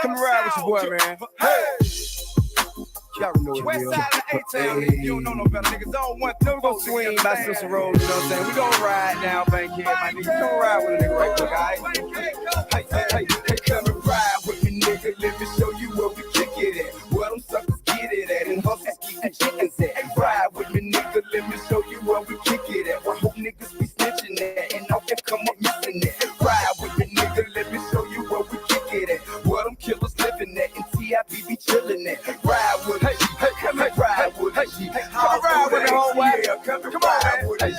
Come around with your boy, man. Hey! Y'all know what it is. West side of A-Town, you don't know no better niggas. Don't want no, we gon' swing by Sister Road, you know what I'm saying? We gon' ride down Bankhead, my nigga. Come ride with a nigga right quick, alright? Hey, come and ride with me, nigga. Let me show you where we kick it at. Where them suckers get it at. And hustlers keep the chickens at. Hey, ride with me, nigga. Let me show you where we kick it at. Where hope niggas be snitching at. And I can come up missing it. Ride with me, nigga. Let me show you where we kick it at. Where them killers living at. And TIB be chillin' at. Ride with me. Hey, come and ride with me. Come ride with me, homeboy. Yeah, come on, with me.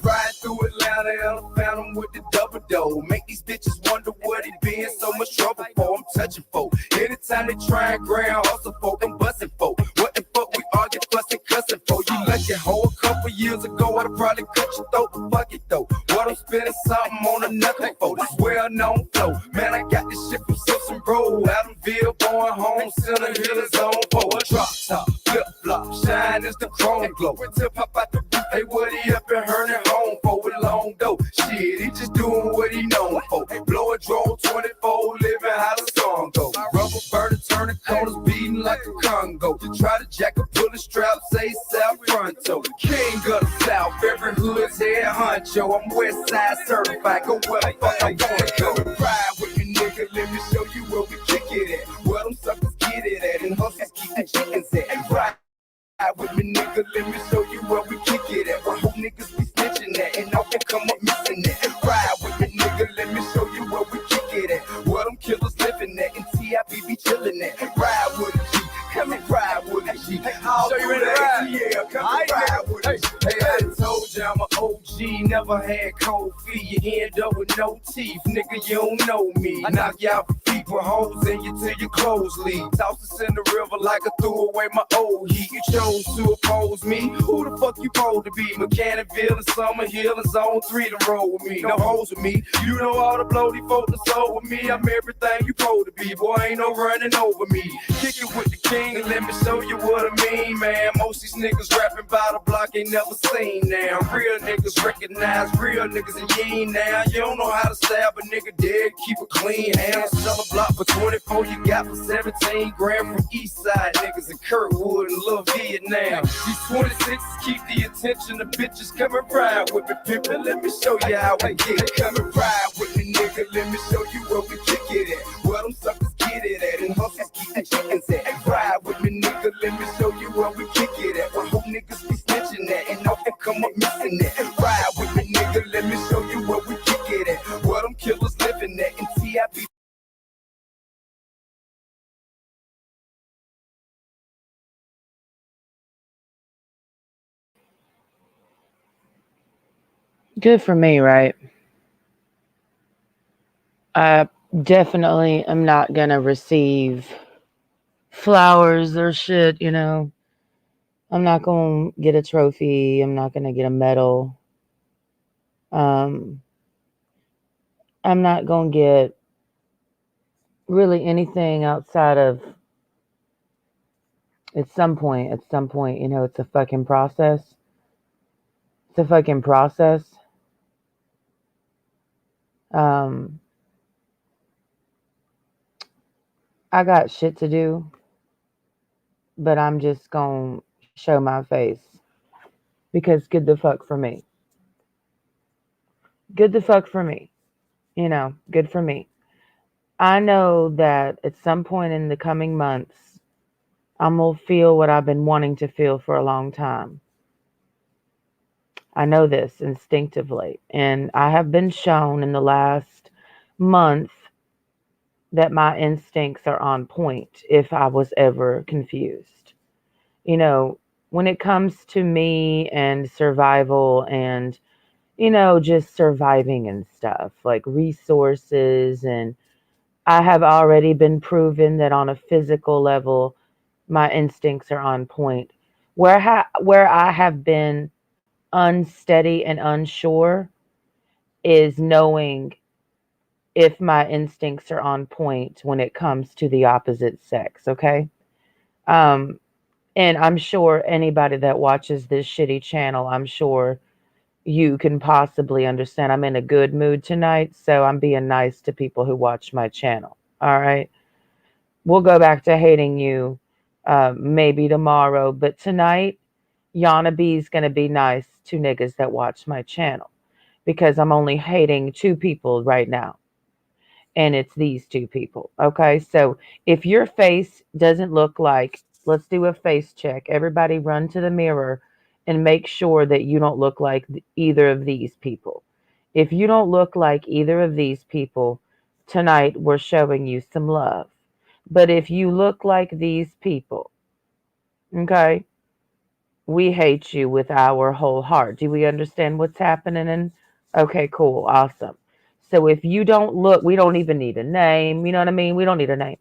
Ride through Atlanta and I found him with the double door. Make these bitches wonder what he be in so much trouble for. I'm touching folk. Anytime they try and ground, hustle folk, I'm busting folk. What the fuck we argue, fussing, cussing folk? You lucky hoe a couple years ago, I'd probably cut your throat, but fuck it though. What I'm spending something on another folk. This well-known flow. Man, I got this shit from Simpson Road. Adamville, going home, Center Hill is on for a drop top, flip flop, shine is the chrome glow. Tip pop out the roof, hey, what he up and hurting home for with long dough. Shit, he just doing what he known for. Blow a drone 24, living how the song go. Rubber burner, turning corners, beating like a Congo. Try to jack a pull a strap, say South Fronto. King of the South, every hood's head honcho. I'm West Side certified, go where the fuck I wanna go. Ride with me, nigga, let me show you where we kick it at. Where them suckers get it at, and hustlers keep the chickens at. Ride with me, nigga, let me show you where we kick it at. Where whole niggas be snitching at, and I can come up missing it. Ride with me, nigga, let me show you where we kick it at. Where them killers living at, and TIB be chillin' at. Ride with a G, come and ride with a G. So you ready to ride? Yeah, come and ride with a G. Hey, I told you I'm an OG, never had cold feet. You end up with no teeth, nigga, you don't know me. Knock you out for feet with holes in you till your clothes leave. Toss us in the river like I threw away my old heat. You chose to oppose me, who the fuck you supposed to be? Mechanicsville and Summer Hill and Zone 3 to roll with me. No hoes with me, you know all the bloody folk that's sold with me. I'm everything you supposed to be, boy, ain't no running over me. Kick it with the king and let me show you what I mean, man. Most these niggas rapping by the block ain't never seen now. Real niggas recognize real niggas and you ain't now. You don't know how to stab a nigga dead, keep a clean hand. Sell a block for 24, you got for 17 grand from East Side niggas in Kirkwood and Little Vietnam. These 26s keep the attention of bitches. Come and ride with me, pimpin', let me show you how we get it. Come and ride with me, nigga, let me show you where we kick it at. Where them suckers get it at, and hustlers keep the chickens at. Ride with me, nigga, let me show you where we kick it at. Where whole niggas be snitching at, and I can come up missing it. Ride with me, nigga, let me show you where we kick it at. Where them killers living at, and TIB. Good for me, right? I definitely am not gonna receive flowers or shit, you know. I'm not gonna get a trophy. I'm not gonna get a medal. Um, I'm not gonna get really anything outside of at some point, you know, it's a fucking process. It's a fucking process. Um, I got shit to do, but I'm just gonna show my face because good the fuck for me. Good the fuck for me. You know, good for me. I know that at some point in the coming months, I'm gonna feel what I've been wanting to feel for a long time. I know this instinctively, and I have been shown in the last month that my instincts are on point if I was ever confused. You know, when it comes to me and survival and, you know, just surviving and stuff, like resources, and I have already been proven that on a physical level, my instincts are on point. Where I have been unsteady and unsure is knowing if my instincts are on point when it comes to the opposite sex, okay? Um, and I'm sure anybody that watches this shitty channel, I'm sure you can possibly understand. I'm in a good mood tonight, so I'm being nice to people who watch my channel, all right? We'll go back to hating you maybe tomorrow, but tonight, Yana B's going to be nice to niggas that watch my channel because I'm only hating two people right now, and it's these two people. Okay, so if your face doesn't look like, let's do a face check. Everybody run to the mirror and make sure that you don't look like either of these people. If you don't look like either of these people, tonight we're showing you some love. But if you look like these people, okay, we hate you with our whole heart. Do we understand what's happening? And okay, cool, awesome. So if you don't look, we don't even need a name. You know what I mean? We don't need a name.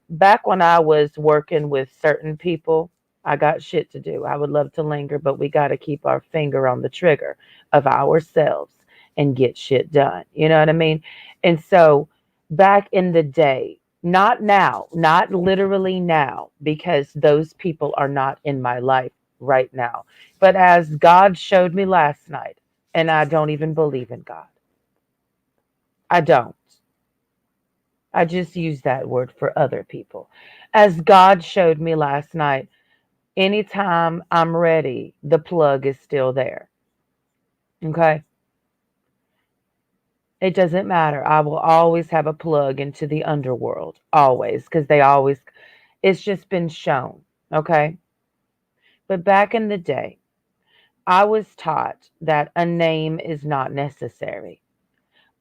Back when I was working with certain people, I got shit to do. I would love to linger, but we got to keep our finger on the trigger of ourselves and get shit done. You know what I mean? And so back in the day, not now, not literally now, because those people are not in my life right now. But as God showed me last night, and I don't even believe in God, I don't. I just use that word for other people. As God showed me last night, anytime I'm ready, the plug is still there. Okay? It doesn't matter. I will always have a plug into the underworld. Always. Because they always, it's just been shown. Okay? But back in the day, I was taught that a name is not necessary.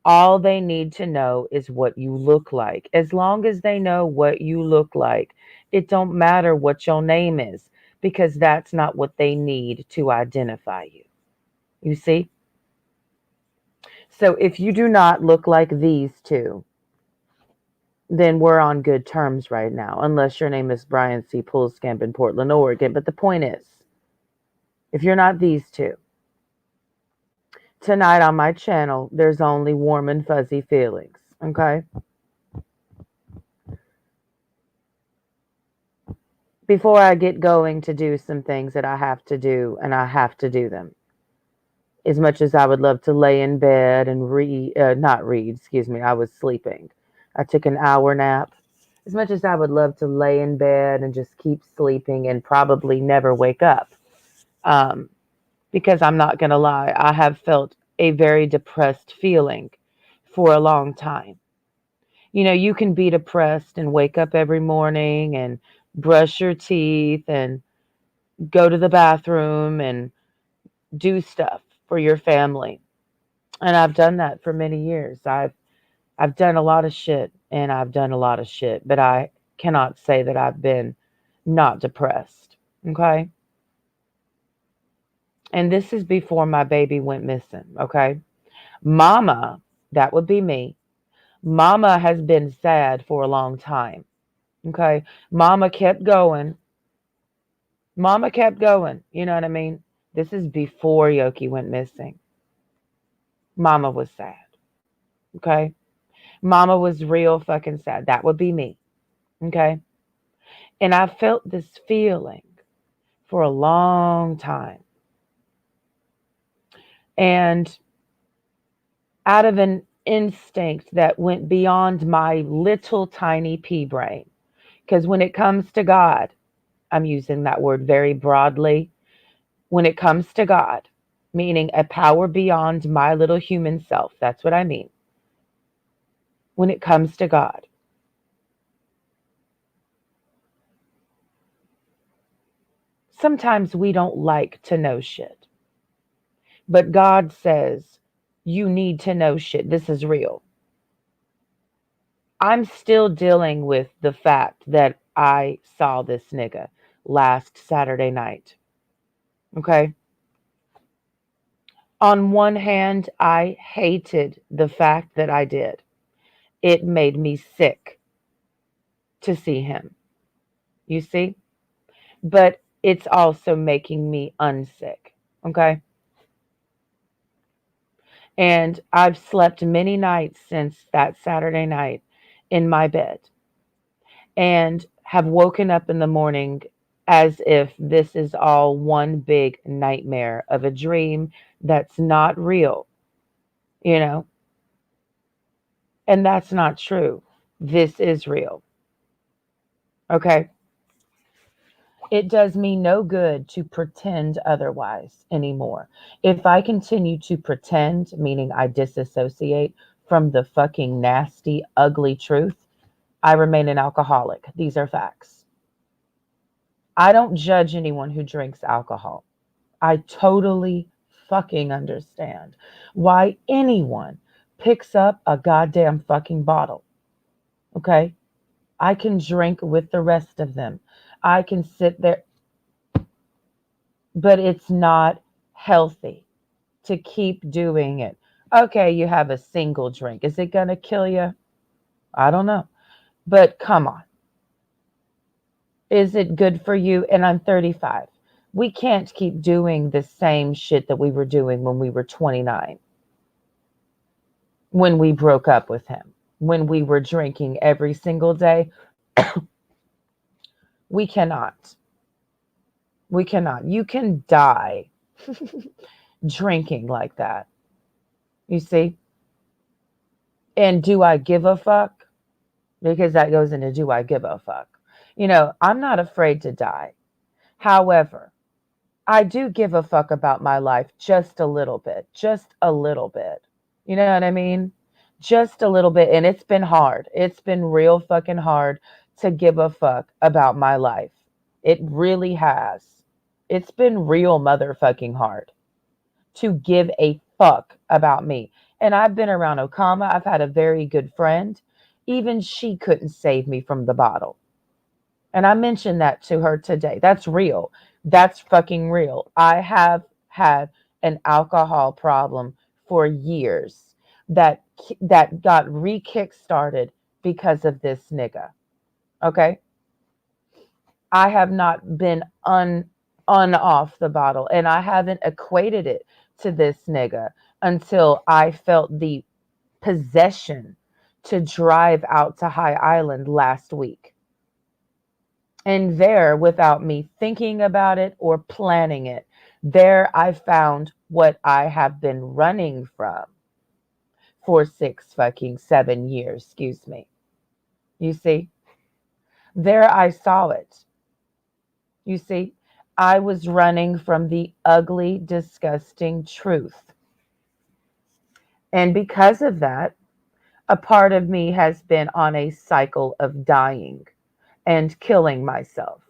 All they need to know is what you look like. As long as they know what you look like, it don't matter what your name is because that's not what they need to identify you. You see? So if you do not look like these two, then we're on good terms right now, unless your name is Brian C. Poolscamp in Portland, Oregon. But the point is, if you're not these two, tonight on my channel, there's only warm and fuzzy feelings. Okay? Before I get going to do some things that I have to do, and I have to do them. As much as I would love to lay in bed and read, not read, excuse me, I was sleeping. I took an hour nap. As much as I would love to lay in bed and just keep sleeping and probably never wake up, um, because I'm not going to lie, I have felt a very depressed feeling for a long time. You know, you can be depressed and wake up every morning and brush your teeth and go to the bathroom and do stuff for your family. And I've done that for many years. I've done a lot of shit and I've done a lot of shit, but I cannot say that I've been not depressed. Okay? And this is before my baby went missing, okay? Mama, that would be me. Mama has been sad for a long time. Okay? Mama kept going. Mama kept going. You know what I mean? This is before Yoki went missing. Mama was sad. Okay? Mama was real fucking sad. That would be me. Okay? And I felt this feeling for a long time. And out of an instinct that went beyond my little tiny pea brain, because when it comes to God, I'm using that word very broadly. When it comes to God, meaning a power beyond my little human self, that's what I mean. When it comes to God, sometimes we don't like to know shit. But God says, you need to know shit. This is real. I'm still dealing with the fact that I saw this nigga last Saturday night. Okay? On one hand, I hated the fact that I did. It made me sick to see him. You see? But it's also making me unsick. Okay? And I've slept many nights since that Saturday night in my bed and have woken up in the morning as if this is all one big nightmare of a dream that's not real, you know? And that's not true. This is real. Okay. It does me no good to pretend otherwise anymore. If I continue to pretend, meaning I disassociate from the fucking nasty, ugly truth, I remain an alcoholic. These are facts. I don't judge anyone who drinks alcohol. I totally fucking understand why anyone picks up a goddamn fucking bottle. Okay? I can drink with the rest of them. I can sit there, but it's not healthy to keep doing it. Okay, you have a single drink. Is it going to kill you? I don't know. But come on. Is it good for you? And I'm 35. We can't keep doing the same shit that we were doing when we were 29, when we broke up with him, when we were drinking every single day. We cannot. We cannot. You can die drinking like that. You see? And do I give a fuck? Because that goes into do I give a fuck? I'm not afraid to die. However, I do give a fuck about my life just a little bit, just a little bit. You know what I mean? Just a little bit. And it's been hard. It's been real fucking hard to give a fuck about my life. It really has. It's been real motherfucking hard to give a fuck about me. And I've been around Okama. I've had a very good friend. Even she couldn't save me from the bottle. And I mentioned that to her today. That's real. That's fucking real. I have had an alcohol problem for years that that got re-kick started because of this nigga. Okay? I have not been on off the bottle, and I haven't equated it to this nigga until I felt the possession to drive out to High Island last week. And there, without me thinking about it or planning it, there I found what I have been running from for 7 years, excuse me. You see, there I saw it. You see, I was running from the ugly, disgusting truth. And because of that, a part of me has been on a cycle of dying and killing myself.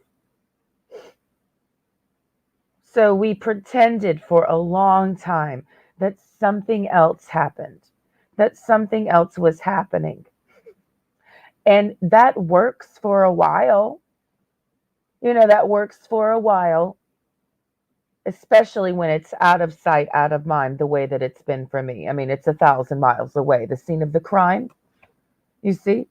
So we pretended for a long time that something else happened, that something else was happening. And that works for a while. That works for a while, especially when it's out of sight, out of mind, the way that it's been for me. I mean, it's 1,000 miles away, the scene of the crime, you see?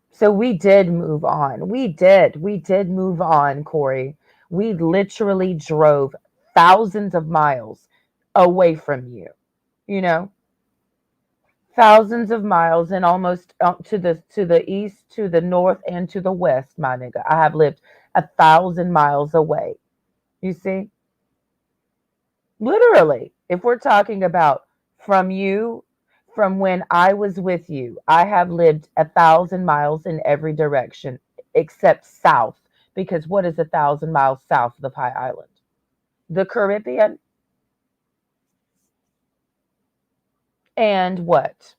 So we did move on. We did. We did move on, Corey. We literally drove thousands of miles away from you, you know, thousands of miles and almost to the east, to the north, and to the west, my nigga. I have lived 1,000 miles away. You see, literally, if we're talking about from you, from when I was with you, I have lived 1,000 miles in every direction except south. Because what is 1,000 miles south of High Island? The Caribbean. And what?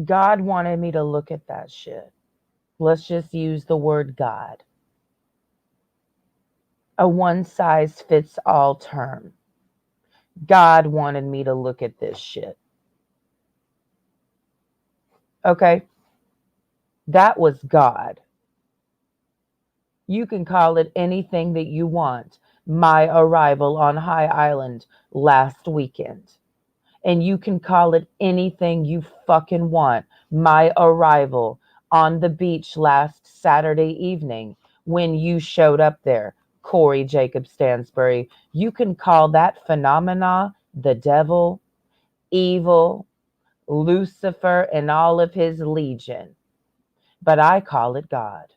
God wanted me to look at that shit. Let's just use the word God. A one size fits all term. God wanted me to look at this shit. Okay? That was God. You can call it anything that you want. My arrival on High Island last weekend. And you can call it anything you fucking want. My arrival on the beach last Saturday evening when you showed up there, Corey Jacob Stansbury. You can call that phenomena the devil, evil, Lucifer and all of his legion, but I call it God.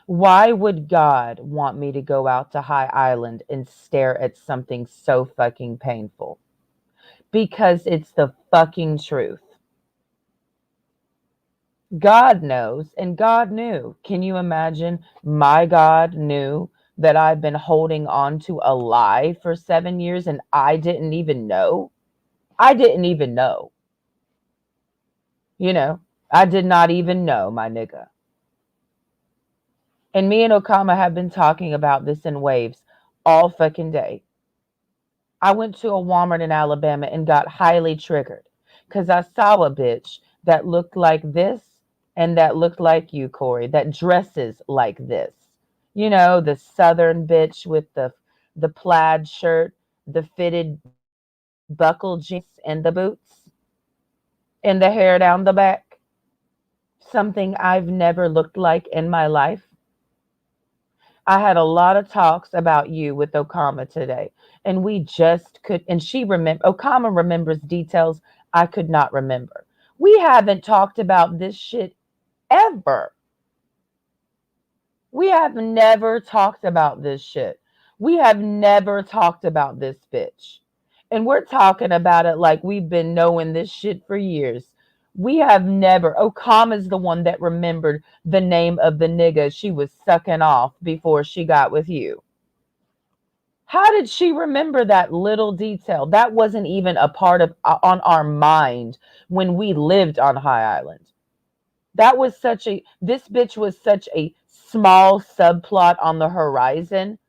Why would God want me to go out to High Island and stare at something so fucking painful? Because it's the fucking truth. God knows, and God knew. Can you imagine? My God knew that I've been holding on to a lie for 7 years and I didn't even know. I didn't even know. You know, I did not even know, my nigga. And me and Okama have been talking about this in waves all fucking day. I went to a Walmart in Alabama and got highly triggered because I saw a bitch that looked like this and that looked like you, Corey, that dresses like this. You know, the southern bitch with the plaid shirt, the fitted buckle jeans and the boots and the hair down the back. Something I've never looked like in my life. I had a lot of talks about you with Okama today, and we just could. And Okama remembers details I could not remember. We haven't talked about this shit ever. We have never talked about this shit. We have never talked about this bitch. And we're talking about it like we've been knowing this shit for years. We have never. Okama's the one that remembered the name of the nigga she was sucking off before she got with you. How did she remember that little detail? That wasn't even a part of on our mind when we lived on High Island. This bitch was such a small subplot on the horizon.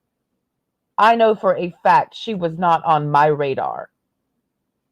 I know for a fact she was not on my radar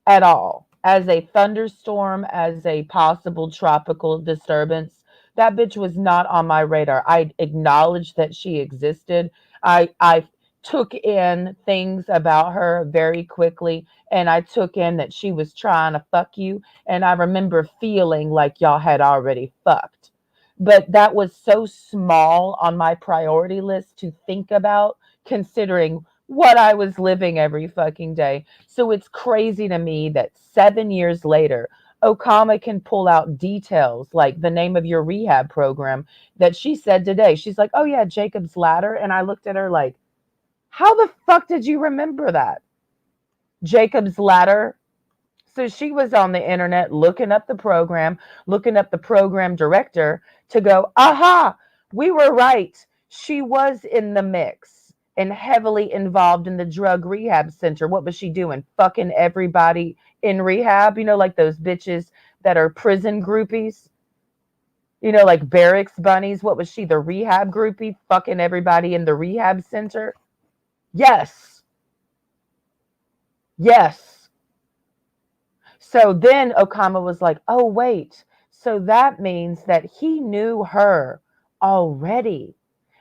at all. As a thunderstorm, as a possible tropical disturbance, that bitch was not on my radar. I acknowledged that she existed. I took in things about her very quickly, and I took in that she was trying to fuck you, and I remember feeling like y'all had already fucked. But that was so small on my priority list to think about, considering what I was living every fucking day. So it's crazy to me that 7 years later, Okama can pull out details like the name of your rehab program that she said today. She's like, oh yeah, Jacob's Ladder. And I looked at her like, how the fuck did you remember that? Jacob's Ladder. So she was on the internet looking up the program, looking up the program director to go, aha, we were right. She was in the mix and heavily involved in the drug rehab center. What was she doing? Fucking everybody in rehab, like those bitches that are prison groupies, like barracks bunnies. What was she, the rehab groupie, fucking everybody in the rehab center? Yes. Yes. So then Okama was like, oh, wait. So that means that he knew her already,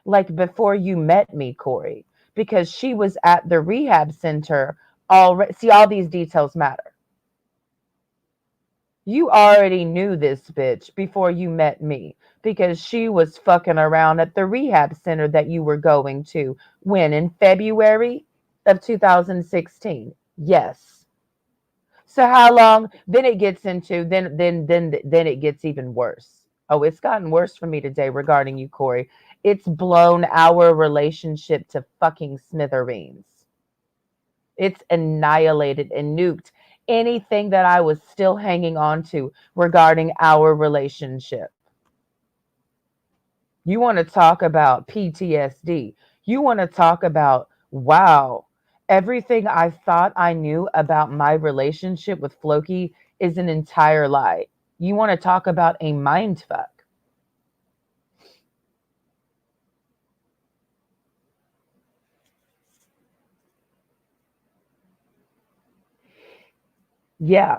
like before you met me, Corey, because she was at the rehab center already. See, all these details matter. You already knew this bitch before you met me because she was fucking around at the rehab center that you were going to. When? In February of 2016. Yes. So how long? Then it gets into then it gets even worse. Oh, it's gotten worse for me today regarding you, Corey. It's blown our relationship to fucking smithereens. It's annihilated and nuked anything that I was still hanging on to regarding our relationship. You want to talk about PTSD. You want to talk about, wow, everything I thought I knew about my relationship with Floki is an entire lie. You want to talk about a mind fuck. Yeah.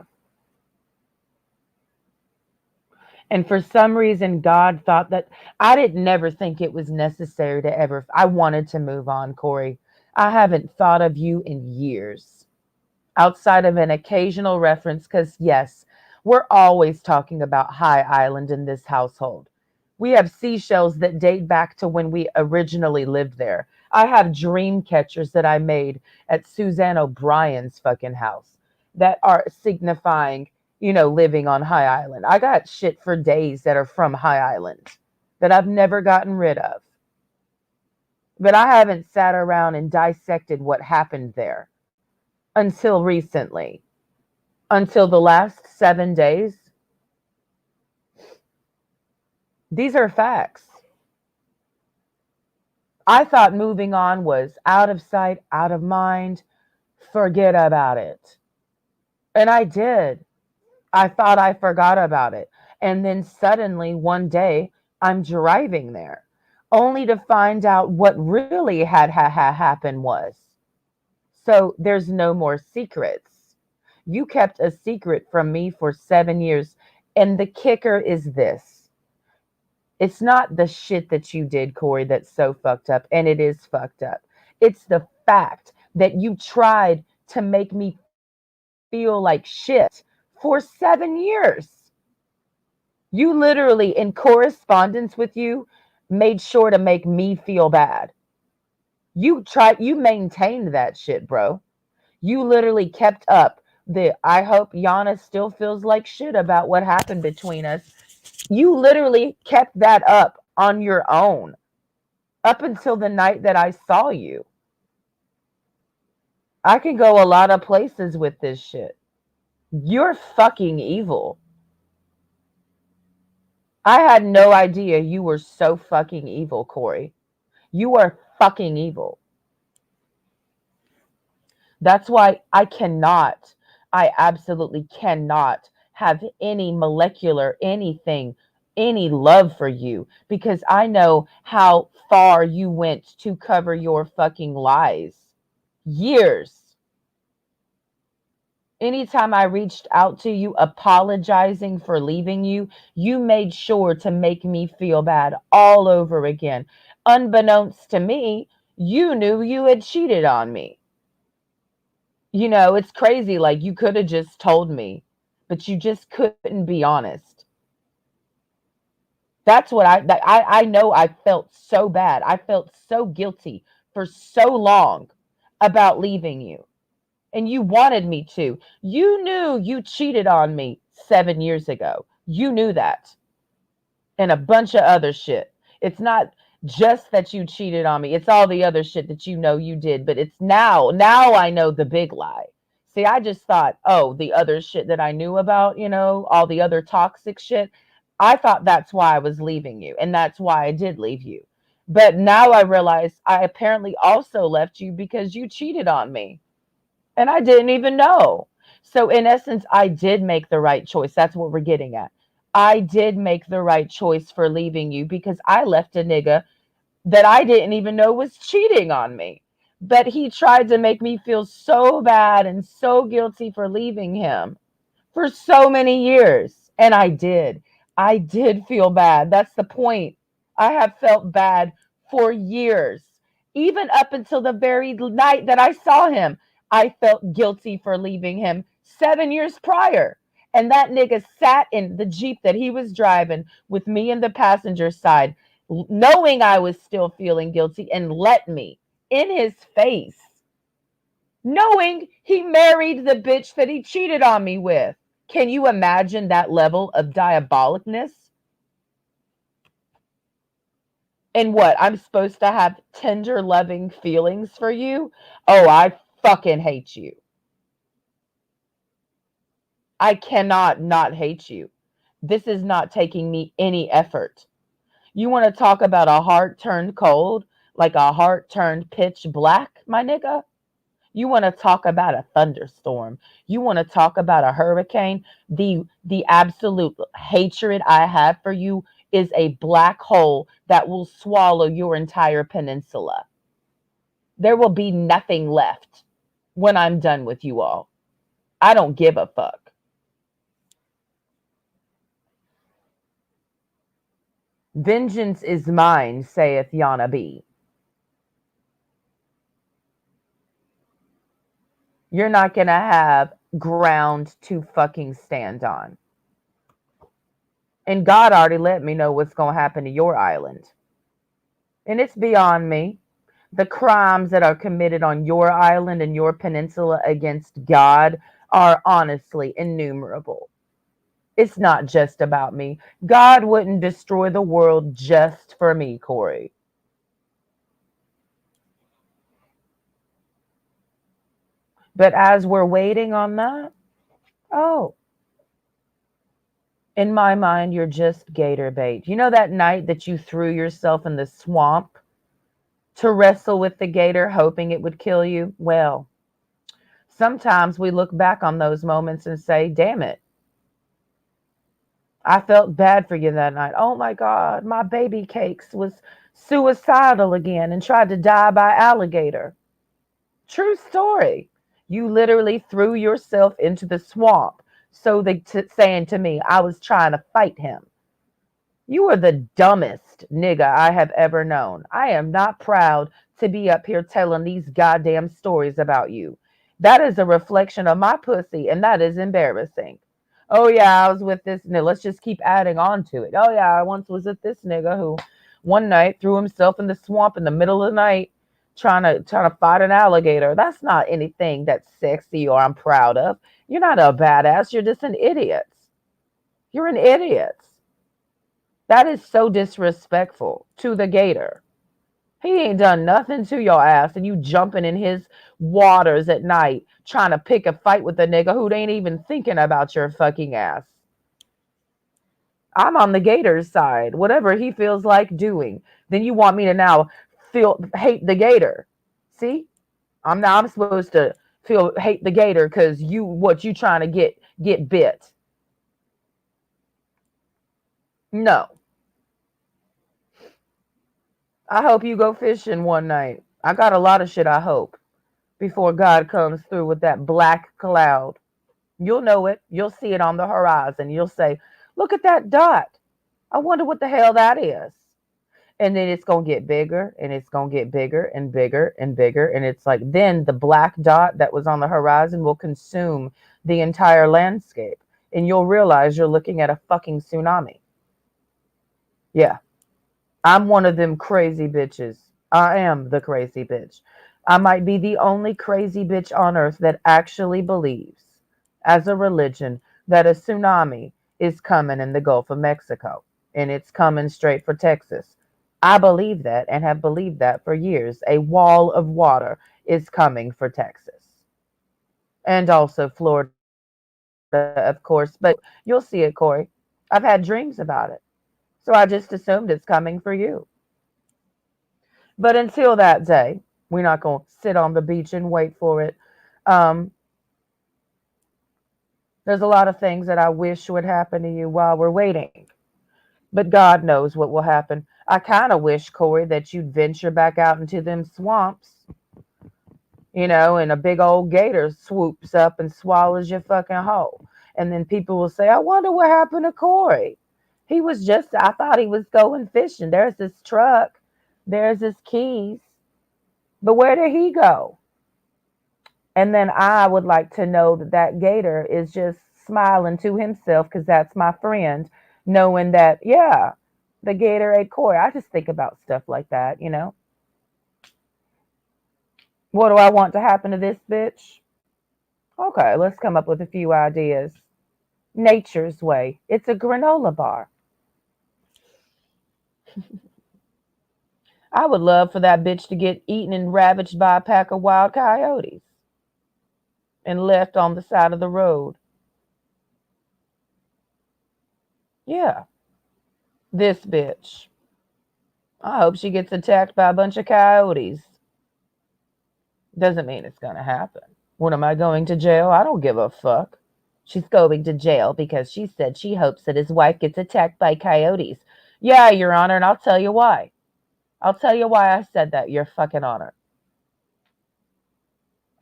And for some reason, God thought that I didn't never think it was necessary to ever. I wanted to move on, Corey. I haven't thought of you in years outside of an occasional reference, because yes, we're always talking about High Island in this household. We have seashells that date back to when we originally lived there. I have dream catchers that I made at Suzanne O'Brien's fucking house. that are signifying, living on High Island. I got shit for days that are from High Island that I've never gotten rid of. But I haven't sat around and dissected what happened there until recently, until the last 7 days. These are facts. I thought moving on was out of sight, out of mind, forget about it. And I did. I thought I forgot about it. And then suddenly one day I'm driving there only to find out what really had happened was. So there's no more secrets. You kept a secret from me for 7 years. And the kicker is this: it's not the shit that you did, Corey, that's so fucked up. And it is fucked up. It's the fact that you tried to make me feel like shit for 7 years. You literally, in correspondence with you, made sure to make me feel bad. You maintained that shit, bro. You literally kept up I hope Yana still feels like shit about what happened between us. You literally kept that up on your own up until the night that I saw you. I can go a lot of places with this shit. You're fucking evil. I had no idea you were so fucking evil, Corey. You are fucking evil. That's why I absolutely cannot have any molecular anything, any love for you, because I know how far you went to cover your fucking lies. Years. Anytime I reached out to you apologizing for leaving you, you made sure to make me feel bad all over again. Unbeknownst to me, you knew you had cheated on me. It's crazy. Like, you could have just told me, but you just couldn't be honest. That's what I know. I felt so bad. I felt so guilty for so long about leaving you. And you wanted me to. You knew you cheated on me 7 years ago. You knew that. And a bunch of other shit. It's not just that you cheated on me. It's all the other shit that you did. But it's now I know the big lie. See, I just thought, oh, the other shit that I knew about, all the other toxic shit. I thought that's why I was leaving you. And that's why I did leave you. But now I realize I apparently also left you because you cheated on me. And I didn't even know. So in essence, I did make the right choice. That's what we're getting at. I did make the right choice for leaving you because I left a nigga that I didn't even know was cheating on me. But he tried to make me feel so bad and so guilty for leaving him for so many years. And I did. I did feel bad. That's the point. I have felt bad for years. Even up until the very night that I saw him, I felt guilty for leaving him 7 years prior. And that nigga sat in the Jeep that he was driving with me in the passenger side, knowing I was still feeling guilty, and let me in his face, knowing he married the bitch that he cheated on me with. Can you imagine that level of diabolicness? And what? I'm supposed to have tender, loving feelings for you? Oh, I fucking hate you. I cannot not hate you. This is not taking me any effort. You want to talk about a heart turned cold, like a heart turned pitch black, my nigga? You want to talk about a thunderstorm. You want to talk about a hurricane. The absolute hatred I have for you is a black hole that will swallow your entire peninsula. There will be nothing left when I'm done with you all. I don't give a fuck. Vengeance is mine, saith Yana B. You're not going to have ground to fucking stand on. And God already let me know what's going to happen to your island. And it's beyond me. The crimes that are committed on your island and your peninsula against God are honestly innumerable. It's not just about me. God wouldn't destroy the world just for me, Corey. But as we're waiting on that, oh, in my mind, you're just gator bait. You know that night that you threw yourself in the swamp to wrestle with the gator, hoping it would kill you? Well, sometimes we look back on those moments and say, damn it, I felt bad for you that night. Oh my God, my baby cakes was suicidal again and tried to die by alligator. True story. You literally threw yourself into the swamp. So they saying to me, I was trying to fight him. You are the dumbest nigga I have ever known. I am not proud to be up here telling these goddamn stories about you. That is a reflection of my pussy, and that is embarrassing. Oh yeah, I was with this nigga. Let's just keep adding on to it. Oh yeah, I once was with this nigga who one night threw himself in the swamp in the middle of the night trying to fight an alligator. That's not anything that's sexy or I'm proud of. You're not a badass. You're just an idiot. You're an idiot. That is so disrespectful to the gator. He ain't done nothing to your ass, and you jumping in his waters at night trying to pick a fight with a nigga who ain't even thinking about your fucking ass. I'm on the gator's side. Whatever he feels like doing, then you want me to now feel hate the gator. See, I'm supposed to feel hate the gator because you trying to get bit. No. I hope you go fishing one night. I got a lot of shit I hope before God comes through with that black cloud. You'll know it. You'll see it on the horizon. You'll say, look at that dot. I wonder what the hell that is. And then it's going to get bigger and it's going to get bigger and bigger and bigger. And it's like, then the black dot that was on the horizon will consume the entire landscape. And you'll realize you're looking at a fucking tsunami. Yeah. I'm one of them crazy bitches. I am the crazy bitch. I might be the only crazy bitch on earth that actually believes, as a religion, that a tsunami is coming in the Gulf of Mexico and it's coming straight for Texas. I believe that and have believed that for years. A wall of water is coming for Texas and also Florida, of course. But you'll see it, Corey. I've had dreams about it. So I just assumed it's coming for you. But until that day, we're not going to sit on the beach and wait for it. Um, there's a lot of things that I wish would happen to you while we're waiting. But God knows what will happen. I kind of wish, Corey, that you'd venture back out into them swamps, and a big old gator swoops up and swallows your fucking whole. And then people will say, I wonder what happened to Corey. I thought he was going fishing. There's his truck, there's his keys. But where did he go? And then I would like to know that that gator is just smiling to himself because that's my friend, knowing that, yeah, the gator ate Corey. I just think about stuff like that. What do I want to happen to this bitch? Okay, let's come up with a few ideas. Nature's way. It's a granola bar. I would love for that bitch to get eaten and ravaged by a pack of wild coyotes and left on the side of the road. Yeah, this bitch. I hope she gets attacked by a bunch of coyotes. Doesn't mean it's going to happen. What am I going to jail? I don't give a fuck. She's going to jail because she said she hopes that his wife gets attacked by coyotes. Yeah, Your Honor, and I'll tell you why. I'll tell you why I said that, Your fucking Honor.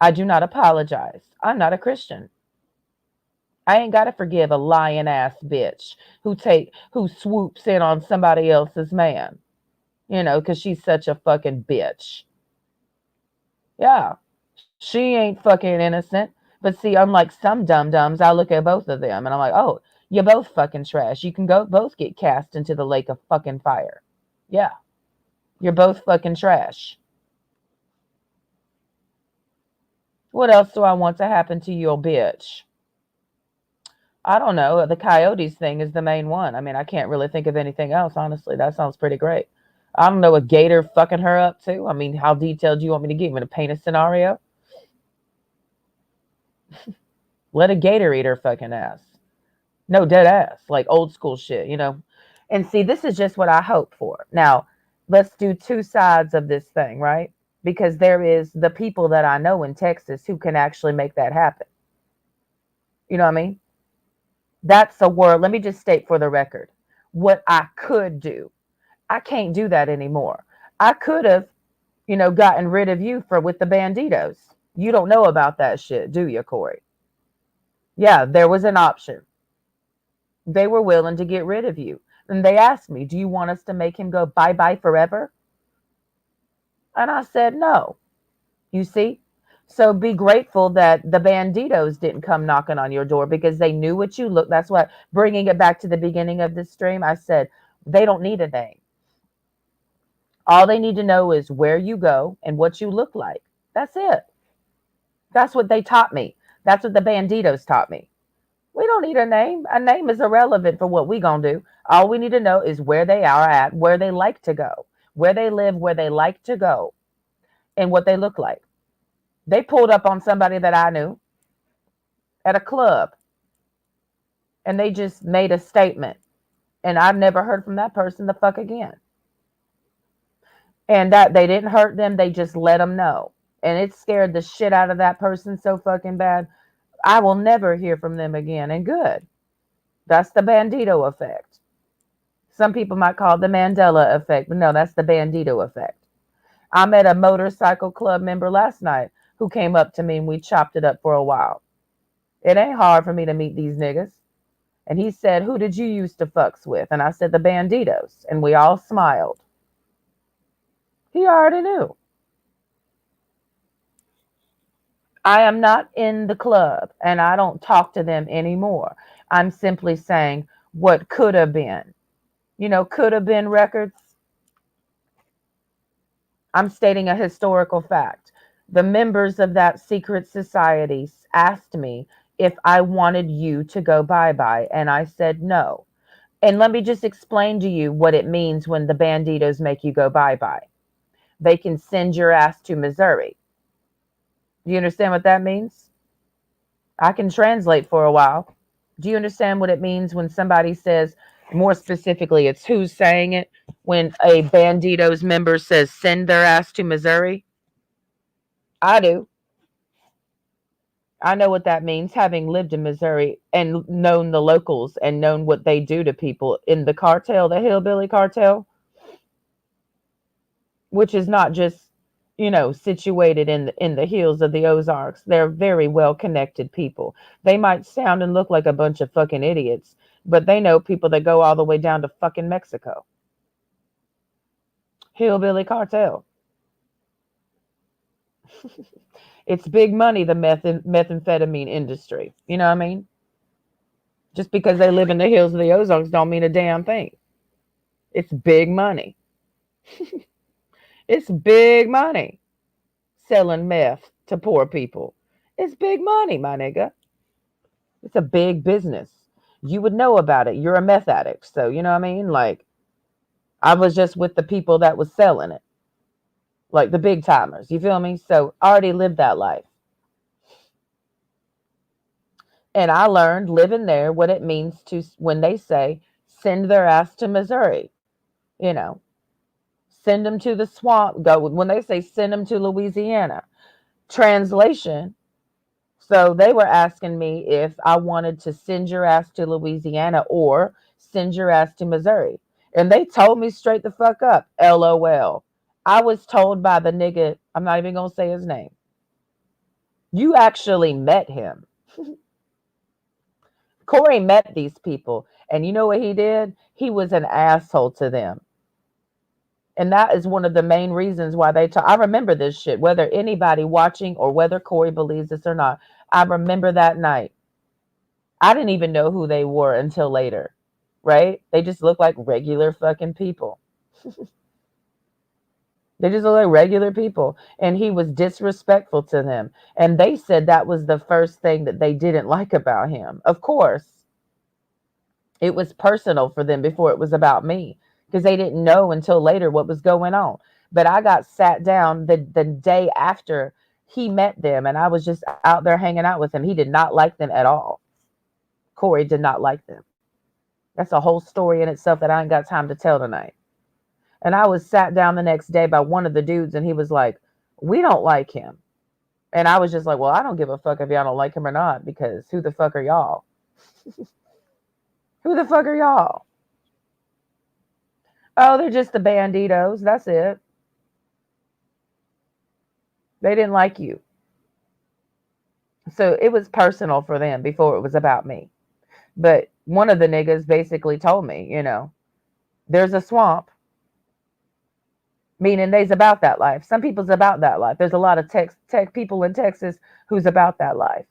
I do not apologize. I'm not a Christian. I ain't got to forgive a lying ass bitch who swoops in on somebody else's man. Because she's such a fucking bitch. Yeah, she ain't fucking innocent. But see, unlike some dum dums, I look at both of them and I'm like, oh, you're both fucking trash. You can go both get cast into the lake of fucking fire. Yeah, you're both fucking trash. What else do I want to happen to you, bitch? I don't know. The coyotes thing is the main one. I mean, I can't really think of anything else, honestly. That sounds pretty great. I don't know, a gator fucking her up too. I mean, how detailed do you want me to get? I'm going to paint a scenario. Let a gator eat her fucking ass. No, dead ass. Like old school shit, you know? And see, this is just what I hope for. Now, let's do two sides of this thing, right? Because there is the people that I know in Texas who can actually make that happen. You know what I mean? That's a word. Let me just state for the record what I could do. I can't do that anymore. I could have, gotten rid of you for with the banditos. You don't know about that shit, do you, Corey? Yeah, there was an option. They were willing to get rid of you. And they asked me, do you want us to make him go bye bye forever? And I said, no. You see? So be grateful that the banditos didn't come knocking on your door because they knew what you looked. That's what, bringing it back to the beginning of this stream, I said, they don't need a name. All they need to know is where you go and what you look like. That's it. That's what they taught me. That's what the banditos taught me. We don't need a name. A name is irrelevant for what we gonna do. All we need to know is where they are at, where they like to go, where they live, where they like to go, and what they look like. They pulled up on somebody that I knew at a club and they just made a statement. And I've never heard from that person the fuck again. And that they didn't hurt them, they just let them know. And it scared the shit out of that person so fucking bad. I will never hear from them again. And good. That's the bandito effect. Some people might call it the Mandela effect, but no, that's the bandito effect. I met a motorcycle club member last night who came up to me and we chopped it up for a while. It ain't hard for me to meet these niggas. And he said, who did you used to fucks with? And I said, the banditos. And we all smiled. He already knew. I am not in the club and I don't talk to them anymore. I'm simply saying what could have been. Could have been records. I'm stating a historical fact. The members of that secret society asked me if I wanted you to go bye-bye, and I said no. And let me just explain to you what it means when the banditos make you go bye-bye. They can send your ass to Missouri. Do you understand what that means? I can translate for a while. Do you understand what it means when somebody says, more specifically, it's who's saying it, when a banditos member says send their ass to Missouri? I do. I know what that means, having lived in Missouri and known the locals and known what they do to people in the cartel, the hillbilly cartel, which is not just, situated in the hills of the Ozarks. They're very well connected people. They might sound and look like a bunch of fucking idiots, but they know people that go all the way down to fucking Mexico. Hillbilly cartel. It's big money, the methamphetamine industry. You know what I mean? Just because they live in the hills of the Ozarks don't mean a damn thing. It's big money. It's big money selling meth to poor people. It's big money, my nigga. It's a big business. You would know about it. You're a meth addict. So, you know what I mean? Like, I was just with the people that was selling it. Like the big timers. You feel me? So, I already lived that life. And I learned living there what it means to, when they say, send their ass to Missouri. You know, send them to the swamp. Go when they say send them to Louisiana. Translation. So they were asking me if I wanted to send your ass to Louisiana or send your ass to Missouri. And they told me straight the fuck up. LOL. I was told by the nigga, I'm not even going to say his name. You actually met him. Corey met these people. And you know what he did? He was an asshole to them. And that is one of the main reasons why they talk. I remember this shit, whether anybody watching or whether Corey believes this or not. I remember that night. I didn't even know who they were until later, right? They just look like regular fucking people. They just look like regular people. And he was disrespectful to them. And they said that was the first thing that they didn't like about him. Of course, it was personal for them before it was about me because they didn't know until later what was going on. But I got sat down the day after he met them, and I was just out there hanging out with him. He did not like them at all. Corey did not like them. That's a whole story in itself that I ain't got time to tell tonight. And I was sat down the next day by one of the dudes, and he was like, "We don't like him." And I was just like, "Well, I don't give a fuck if y'all don't like him or not, because who the fuck are y'all? Who the fuck are y'all? Oh, they're just the banditos. That's it. They didn't like you." So it was personal for them before it was about me. But one of the niggas basically told me, there's a swamp, meaning they's about that life. Some people's about that life. There's a lot of tech people in Texas who's about that life,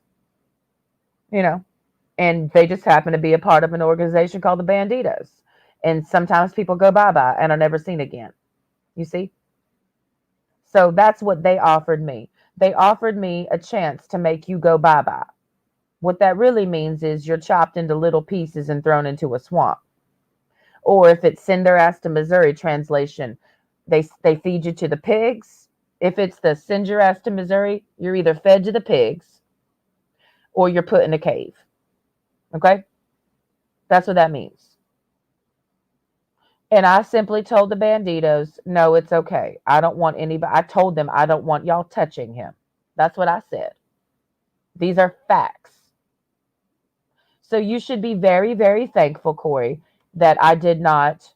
you know, and they just happen to be a part of an organization called the Banditos. And sometimes people go bye-bye and are never seen again. You see? So that's what they offered me. They offered me a chance to make you go bye-bye. What that really means is you're chopped into little pieces and thrown into a swamp. Or if it's send their ass to Missouri translation, they feed you to the pigs. If it's the send your ass to Missouri, you're either fed to the pigs or you're put in a cave. Okay? That's what that means. And I simply told the Banditos, no, it's okay. I don't want anybody. I told them I don't want y'all touching him. That's what I said. These are facts. So you should be very, very thankful, Corey, that I did not,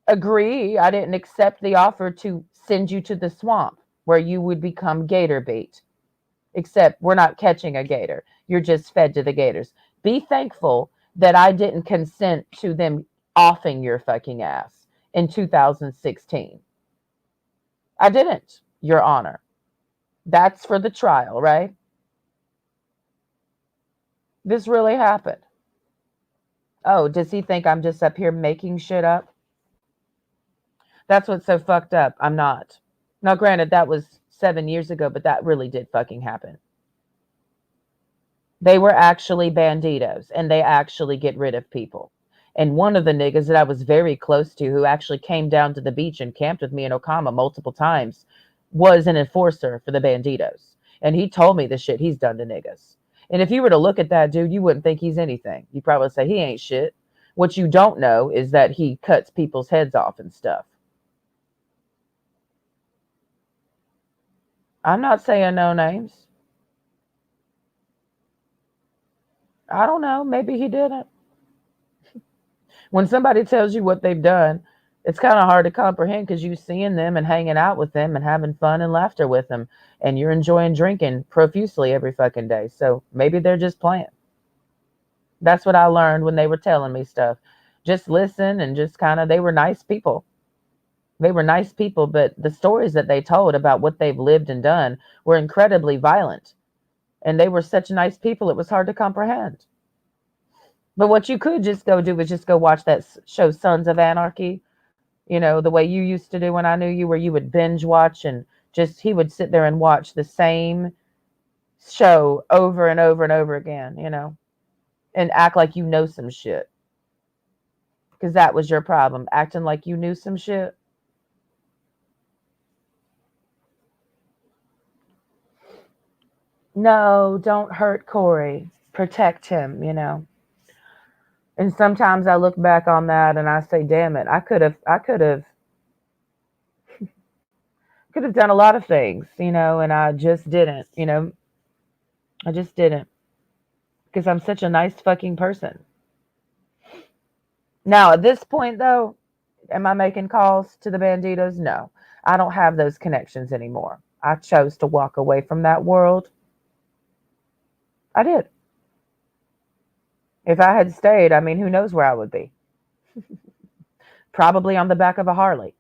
agree. I didn't accept the offer to send you to the swamp where you would become gator bait. Except we're not catching a gator. You're just fed to the gators. Be thankful that I didn't consent to them offing your fucking ass in 2016. I didn't, Your Honor. That's for the trial, right? This really happened. Oh, does he think I'm just up here making shit up? That's what's so fucked up. I'm not. Now, granted, that was 7 years ago, but that really did fucking happen. They were actually banditos, and they actually get rid of people. And one of the niggas that I was very close to, who actually came down to the beach and camped with me in Okama multiple times, was an enforcer for the banditos. And he told me the shit he's done to niggas. And if you were to look at that dude, you wouldn't think he's anything. You'd probably say he ain't shit. What you don't know is that he cuts people's heads off and stuff. I'm not saying no names. I don't know. Maybe he didn't. When somebody tells you what they've done, it's kind of hard to comprehend because you're seeing them and hanging out with them and having fun and laughter with them. And you're enjoying drinking profusely every fucking day. So maybe they're just playing. That's what I learned when they were telling me stuff. Just listen and just kind of, they were nice people. They were nice people, but the stories that they told about what they've lived and done were incredibly violent. And they were such nice people, it was hard to comprehend. But what you could just go do is just go watch that show, Sons of Anarchy. The way you used to do when I knew you, where you would binge watch and he would sit there and watch the same show over and over and over again, and act like you know some shit. Because that was your problem, acting like you knew some shit. No, don't hurt Corey. Protect him, And sometimes I look back on that and I say, damn it, I could have done a lot of things, and I just didn't, I just didn't. Because I'm such a nice fucking person. Now, at this point, though, am I making calls to the Banditos? No, I don't have those connections anymore. I chose to walk away from that world. I did. If I had stayed, I mean, who knows where I would be? Probably on the back of a Harley.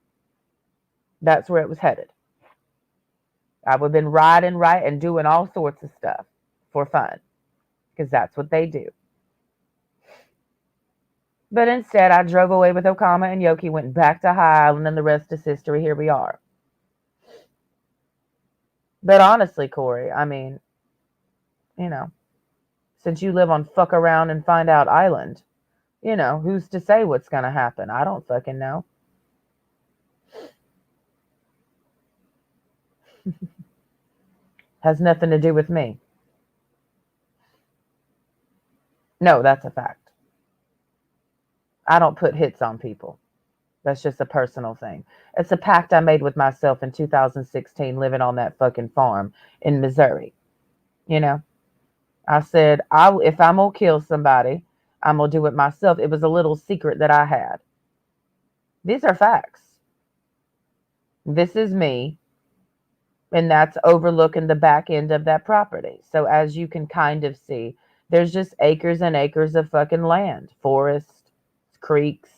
That's where it was headed. I would have been riding right and doing all sorts of stuff for fun. Because that's what they do. But instead, I drove away with Okama and Yoki, went back to High Island, and the rest is history. Here we are. But honestly, Corey, I mean, you know, since you live on Fuck Around and Find Out Island, who's to say what's going to happen? I don't fucking know. Has nothing to do with me. No, that's a fact. I don't put hits on people. That's just a personal thing. It's a pact I made with myself in 2016 living on that fucking farm in Missouri. You know, I said, if I'm going to kill somebody, I'm going to do it myself. It was a little secret that I had. These are facts. This is me, and that's overlooking the back end of that property. So as you can kind of see, there's just acres and acres of fucking land, forest, creeks,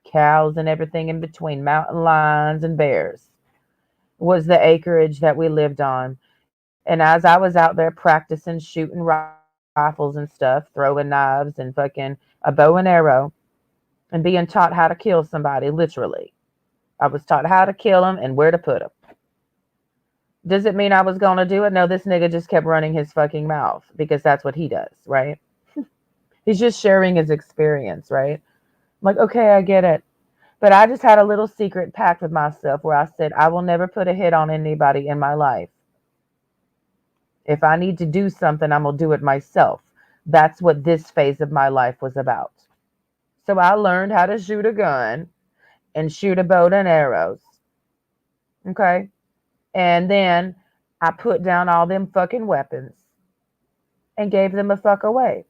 cows, and everything in between, mountain lions and bears was the acreage that we lived on. And as I was out there practicing shooting rifles and stuff, throwing knives and fucking a bow and arrow, and being taught how to kill somebody, literally. I was taught how to kill them and where to put them. Does it mean I was going to do it? No, this nigga just kept running his fucking mouth because that's what he does, right? He's just sharing his experience, right? I'm like, okay, I get it. But I just had a little secret pact with myself where I said, I will never put a hit on anybody in my life. If I need to do something, I'm going to do it myself. That's what this phase of my life was about. So I learned how to shoot a gun and shoot a bow and arrows. Okay? And then I put down all them fucking weapons and gave them a fuck away.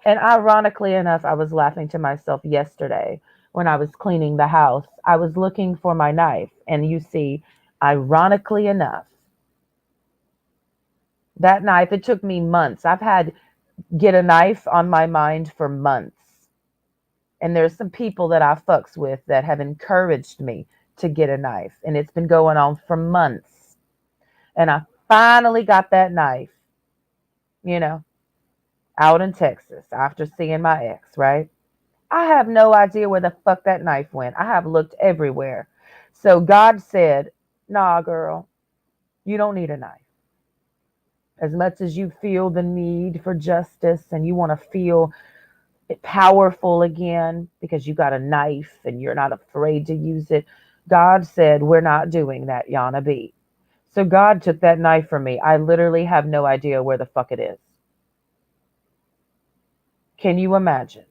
And ironically enough, I was laughing to myself yesterday when I was cleaning the house. I was looking for my knife. And you see, ironically enough, that knife, it took me months. I've had get a knife on my mind for months. And there's some people that I fucks with that have encouraged me to get a knife. And it's been going on for months. And I finally got that knife, you know, out in Texas after seeing my ex, right? I have no idea where the fuck that knife went. I have looked everywhere. So God said, nah, girl, you don't need a knife. As much as you feel the need for justice and you want to feel powerful again because you got a knife and you're not afraid to use it, God said, we're not doing that, Yana B. So God took that knife from me. I literally have no idea where the fuck it is. Can you imagine?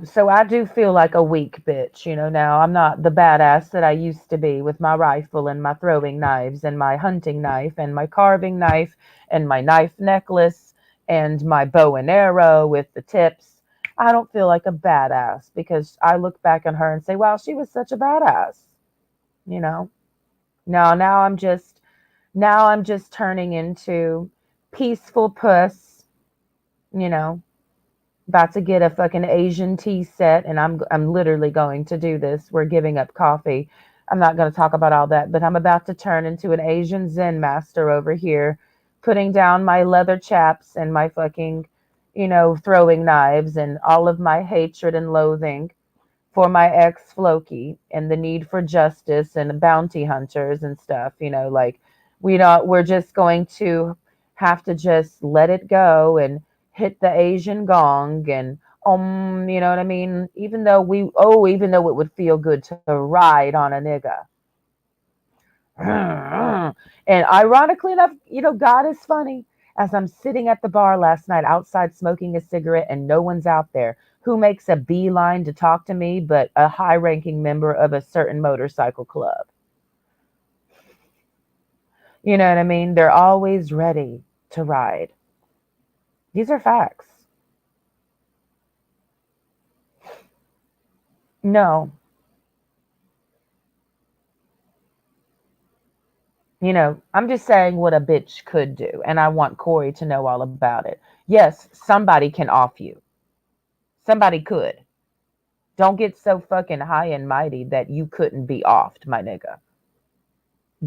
So I do feel like a weak bitch, now I'm not the badass that I used to be with my rifle and my throwing knives and my hunting knife and my carving knife and my knife necklace and my bow and arrow with the tips. I don't feel like a badass because I look back on her and say, wow, she was such a badass, you know. Now I'm just turning into peaceful puss, you know, about to get a fucking Asian tea set, and I'm literally going to do this. We're giving up coffee. I'm not going to talk about all that, but I'm about to turn into an Asian Zen master over here, putting down my leather chaps and my fucking, throwing knives and all of my hatred and loathing for my ex Floki and the need for justice and bounty hunters and stuff, like we're just going to have to just let it go and hit the Asian gong and you know what I mean? Even though it would feel good to ride on a nigga. And ironically enough, God is funny. As I'm sitting at the bar last night outside smoking a cigarette and no one's out there, who makes a beeline to talk to me but a high ranking member of a certain motorcycle club? You know what I mean? They're always ready to ride. These are facts. No, I'm just saying what a bitch could do, and I want Corey to know all about it. Yes, somebody can off you. Somebody could. Don't get so fucking high and mighty that you couldn't be offed, my nigga.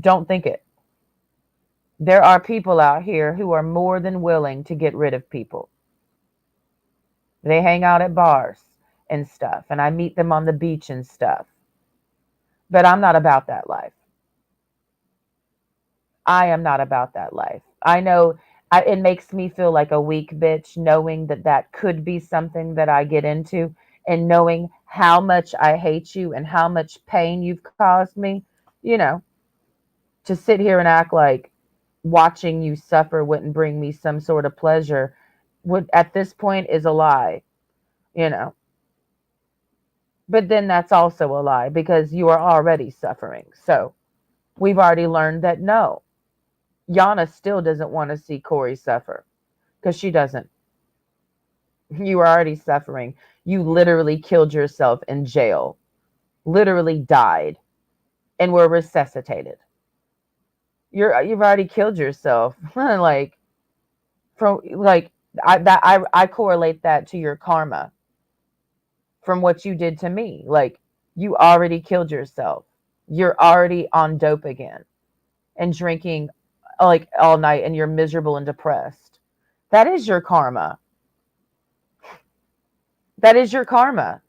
Don't think it. There are people out here who are more than willing to get rid of people. They hang out at bars and stuff, and I meet them on the beach and stuff. But I'm not about that life. I am not about that life. I know it makes me feel like a weak bitch knowing that that could be something that I get into, and knowing how much I hate you and how much pain you've caused me. You know, to sit here and act like watching you suffer wouldn't bring me some sort of pleasure would at this point is a lie, you know. But then that's also a lie because you are already suffering. So we've already learned that no, Yana still doesn't want to see Corey suffer because she doesn't. You are already suffering. You literally killed yourself in jail, literally died, and were resuscitated. You've already killed yourself. Like from like I correlate that to your karma from what you did to me. Like you already killed yourself. You're already on dope again and drinking like all night and you're miserable and depressed. That is your karma. That is your karma.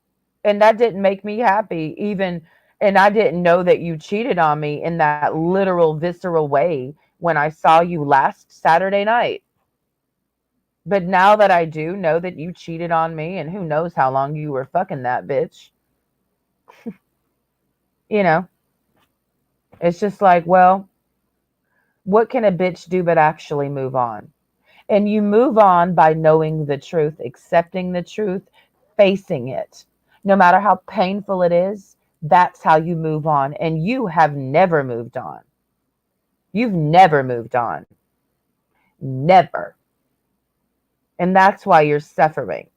And that didn't make me happy even, and I didn't know that you cheated on me in that literal visceral way when I saw you last Saturday night. But now that I do know that you cheated on me and who knows how long you were fucking that bitch, you know, it's just like, well, what can a bitch do but actually move on? And you move on by knowing the truth, accepting the truth, facing it. No matter how painful it is, that's how you move on. And you have never moved on. You've never moved on. Never. And that's why you're suffering.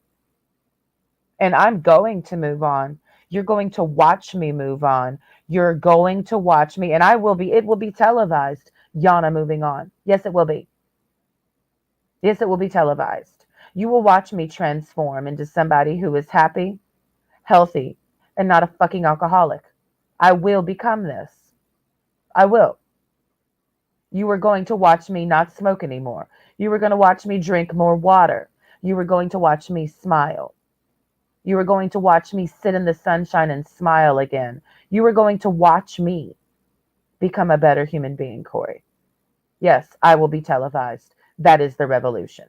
And I'm going to move on. You're going to watch me move on. You're going to watch me, and it will be televised. Yana moving on. Yes, it will be. Yes, it will be televised. You will watch me transform into somebody who is happy, healthy, and not a fucking alcoholic. I will become this. I will. You were going to watch me not smoke anymore. You were going to watch me drink more water. You were going to watch me smile. You were going to watch me sit in the sunshine and smile again. You were going to watch me become a better human being, Corey. Yes, I will be televised. That is the revolution.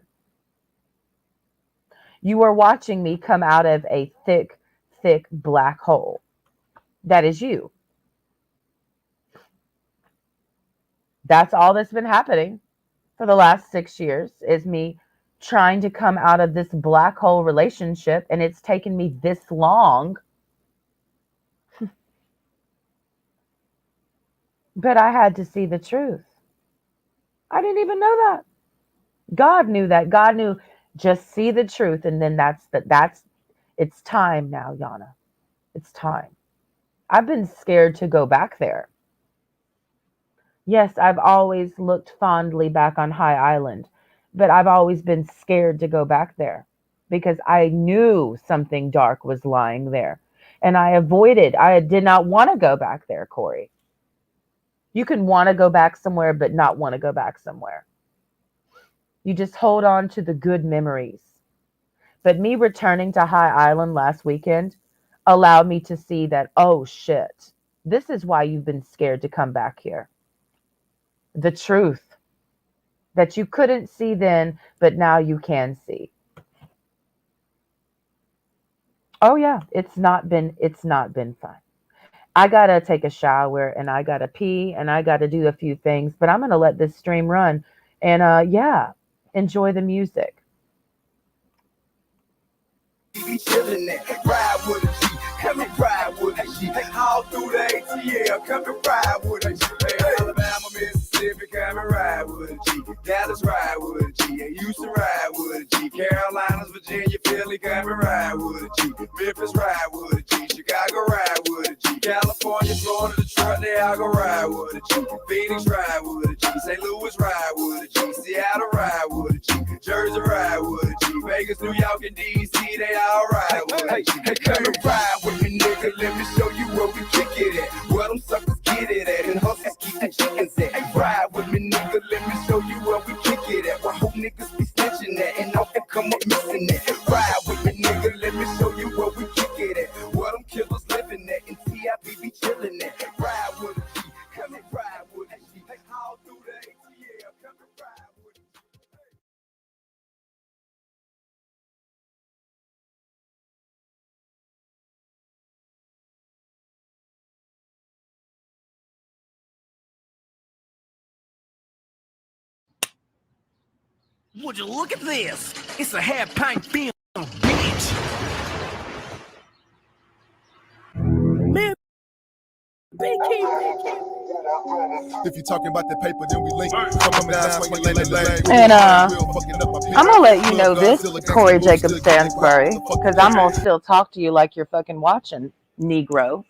You are watching me come out of a thick, thick black hole. That is you. That's all that's been happening for the last 6 years is me trying to come out of this black hole relationship, and it's taken me this long. But I had to see the truth. I didn't even know that. God knew that. God knew, just see the truth, and then it's time now, Yana. It's time. I've been scared to go back there. Yes, I've always looked fondly back on High Island, but I've always been scared to go back there because I knew something dark was lying there. And I did not want to go back there, Corey. You can want to go back somewhere, but not want to go back somewhere. You just hold on to the good memories. But me returning to High Island last weekend allowed me to see that, oh shit, this is why you've been scared to come back here. The truth that you couldn't see then, but now you can see. Oh yeah, it's not been fun. I gotta take a shower and I gotta pee and I gotta do a few things, but I'm gonna let this stream run and yeah, enjoy the music. Be chillin' that, ride with a G, come and ride with a G, all through the ATL, come and ride with a G, hey, Alabama, Mississippi, come and ride with a G, Dallas ride with a G, Houston ride with a G, Carolinas, Virginia, Philly, come and ride with a G, Memphis ride with a G, Chicago ride with a G, California, Florida, Detroit, they all go ride with a G, Phoenix ride with a G, St. Louis ride with a G, Seattle ride with a G, Jersey ride with a G, Vegas, New York, and DC, they all ride with a G. Hey, come and ride with me, nigga, let me show you where we kick it at, where them suckers get it at, and hustlers keep the chickens at. Hey, ride with me, nigga, let me show you where we kick it at, where whole niggas be snitching at, and don't come up missing that. Ride with me, Would you look at this? It's a half pint film, bitch. Man, if you're talking about the paper, then we link. And I'm gonna let you know this, Corey Jacob Stansbury, because I'm gonna still talk to you like you're fucking watching, Negro.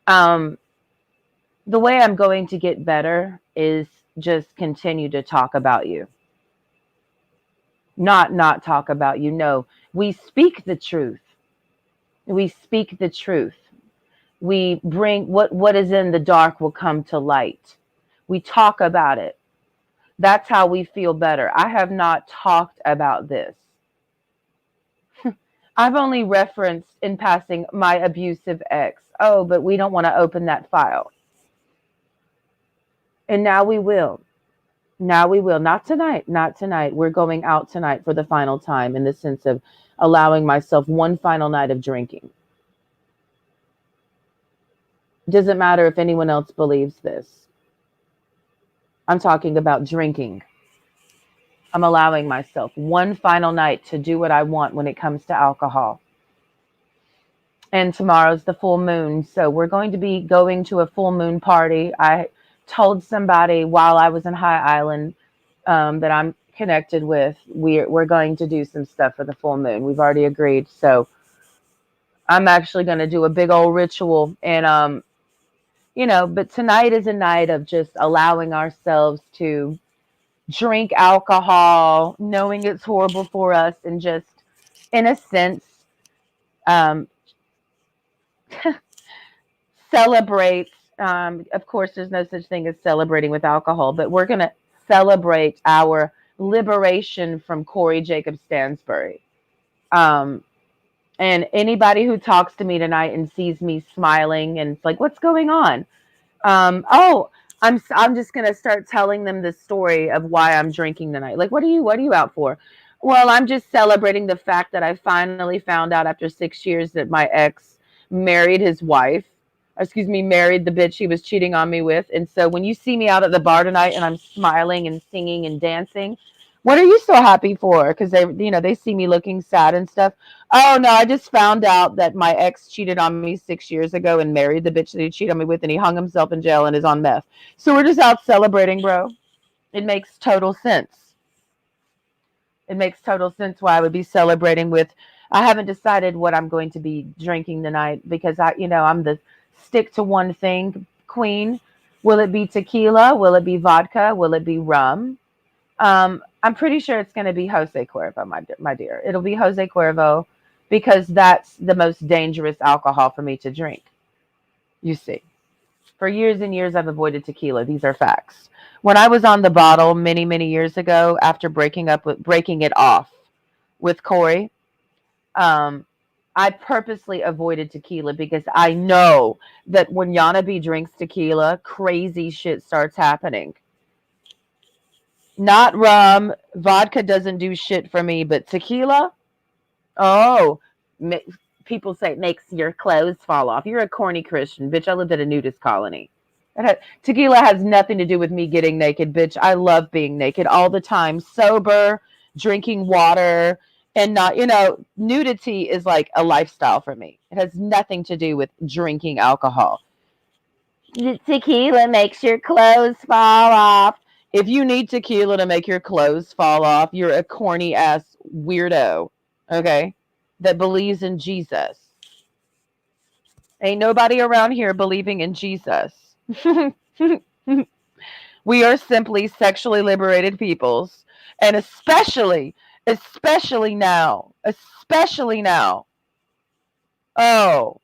The way I'm going to get better is just continue to talk about you. Not talk about you. No, we speak the truth. We speak the truth. We bring what is in the dark will come to light. We talk about it. That's how we feel better. I have not talked about this. I've only referenced in passing my abusive ex. Oh, but we don't want to open that file. And now we will. Now we will. Not tonight. Not tonight. We're going out tonight for the final time in the sense of allowing myself one final night of drinking. Doesn't matter if anyone else believes this. I'm talking about drinking. I'm allowing myself one final night to do what I want when it comes to alcohol. And tomorrow's the full moon. So we're going to be going to a full moon party. I told somebody while I was in High Island that I'm connected with, we're going to do some stuff for the full moon. We've already agreed. So I'm actually going to do a big old ritual. And, but tonight is a night of just allowing ourselves to drink alcohol, knowing it's horrible for us, and just, in a sense, celebrate. Of course, there's no such thing as celebrating with alcohol, but we're going to celebrate our liberation from Corey Jacob Stansbury. And anybody who talks to me tonight and sees me smiling and it's like, what's going on? I'm just gonna start telling them the story of why I'm drinking tonight. Like, what are you out for? Well, I'm just celebrating the fact that I finally found out after 6 years that my ex married his wife. Married the bitch he was cheating on me with. And so when you see me out at the bar tonight and I'm smiling and singing and dancing, what are you so happy for? Because they see me looking sad and stuff. Oh no, I just found out that my ex cheated on me 6 years ago and married the bitch that he cheated on me with, and he hung himself in jail and is on meth. So we're just out celebrating, bro. It makes total sense. It makes total sense why I would be celebrating with. I haven't decided what I'm going to be drinking tonight because I'm the stick to one thing queen. Will it be tequila? Will it be vodka? Will it be rum? I'm pretty sure it's going to be Jose Cuervo, my dear. It'll be Jose Cuervo because that's the most dangerous alcohol for me to drink. You see, for years and years, I've avoided tequila. These are facts. When I was on the bottle many, many years ago, after breaking it off with Corey, I purposely avoided tequila because I know that when Yana B drinks tequila, crazy shit starts happening. Not rum. Vodka doesn't do shit for me, but tequila, oh, people say it makes your clothes fall off. You're a corny Christian, bitch. I lived at a nudist colony. Tequila has nothing to do with me getting naked, bitch. I love being naked all the time, sober, drinking water, and not, nudity is like a lifestyle for me. It has nothing to do with drinking alcohol. Tequila makes your clothes fall off. If you need tequila to make your clothes fall off, you're a corny ass weirdo, okay, that believes in Jesus. Ain't nobody around here believing in Jesus. We are simply sexually liberated peoples. And especially now, oh,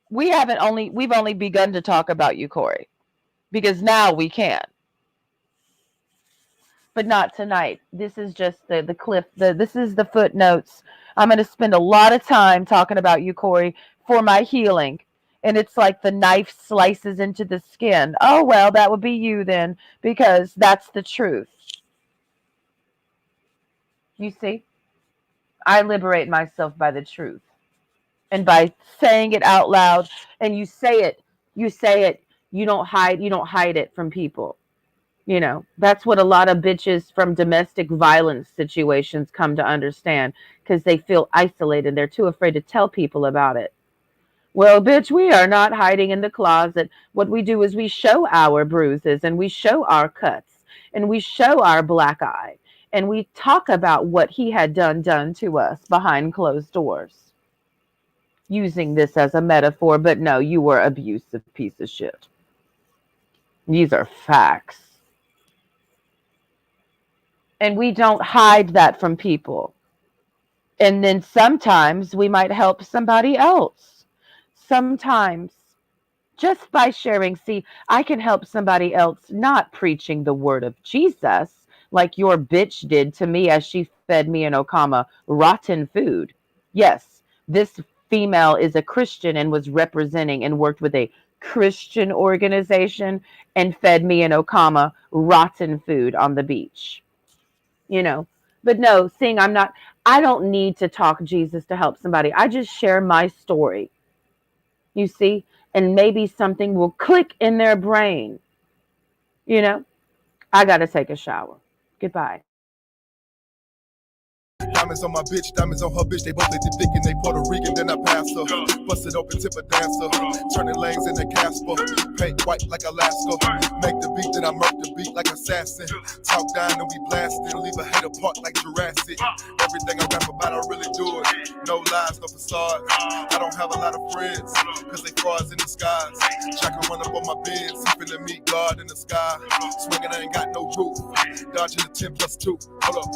we've only begun to talk about you, Corey, because now we can. But not tonight. This is just the cliff. This is the footnotes. I'm going to spend a lot of time talking about you, Corey, for my healing. And it's like the knife slices into the skin. Oh, well, that would be you then, because that's the truth. You see, I liberate myself by the truth. And by saying it out loud, and you say it, you don't hide it from people. You know, that's what a lot of bitches from domestic violence situations come to understand because they feel isolated. They're too afraid to tell people about it. Well, bitch, we are not hiding in the closet. What we do is we show our bruises and we show our cuts and we show our black eye and we talk about what he had done to us behind closed doors. Using this as a metaphor, but no, you were abusive piece of shit. These are facts. And we don't hide that from people. And then sometimes we might help somebody else. Sometimes just by sharing, see, I can help somebody else not preaching the word of Jesus like your bitch did to me as she fed me in Okama rotten food. Yes, this female is a Christian and was representing and worked with a Christian organization and fed me in Okama rotten food on the beach. You know, but no, seeing I don't need to talk Jesus to help somebody. I just share my story, you see, and maybe something will click in their brain. You know, I got to take a shower. Goodbye. Diamonds on my bitch, diamonds on her bitch. They both they thick and they Puerto Rican. Then I pass her, bust it open, tip a dancer, turning lanes in the Casper, paint white like Alaska. Make the beat, then I murk the beat like assassin. Talk down and we blasting, leave a hater park like Jurassic. Everything I rap about, I really do it. No lies, no facades. I don't have a lot of friends, cause they frauds in disguise. Jack can run up on my bins, he finna meet God in the sky. Swinging, I ain't got no roof. Dodging the 10 plus 2. Hold up.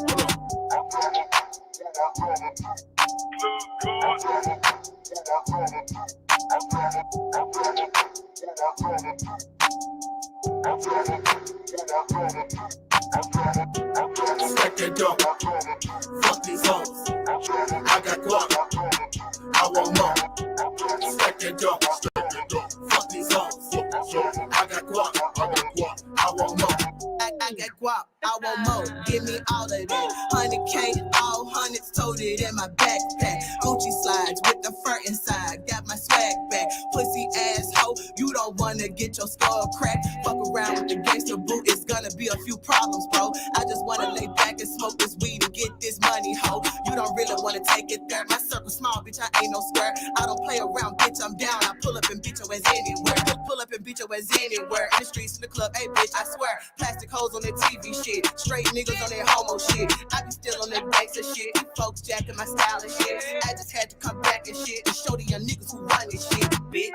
Stack that dope, fuck these hoes. I got guap, I want more. Stack that dope, fuck these hoes. I got guap, I want more. I got guap, I want more. Give me all of that. 100K, all hundreds toted in my backpack. Gucci slides with the fur inside. Got my swag back. Pussy asshole, you don't wanna get your skull cracked. Fuck around with the gangster boot, it's gonna be a few problems, bro. I just wanna lay back and smoke this weed and get this money, ho. You don't really wanna take it there. My circle small, bitch, I ain't no square. I don't play around, bitch, I'm down. I pull up and beat your ass anywhere. Pull up and beat your ass anywhere. In the streets, in the club, hey bitch, I swear. Plastic hoes on that TV shit. Straight niggas on that homo shit. I be still on that gangster shit. You folks jacking my style and shit. I just had to come back and shit and show the young niggas who run this shit, bitch.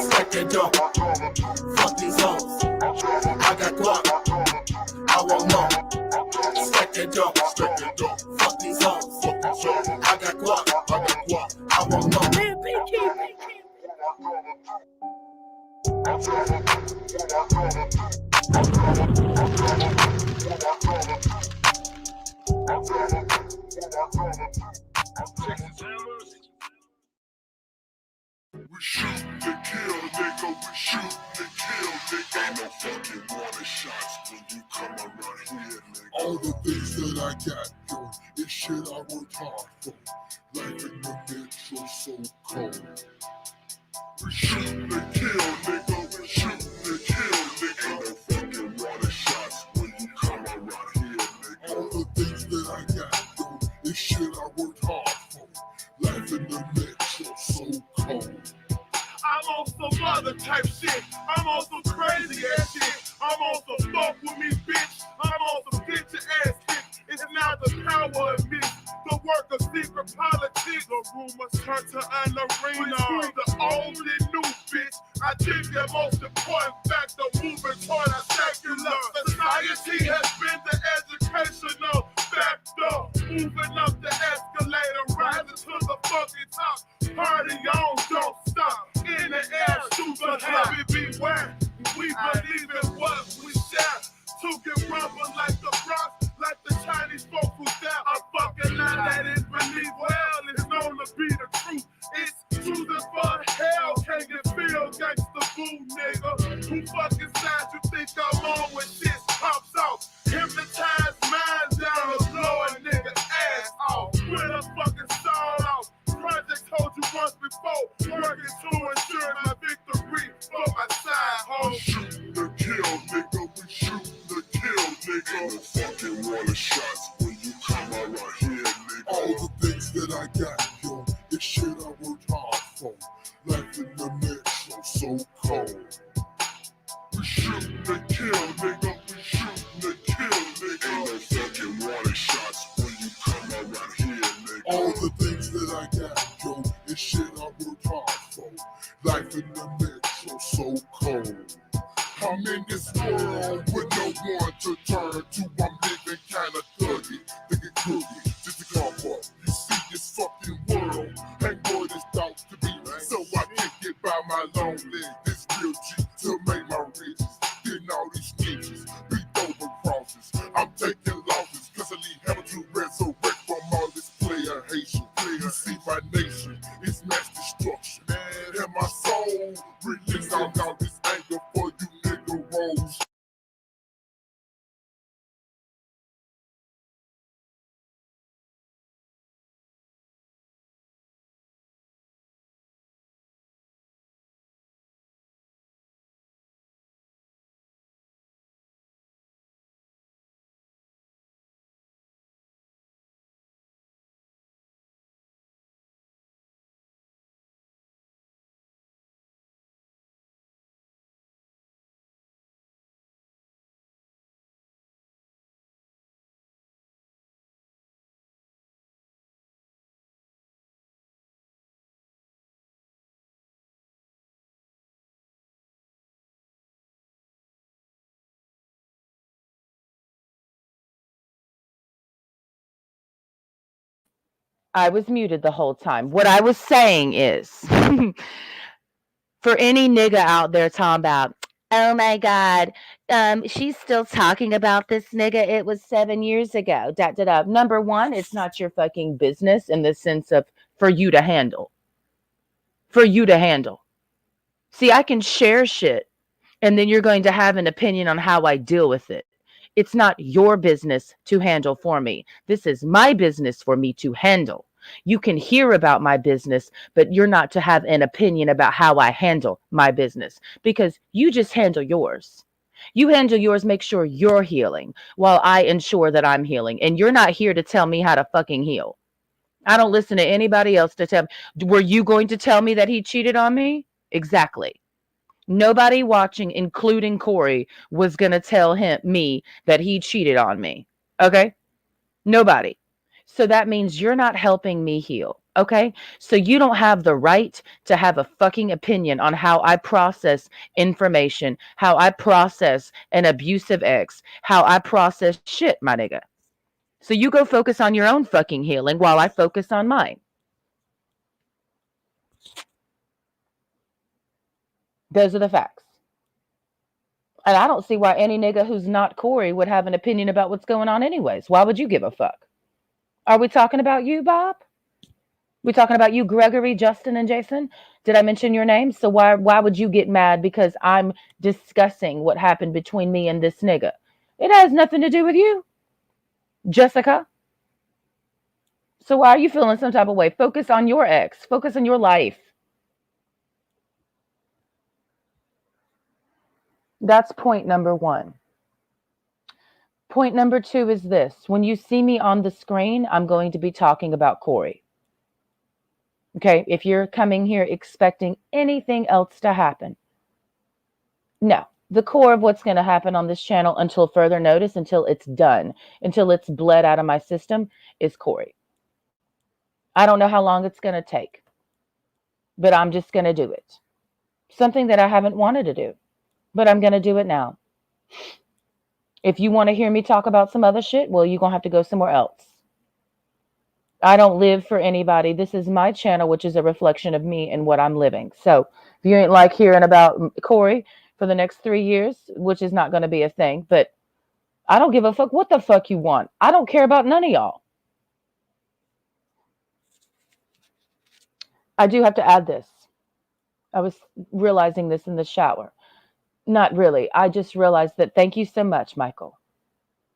Stack that dope, fuck these hoes. I got guap, I want more. Stack that dope, fuck these hoes. I got guap, I want more. We shoot to kill, nigga. We shoot to kill, nigga. Ain't no fucking warning shots when you come around here, nigga. All the things that I got, yo, it's shit I worked hard for. Life in the metro so cold. We shoot to kill, nigga. We shoot to kill, nigga. Ain't no fucking warning shots when you come around here, nigga. All the things that I got, yo, it's shit I worked hard for. Life in the metro so cold. I'm on some other type shit. I'm on some crazy ass shit. I'm on some fuck with me, bitch. I'm on some get your ass kicked. It's not the power of me. The work of secret politics. The rumors turn to an arena. Between the old and new, bitch. I think the most important factor moving toward a secular society has been the educational factor. Moving up the escalator, rising to the fucking top. Party on, don't stop. In the air, super happy, beware. We believe in what we share. To get rubber like the Bronx, like the Chinese folk who down. I fucking lie that is believe well. It's known to be the truth. It's choosing for hell. Can't get feel gangsta boo, nigga. Who fucking side you think I'm on when shit pops off? Hypnotized mind. All the things that I got, yo, it's shit I worked hard for. Life in the metro, so cold. We shootin' to kill, nigga. We shootin' to kill, nigga. Ain't no fucking water shots when you come around here, nigga. All the things that I got, yo, it's shit I worked hard for. Life in the metro, so cold. I'm in this world with no one to turn to. I'm living kinda thuggy, thinking crooked, just a car park. You see this fucking world ain't what it's thought to be. So I can get by my long leg, this real G to make my riches. Getting all these snitches, beat over crosses. I'm taking losses, cause I need heaven to resurrect from all this player Haitian. You see my nation, it's mass destruction. And my soul release out all this anger for you nigga rolls. I was muted the whole time. What I was saying is, for any nigga out there talking about, oh my God, she's still talking about this nigga. It was 7 years ago. Da, da, da. Number one, it's not your fucking business in the sense of for you to handle. For you to handle. See, I can share shit and then you're going to have an opinion on how I deal with it. It's not your business to handle for me. This is my business for me to handle. You can hear about my business, but you're not to have an opinion about how I handle my business because you just handle yours. You handle yours, make sure you're healing while I ensure that I'm healing. And you're not here to tell me how to fucking heal. I don't listen to anybody else to tell me. Were you going to tell me that he cheated on me? Exactly. Nobody watching, including Corey, was going to tell me that he cheated on me. Okay? Nobody. So that means you're not helping me heal. Okay? So you don't have the right to have a fucking opinion on how I process information, how I process an abusive ex, how I process shit, my nigga. So you go focus on your own fucking healing while I focus on mine. Those are the facts. And I don't see why any nigga who's not Corey would have an opinion about what's going on anyways. Why would you give a fuck? Are we talking about you, Bob? We talking about you, Gregory, Justin, and Jason? Did I mention your name? So why would you get mad because I'm discussing what happened between me and this nigga? It has nothing to do with you, Jessica. So why are you feeling some type of way? Focus on your ex. Focus on your life. That's point number one. Point number two is this. When you see me on the screen, I'm going to be talking about Corey. Okay, if you're coming here expecting anything else to happen, no. The core of what's going to happen on this channel until further notice, until it's done, until it's bled out of my system, is Corey. I don't know how long it's going to take, but I'm just going to do it. Something that I haven't wanted to do, but I'm going to do it now. If you want to hear me talk about some other shit, well, you're going to have to go somewhere else. I don't live for anybody. This is my channel, which is a reflection of me and what I'm living. So if you ain't like hearing about Corey for the next 3 years, which is not going to be a thing, but I don't give a fuck what the fuck you want. I don't care about none of y'all. I do have to add this. I was realizing this in the shower. Not really. I just realized that thank you so much, Michael.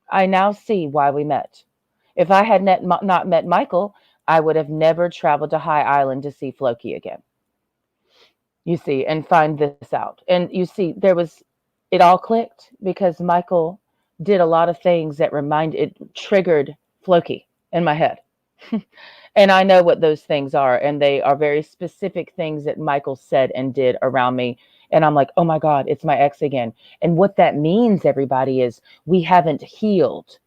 I now see why we met. If I had not met Michael, I would have never traveled to High Island to see Floki again. You see, and find this out. And you see, it all clicked because Michael did a lot of things that triggered Floki in my head. And I know what those things are. And they are very specific things that Michael said and did around me. And I'm like, oh my God, it's my ex again. And what that means, everybody, is we haven't healed.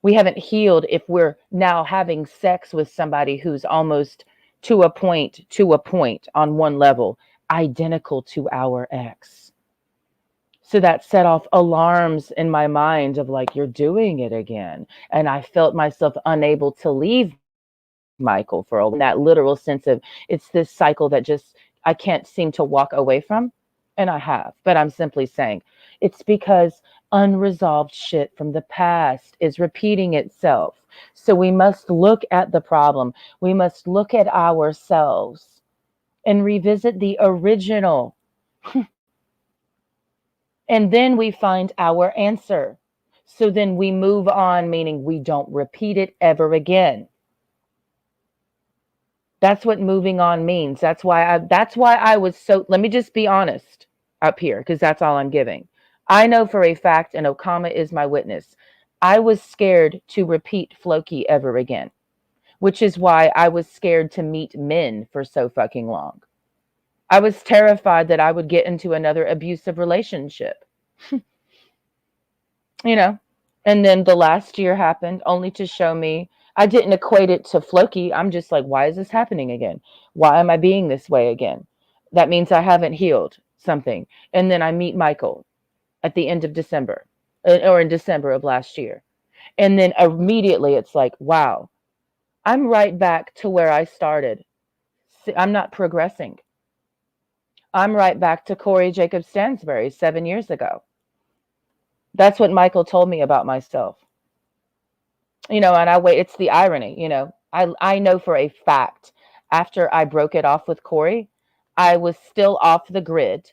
We haven't healed if we're now having sex with somebody who's almost to a point on one level, identical to our ex. So that set off alarms in my mind of like, you're doing it again. And I felt myself unable to leave Michael for a while. That literal sense of it's this cycle that just I can't seem to walk away from. And I have, but I'm simply saying it's because unresolved shit from the past is repeating itself. So we must look at the problem. We must look at ourselves and revisit the original. And then we find our answer. So then we move on, meaning we don't repeat it ever again. That's what moving on means. That's why I was so, let me just be honest up here, because that's all I'm giving. I know for a fact, and Okama is my witness, I was scared to repeat Floki ever again, which is why I was scared to meet men for so fucking long. I was terrified that I would get into another abusive relationship. you know. And then the last year happened only to show me I didn't equate it to Floki. I'm just like, why is this happening again? Why am I being this way again? That means I haven't healed something. And then I meet Michael at the end of December or in December of last year. And then immediately it's like, wow, I'm right back to where I started. I'm not progressing. I'm right back to Corey Jacob Stansbury 7 years ago. That's what Michael told me about myself. And I wait, it's the irony, I know for a fact after I broke it off with Corey, I was still off the grid.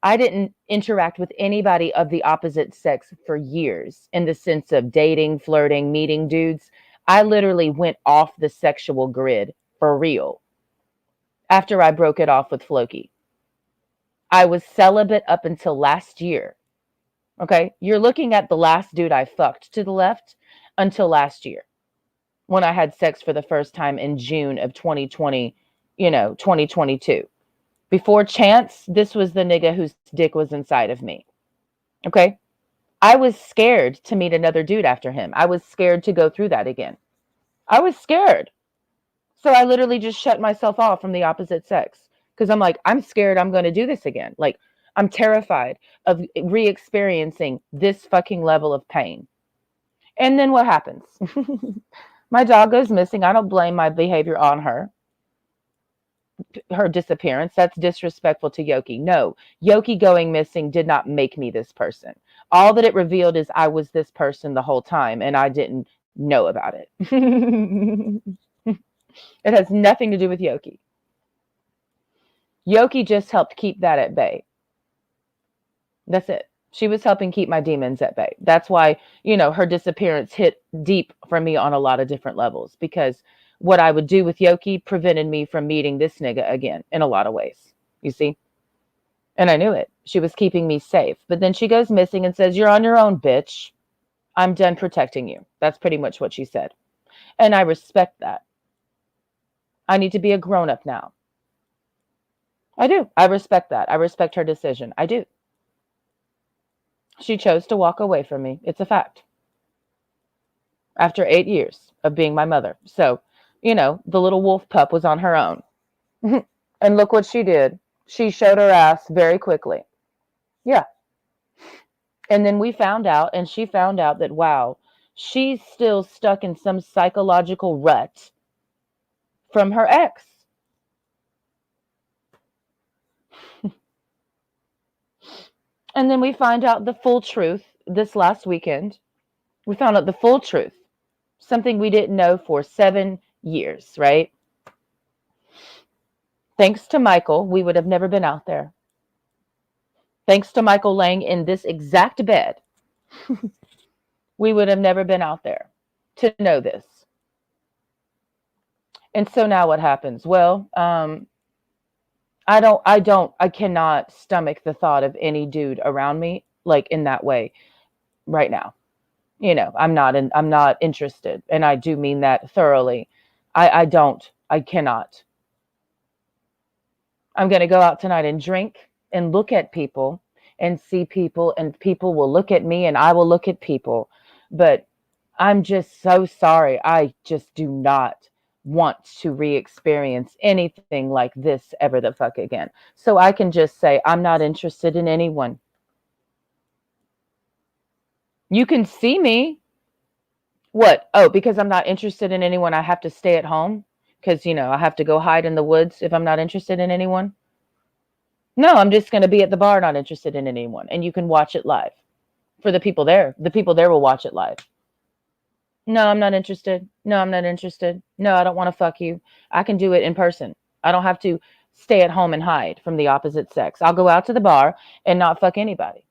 I didn't interact with anybody of the opposite sex for years in the sense of dating, flirting, meeting dudes. I literally went off the sexual grid for real after I broke it off with Floki. I was celibate up until last year. Okay. You're looking at the last dude I fucked to the left until last year when I had sex for the first time in June of 2020, 2022. Before Chance, this was the nigga whose dick was inside of me. Okay. I was scared to meet another dude after him. I was scared to go through that again. I was scared. So I literally just shut myself off from the opposite sex because I'm like, I'm scared I'm going to do this again. Like, I'm terrified of re-experiencing this fucking level of pain. And then what happens? My dog goes missing. I don't blame my behavior on her disappearance. That's disrespectful to Yoki. No, Yoki going missing did not make me this person. All that it revealed is I was this person the whole time and I didn't know about it. It has nothing to do with Yoki. Yoki just helped keep that at bay. That's it. She was helping keep my demons at bay. That's why, her disappearance hit deep for me on a lot of different levels, because what I would do with Yoki prevented me from meeting this nigga again in a lot of ways. You see? And I knew it. She was keeping me safe. But then she goes missing and says, "You're on your own, bitch. I'm done protecting you." That's pretty much what she said. And I respect that. I need to be a grown-up now. I do. I respect that. I respect her decision. I do. She chose to walk away from me. It's a fact. After 8 years of being my mother. So, the little wolf pup was on her own. And look what she did. She showed her ass very quickly. Yeah. And then we found out, and she found out that, wow, she's still stuck in some psychological rut from her ex. And then we find out the full truth this last weekend. We found out the full truth. Something we didn't know for 7 years, right? Thanks to Michael, we would have never been out there. Thanks to Michael laying in this exact bed, we would have never been out there to know this. And so now what happens? Well, I cannot stomach the thought of any dude around me like in that way right now. I'm not interested. And I do mean that thoroughly. I cannot. I'm going to go out tonight and drink and look at people and see people, and people will look at me and I will look at people. But I'm just so sorry. I just do not want to re-experience anything like this ever the fuck again. So I can just say, I'm not interested in anyone. You can see me. What? Oh, because I'm not interested in anyone, I have to stay at home? Because, I have to go hide in the woods if I'm not interested in anyone? No, I'm just going to be at the bar, not interested in anyone. And you can watch it live. For the people there. The people there will watch it live. No, I'm not interested. No, I'm not interested. No, I don't want to fuck you. I can do it in person. I don't have to stay at home and hide from the opposite sex. I'll go out to the bar and not fuck anybody.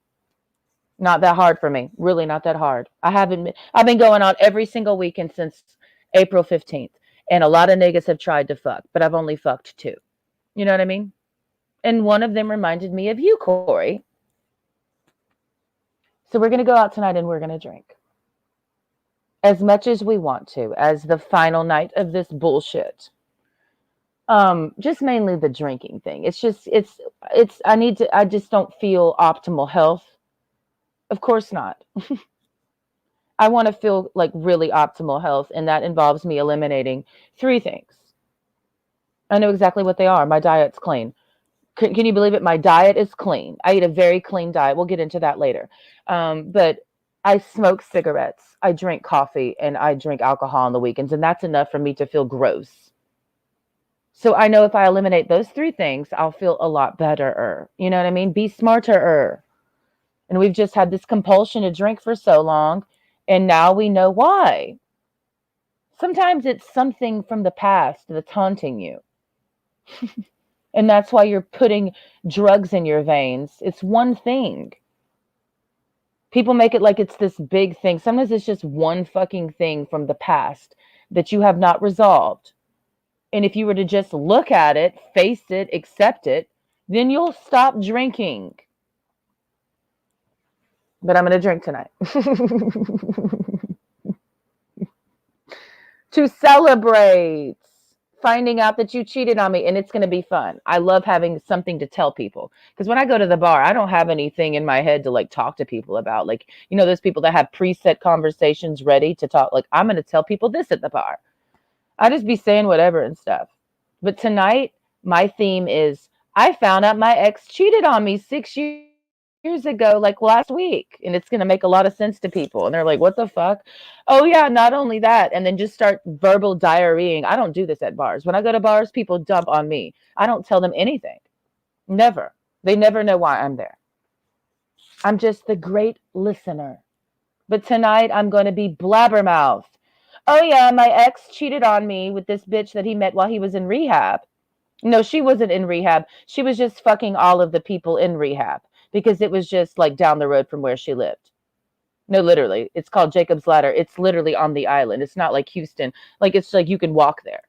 Not that hard for me. Really not that hard. I've been going out every single weekend since April 15th. And a lot of niggas have tried to fuck, but I've only fucked two. You know what I mean? And one of them reminded me of you, Corey. So we're going to go out tonight and we're going to drink. As much as we want to, as the final night of this bullshit. Just mainly the drinking thing. I just don't feel optimal health. Of course not. I want to feel like really optimal health, and that involves me eliminating three things. I know exactly what they are. My diet's clean. Can you believe it? My diet is clean. I eat a very clean diet. We'll get into that later. But I smoke cigarettes, I drink coffee, and I drink alcohol on the weekends, and that's enough for me to feel gross. So I know if I eliminate those three things, I'll feel a lot better. You know what I mean? Be smarter. And we've just had this compulsion to drink for so long, and now we know why. Sometimes it's something from the past that's haunting you. And that's why you're putting drugs in your veins. It's one thing. People make it like it's this big thing. Sometimes it's just one fucking thing from the past that you have not resolved. And if you were to just look at it, face it, accept it, then you'll stop drinking. But I'm going to drink tonight. To celebrate finding out that you cheated on me, and it's going to be fun. I love having something to tell people, because when I go to the bar, I don't have anything in my head to like talk to people about. Like, those people that have preset conversations ready to talk. Like, I'm going to tell people this at the bar. I just be saying whatever and stuff. But tonight, my theme is, I found out my ex cheated on me 6 years ago, like last week. And it's going to make a lot of sense to people. And they're like, what the fuck? Oh, yeah, not only that. And then just start verbal diarrheaing. I don't do this at bars. When I go to bars, people dump on me. I don't tell them anything. Never. They never know why I'm there. I'm just the great listener. But tonight, I'm going to be blabbermouth. Oh, yeah, my ex cheated on me with this bitch that he met while he was in rehab. No, she wasn't in rehab. She was just fucking all of the people in rehab because it was just like down the road from where she lived. No, literally. It's called Jacob's Ladder. It's literally on the island. It's not like Houston. Like, it's like you can walk there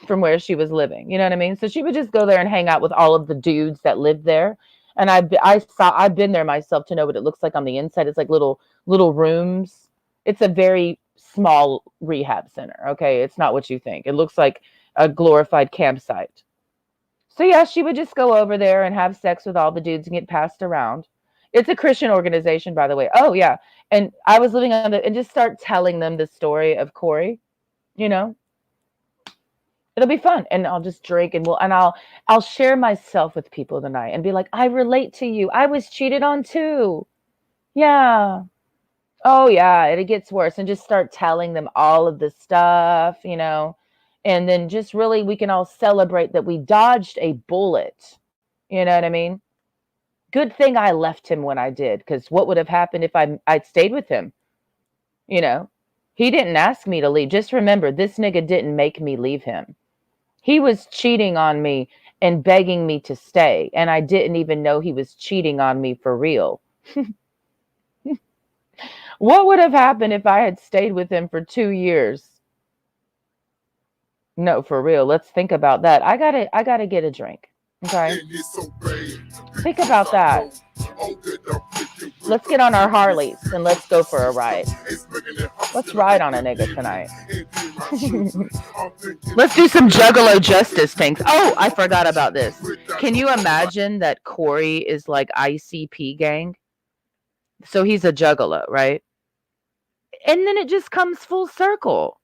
from where she was living. You know what I mean? So she would just go there and hang out with all of the dudes that lived there. And I've been there myself to know what it looks like on the inside. It's like little rooms. It's a very small rehab center. Okay. It's not what you think. It looks like a glorified campsite. So yeah, she would just go over there and have sex with all the dudes and get passed around. It's a Christian organization, by the way. Oh yeah. And I was living on and just start telling them the story of Corey, it'll be fun. And I'll just drink and I'll share myself with people tonight and be like, I relate to you. I was cheated on too. Yeah. Oh yeah, it gets worse. And just start telling them all of the stuff, and then just really we can all celebrate that we dodged a bullet. You know what I mean? Good thing I left him when I did, because what would have happened if I'd stayed with him? He didn't ask me to leave. Just remember, this nigga didn't make me leave him. He was cheating on me and begging me to stay, and I didn't even know he was cheating on me for real. What would have happened if I had stayed with him for 2 years? No, for real. Let's think about that. I gotta get a drink. Okay. And it's so bad. Think about that. Let's get on our Harleys and let's go for a ride. Let's ride on a nigga tonight. Let's do some juggalo justice things. Oh, I forgot about this. Can you imagine that Corey is like ICP gang? So he's a juggalo, right? And then it just comes full circle.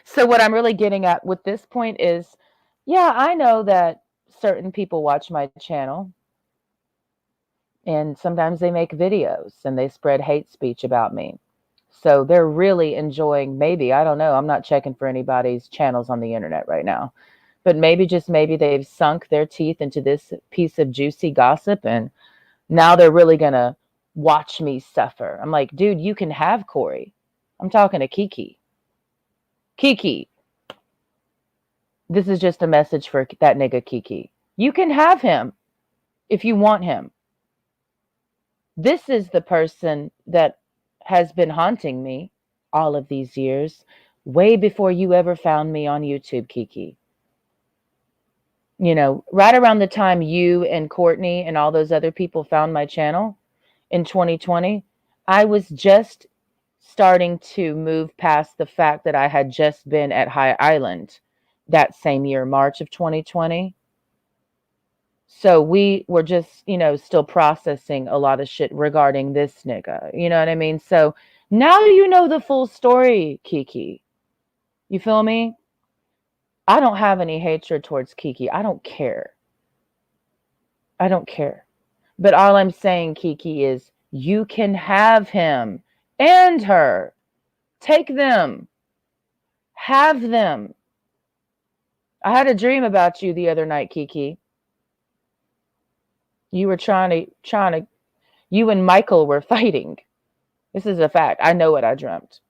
So what I'm really getting at with this point is, yeah, I know that certain people watch my channel and sometimes they make videos and they spread hate speech about me. So they're really enjoying, maybe, I don't know, I'm not checking for anybody's channels on the internet right now, but maybe just maybe they've sunk their teeth into this piece of juicy gossip and now they're really going to watch me suffer. I'm like, dude, you can have Corey. I'm talking to Kiki. Kiki, this is just a message for that nigga Kiki. You can have him if you want him. This is the person that has been haunting me all of these years, way before you ever found me on YouTube, Kiki. You know, right around the time you and Courtney and all those other people found my channel in 2020, I was just starting to move past the fact that I had just been at High Island that same year, March of 2020. So we were just, you know, still processing a lot of shit regarding this nigga. You know what I mean? So now you know the full story, Kiki. You feel me? I don't have any hatred towards Kiki. I don't care. I don't care. But all I'm saying, Kiki, is you can have him and her. Take them. Have them. I had a dream about you the other night, Kiki. You were trying to, you and Michael were fighting. This is a fact. I know what I dreamt.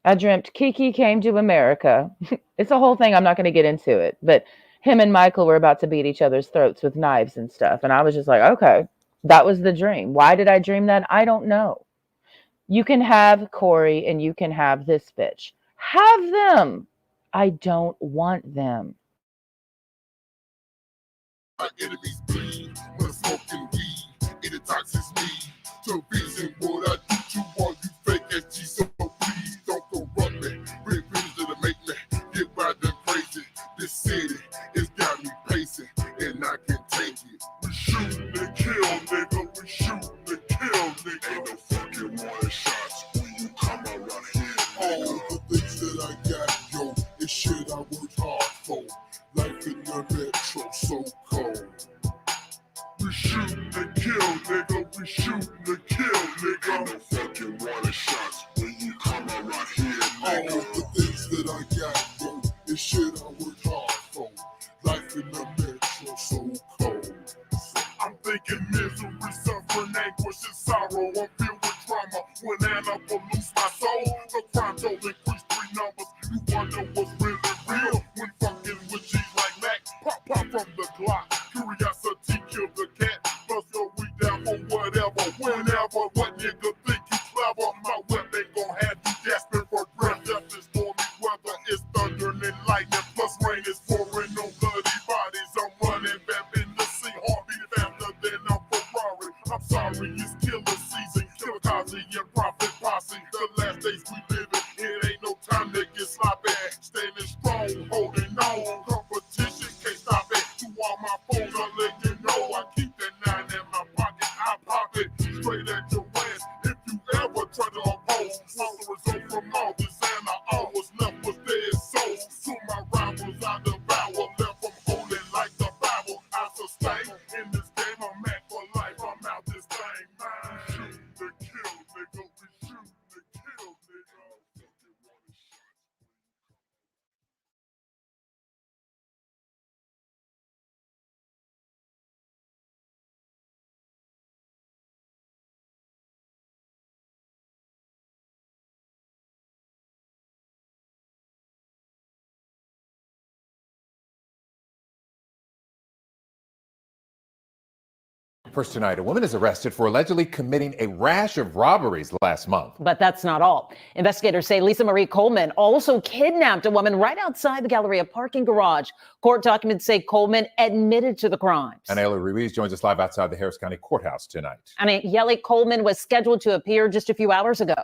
I dreamt Kiki came to America. It's a whole thing. I'm not going to get into it. But him and Michael were about to beat each other's throats with knives and stuff. And I was just like, okay, that was the dream. Why did I dream that? I don't know. You can have Corey and you can have this bitch. Have them. I don't want them. My enemies bleed when smoking weed. It intoxicates me. To reason what I do to all you fake SG. So please don't corrupt me. Bring things that'll make me get wild and crazy. This city has got me pacing, and I can take it. We shootin' and kill, nigga. We shootin' and kill, nigga. Ain't no fucking warning shots when you come around here. All the things that I got, yo, is shit I worked hard for. Life in the metro so cold. We shootin' and kill, nigga. We shootin' and kill, nigga. Ain't no fucking warning shots when you come around here, nigga. All the things that I got, yo, is shit I worked hard for. Life in the metro so cold. I'm thinking misery, suffering, anguish, and sorrow. I'm filled with trauma. When Anna will lose my soul, the crime toll increase 3 numbers. You wonder what's really real when fucking with G's like Mac. Pop from the Glock. Curiosity killed the cat. Bust your weed down for whatever, whenever. What nigga think you clever? My weapon gon' have you gasping for breath. Death is stormy weather. It's thunder and lightning. Plus rain is pouring. No bloody bodies. I'm running back in the sea. Heartbeat faster than a Ferrari. I'm sorry, it's killer season. Kamikaze and profit posse. The last days we live in, it ain't no time to get sloppy. Standing strong, holding on. Competition can't stop it. To all my foes, I let you know I keep that 9 in my pocket. I pop it straight at your ass. If you ever try to oppose, want the result from all this, and I always left with dead souls. To my rivals, I devour, left them holding like the Bible. I sustain in this game. I'm at for life. I'm out this thing, man. We shoot to kill, nigga. We shoot to kill, nigga. First tonight, a woman is arrested for allegedly committing a rash of robberies last month. But that's not all. Investigators say Lisa Marie Coleman also kidnapped a woman right outside the Galleria parking garage. Court documents say Coleman admitted to the crimes. Anela Ruiz joins us live outside the Harris County Courthouse tonight. And Yeli Coleman was scheduled to appear just a few hours ago.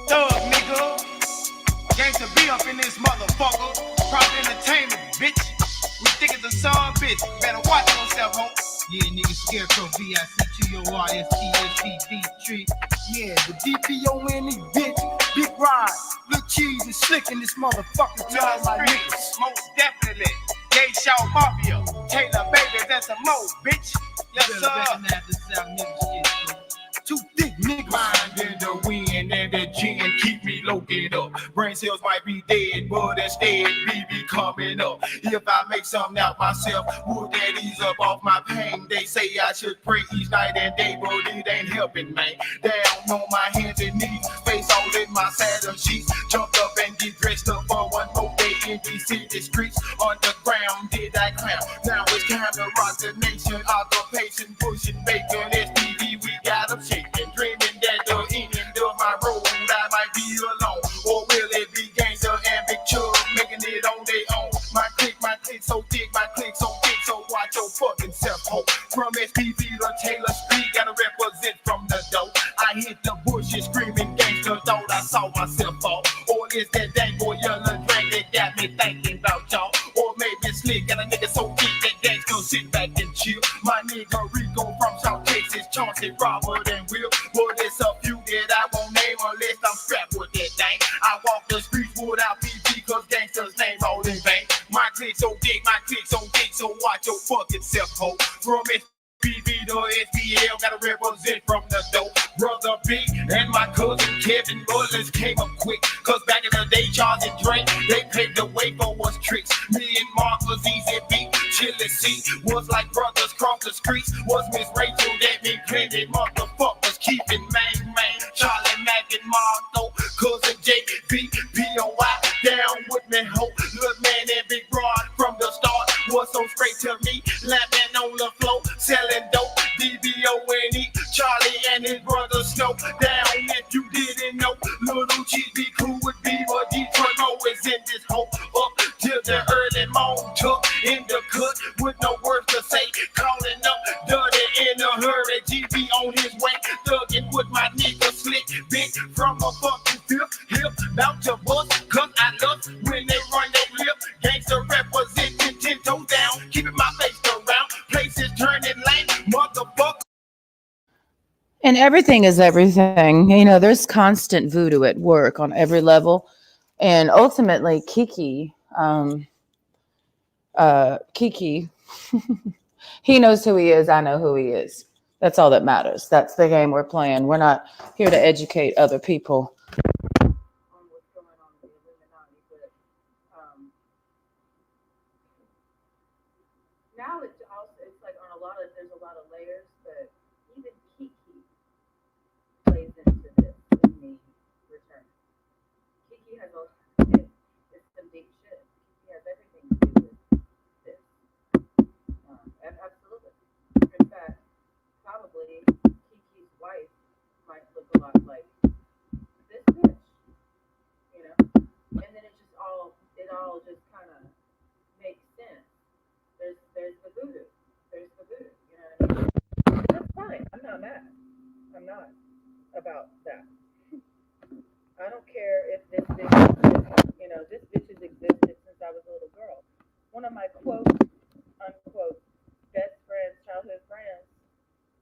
Thug nigga, gangsta be up in this motherfucker. Proper entertainment, bitch. We think it's a song, bitch. Better watch yourself, ho. Yeah, nigga, Scarecrow, B-I-C-T-O-R-S-T-S-T-V, yeah, the D-P-O-N-E, bitch. Big ride, look cheese and slick in this motherfucker. Tell my niggas. Most definitely. Gay Shaw Mafia. Taylor Baby, that's a mo, bitch. Yes, sir. Too thick, nigga. Mind in the wind and that gin keep me located up. Brain cells might be dead, but instead BB coming up. If I make something out myself, would that ease up off my pain? They say I should pray each night and day, but it ain't helping, man. Down on my hands and knees, face all in my saddle sheets. Jumped up and get dressed up for one more day in these city streets. Underground, did I clown? Now it's time to rock the nation. Occupation, pushing bacon, STV, we got them shaking, dreaming that the end of my road I might be alone, or will it be gangster and big chub making it on their own? My click so thick, so watch your fucking self, ho. From SPV to Taylor Street, gotta represent from the dough. I hit the bushes screaming gangster, thought I saw myself fall. Or is that dang boy yellow drink that got me thinking about y'all? Or maybe slick, got a nigga so deep that gangster sit back and chill. My nigga Rico from South Texas, Chauncey, Robert, and Will. But it's a few that I won't name unless I'm strapped with that thing. I walk the streets without PG, cause gangsters name all in vain. My click so thick, so watch your fucking self, ho. From SPV to SBL, gotta represent from the dough. Brother B and my cousin Kevin Mullins came up quick, cause back in the day, Charles and Drake, they paved the way for us tricks. Me and Mark was easy beat, Chilli C was like brothers cross the streets. Was Miss Rachel that me plenty motherfuckers keeping man. Charlie Mack and Marco, cousin JB, POI, down with me, ho. Little man and big broad from the start was so straight to me, laughing on the floor, selling dope, DBONE, Charlie and his brother Snow, down if you didn't know, little G be cool with me, but Detroit always in this hole, up till the early morning, took in the cut, with no words to say, calling up, dirty in a hurry, GB on his way, thugging with my nigga Slick, big from a fucking fifth, hip, bout to bust, cause I love when they run their lip, gangster representing 10 toes down, keeping my face around, places turning lame, motherfucker. And everything is everything. You know, there's constant voodoo at work on every level. And ultimately, Kiki, he knows who he is. I know who he is. That's all that matters. That's the game we're playing. We're not here to educate other people on what's going on with the Illuminati, but now it's like on there's a lot of layers, but even Kiki plays into this in me return. Kiki has it's some deep shit. Kiki has everything to do with this. Absolutely. In fact, probably Kiki's wife might look a lot like this bitch, you know? And then it all just kind of makes sense. There's the voodoo. There's the voodoo, you know what I mean? And that's fine. I'm not mad. I'm not about that. I don't care if this bitch exists, you know, this bitch has existed since I was a little girl. One of my quote, unquote, best friends, childhood friends,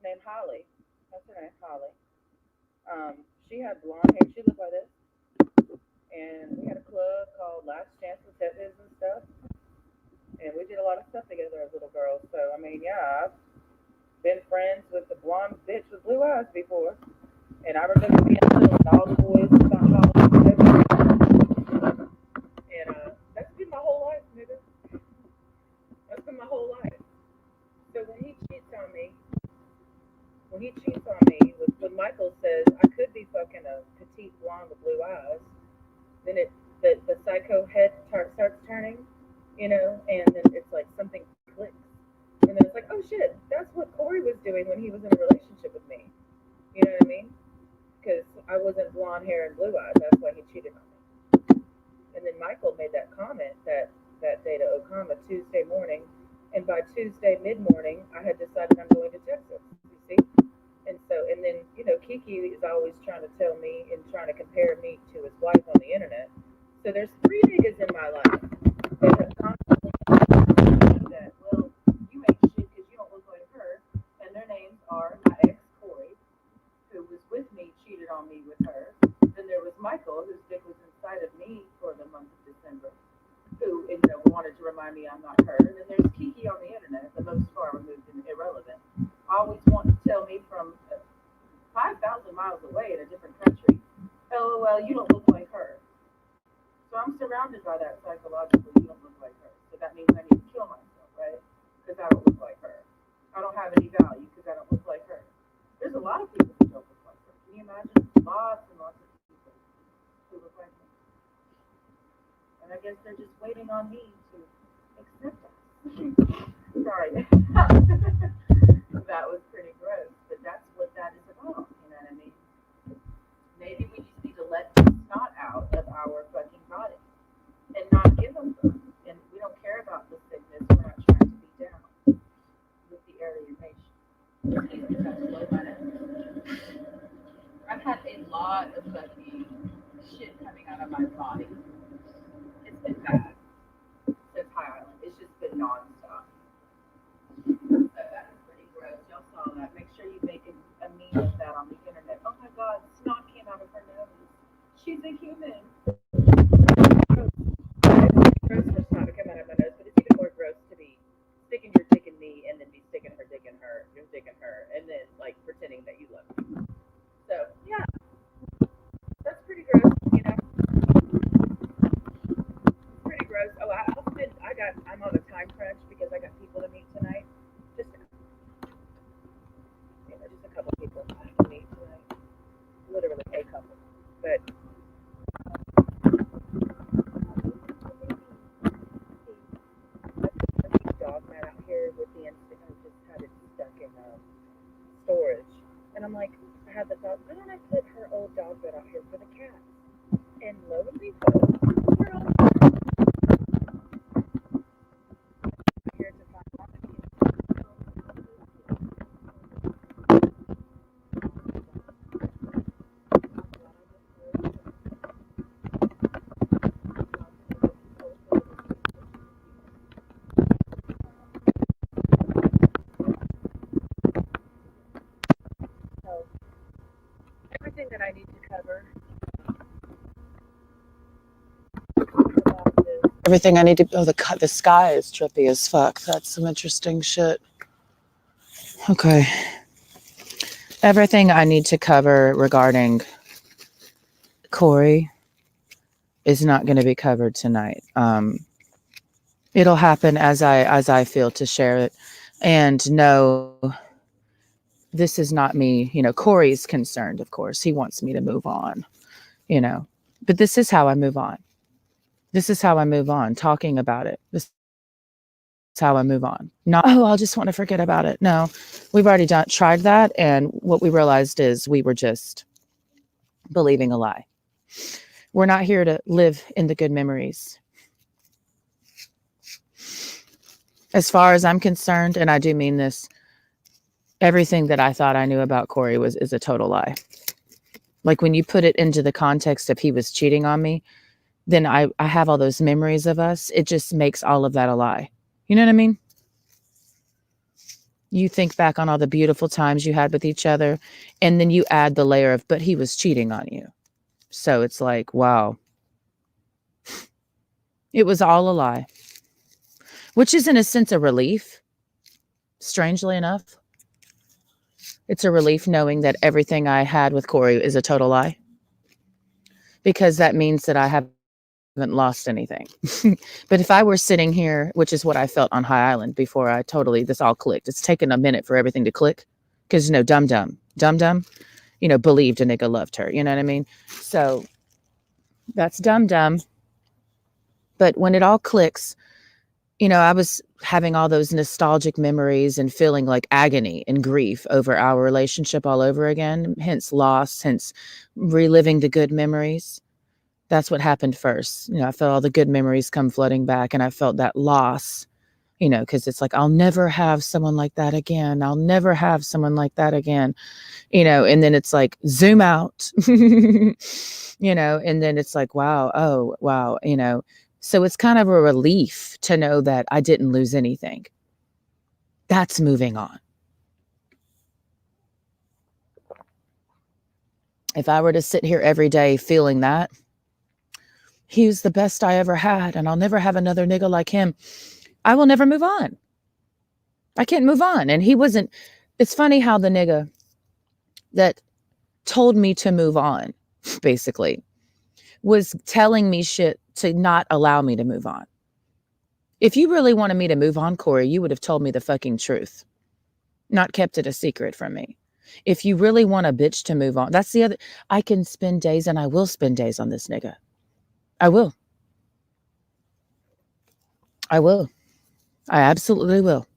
named Holly. That's her name, Holly. She had blonde hair. She looked like this. And we had a club called Last Chance with Tetris and stuff. And we did a lot of stuff together as little girls. So, I mean, yeah, I've been friends with the blonde bitch with blue eyes before. And I remember being little and all the boys thought Holly was everything. And that's been my whole life, nigga. That's been my whole life. So when he cheats on me, when Michael says I could be fucking a petite blonde with blue then the psycho head starts turning, and then it's like something clicks, and then it's like, oh shit, that's what Corey was doing when he was in a relationship with me. You know what I mean? Because I wasn't blonde hair and blue eyes. That's why he cheated on me. And then Michael made that comment that day to Okama Tuesday morning, and by Tuesday mid morning, I had decided I'm going to Texas. You see? And so, and then, Kiki is always trying to tell me and trying to compare me to his wife on the internet. So there's 3 niggas in my life that have constantly told me that, well, you ain't shit because you don't look like her. And their names are my ex Corey, who was with me, cheated on me with her. Then there was Michael, whose dick was inside of me for the month of December, who, wanted to remind me I'm not her. And then there's Kiki on the internet, the most far removed and irrelevant, always wanting to tell me from 5,000 miles away in a different country, LOL, you don't look like her. So I'm surrounded by that psychological, you don't look like her. So that means I need to kill myself, right? Because I don't look like her. I don't have any value because I don't look like her. There's a lot of people who don't look like her. Can you imagine? Lots and lots of people who look like me. And I guess they're just waiting on me to accept us. Sorry. That was pretty gross, but that's what that is about, you know what I mean? Maybe we just need to let the snot out of our fucking body and not give them them. And we don't care about the sickness. We're not trying to be down with the alienation. I've had a lot of fucking shit coming out of my body. It's been bad since High Island. It's just been nonstop. So that is pretty gross. Y'all saw that. Make sure you make a meme of that on the internet. Oh my god, snot came out of her nose. She's a human. It's gross for snot to come out of my nose, but it's even more gross to be sticking your dick in me and then be sticking her dick in her, your dick in her, and then like pretending that you love me. So yeah, that's pretty gross, Pretty gross. Oh, I'm on a time crunch because I got people to meet tonight. Just a couple people I have to meet tonight. Literally a couple, but. Dog mat out here with the instinct. I just had it stuck in storage, and I'm like, I had the thought, why don't I put her old dog bed out here for the cat? And lo and behold, her old here to find one. So everything that I need to cover. Everything I need to. Oh, the sky is trippy as fuck. That's some interesting shit. Okay. Everything I need to cover regarding Corey is not going to be covered tonight. It'll happen as I feel to share it, and no, this is not me. Corey's concerned, of course. He wants me to move on. But this is how I move on. This is how I move on, talking about it. This is how I move on. Not, oh, I'll just want to forget about it. No, we've already tried that. And what we realized is we were just believing a lie. We're not here to live in the good memories. As far as I'm concerned, and I do mean this, everything that I thought I knew about Corey is a total lie. Like when you put it into the context of he was cheating on me, then I have all those memories of us. It just makes all of that a lie. You know what I mean? You think back on all the beautiful times you had with each other, and then you add the layer of, but he was cheating on you. So it's like, wow. It was all a lie. Which is in a sense a relief. Strangely enough. It's a relief knowing that everything I had with Corey is a total lie. Because that means that I haven't lost anything. But if I were sitting here, which is what I felt on High Island before this all clicked. It's taken a minute for everything to click. Because, Dum Dum, believed a nigga loved her. You know what I mean? So That's dumb. But when it all clicks, I was having all those nostalgic memories and feeling like agony and grief over our relationship all over again, hence loss, hence reliving the good memories. That's what happened first. I felt all the good memories come flooding back, and I felt that loss, because it's like, I'll never have someone like that again. I'll never have someone like that again, and then it's like, zoom out, and then it's like, wow, oh, wow, So it's kind of a relief to know that I didn't lose anything. That's moving on. If I were to sit here every day feeling that, he was the best I ever had, and I'll never have another nigga like him, I will never move on. I can't move on. And he wasn't, it's funny how the nigga that told me to move on, basically, was telling me shit to not allow me to move on. If you really wanted me to move on, Corey, you would have told me the fucking truth, not kept it a secret from me. If you really want a bitch to move on, that's the other, I can spend days, and I will spend days on this nigga. I will. I absolutely will.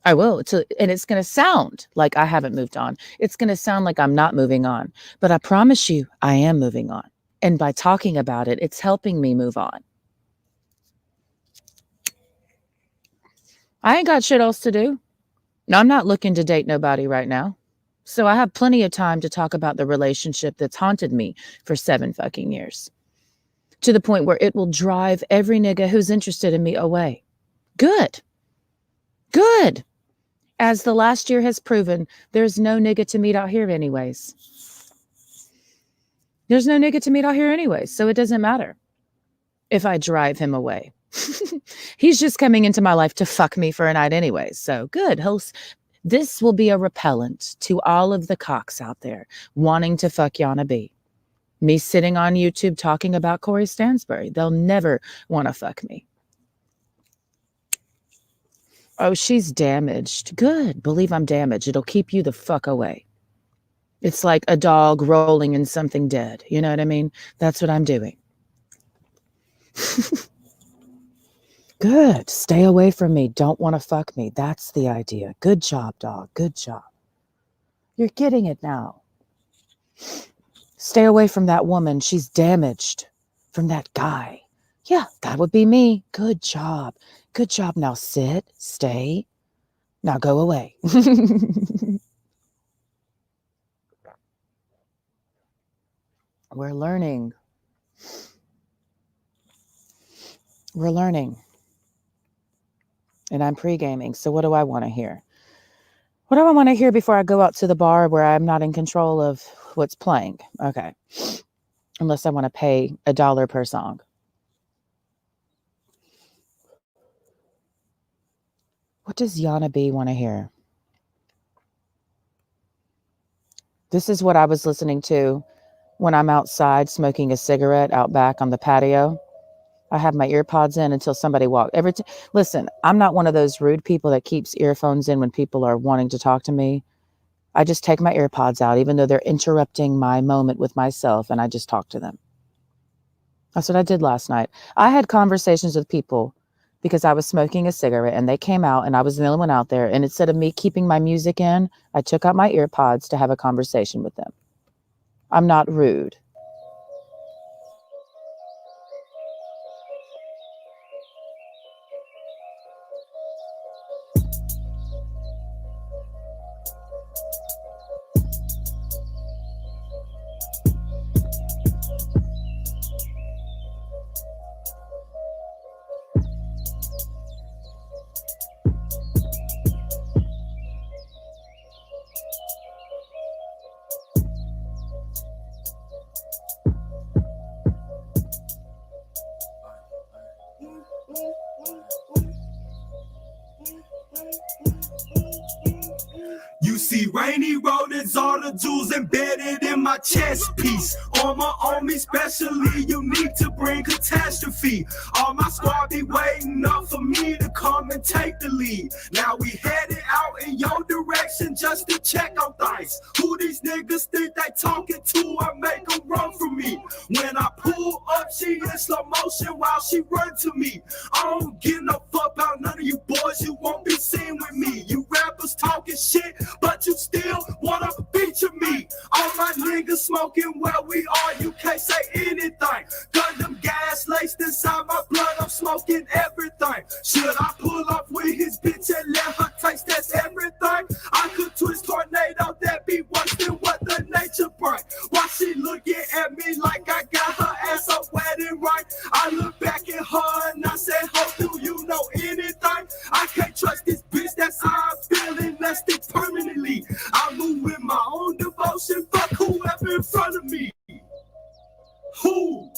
I will. And it's going to sound like I haven't moved on. It's going to sound like I'm not moving on. But I promise you, I am moving on. And by talking about it, it's helping me move on. I ain't got shit else to do. No, I'm not looking to date nobody right now. So I have plenty of time to talk about the relationship that's haunted me for 7 fucking years. To the point where it will drive every nigga who's interested in me away. Good. As the last year has proven, there's no nigga to meet out here anyways. So it doesn't matter if I drive him away. He's just coming into my life to fuck me for a night anyways. So good. This will be a repellent to all of the cocks out there wanting to fuck Yana B. Me sitting on YouTube talking about Corey Stansbury. They'll never want to fuck me. Oh, she's damaged. Good. Believe I'm damaged. It'll keep you the fuck away. It's like a dog rolling in something dead. You know what I mean? That's what I'm doing. Good. Stay away from me. Don't want to fuck me. That's the idea. Good job, dog. Good job. You're getting it now. Stay away from that woman. She's damaged. From that guy. Yeah, that would be me. Good job. Good job. Now sit, stay. Now go away. We're learning. And I'm pre-gaming. So what do I want to hear? What do I want to hear before I go out to the bar where I'm not in control of what's playing? Okay. Unless I want to pay $1 per song. What does Yana B want to hear? This is what I was listening to when I'm outside smoking a cigarette out back on the patio. I have my ear pods in until somebody walks. Listen, I'm not one of those rude people that keeps earphones in when people are wanting to talk to me. I just take my ear pods out, even though they're interrupting my moment with myself, and I just talk to them. That's what I did last night. I had conversations with people because I was smoking a cigarette, and they came out, and I was the only one out there. And instead of me keeping my music in, I took out my ear pods to have a conversation with them. I'm not rude. You see rainy rodents, all the jewels embedded in my chest piece. Armor on me, specially unique to bring catastrophe. All my squad be waiting up for me to come and take the lead. Now we headed out in your direction just to check on things. Who these niggas think they talking to? I make them run from me. When I pull up, she in slow motion while she run to me. I don't give no fuck about none of you boys, you won't be seen with me. You rappers talking shit, but you still wanna feature me. All my niggas smoking where we are, you can't say anything. Gun them gas laced inside my blood, I'm smoking everything. Should I pull up with his bitch and let her taste that's everything? I could twist tornado, that be worse than what the nature bring. Why she looking at me like I got her ass a wedding right? I look back at her and I said, ho, do you know anything? I can't trust this bitch, that's how I'm feeling, let's stick permanently. I move with my own devotion, fuck whoever in front of me. Who?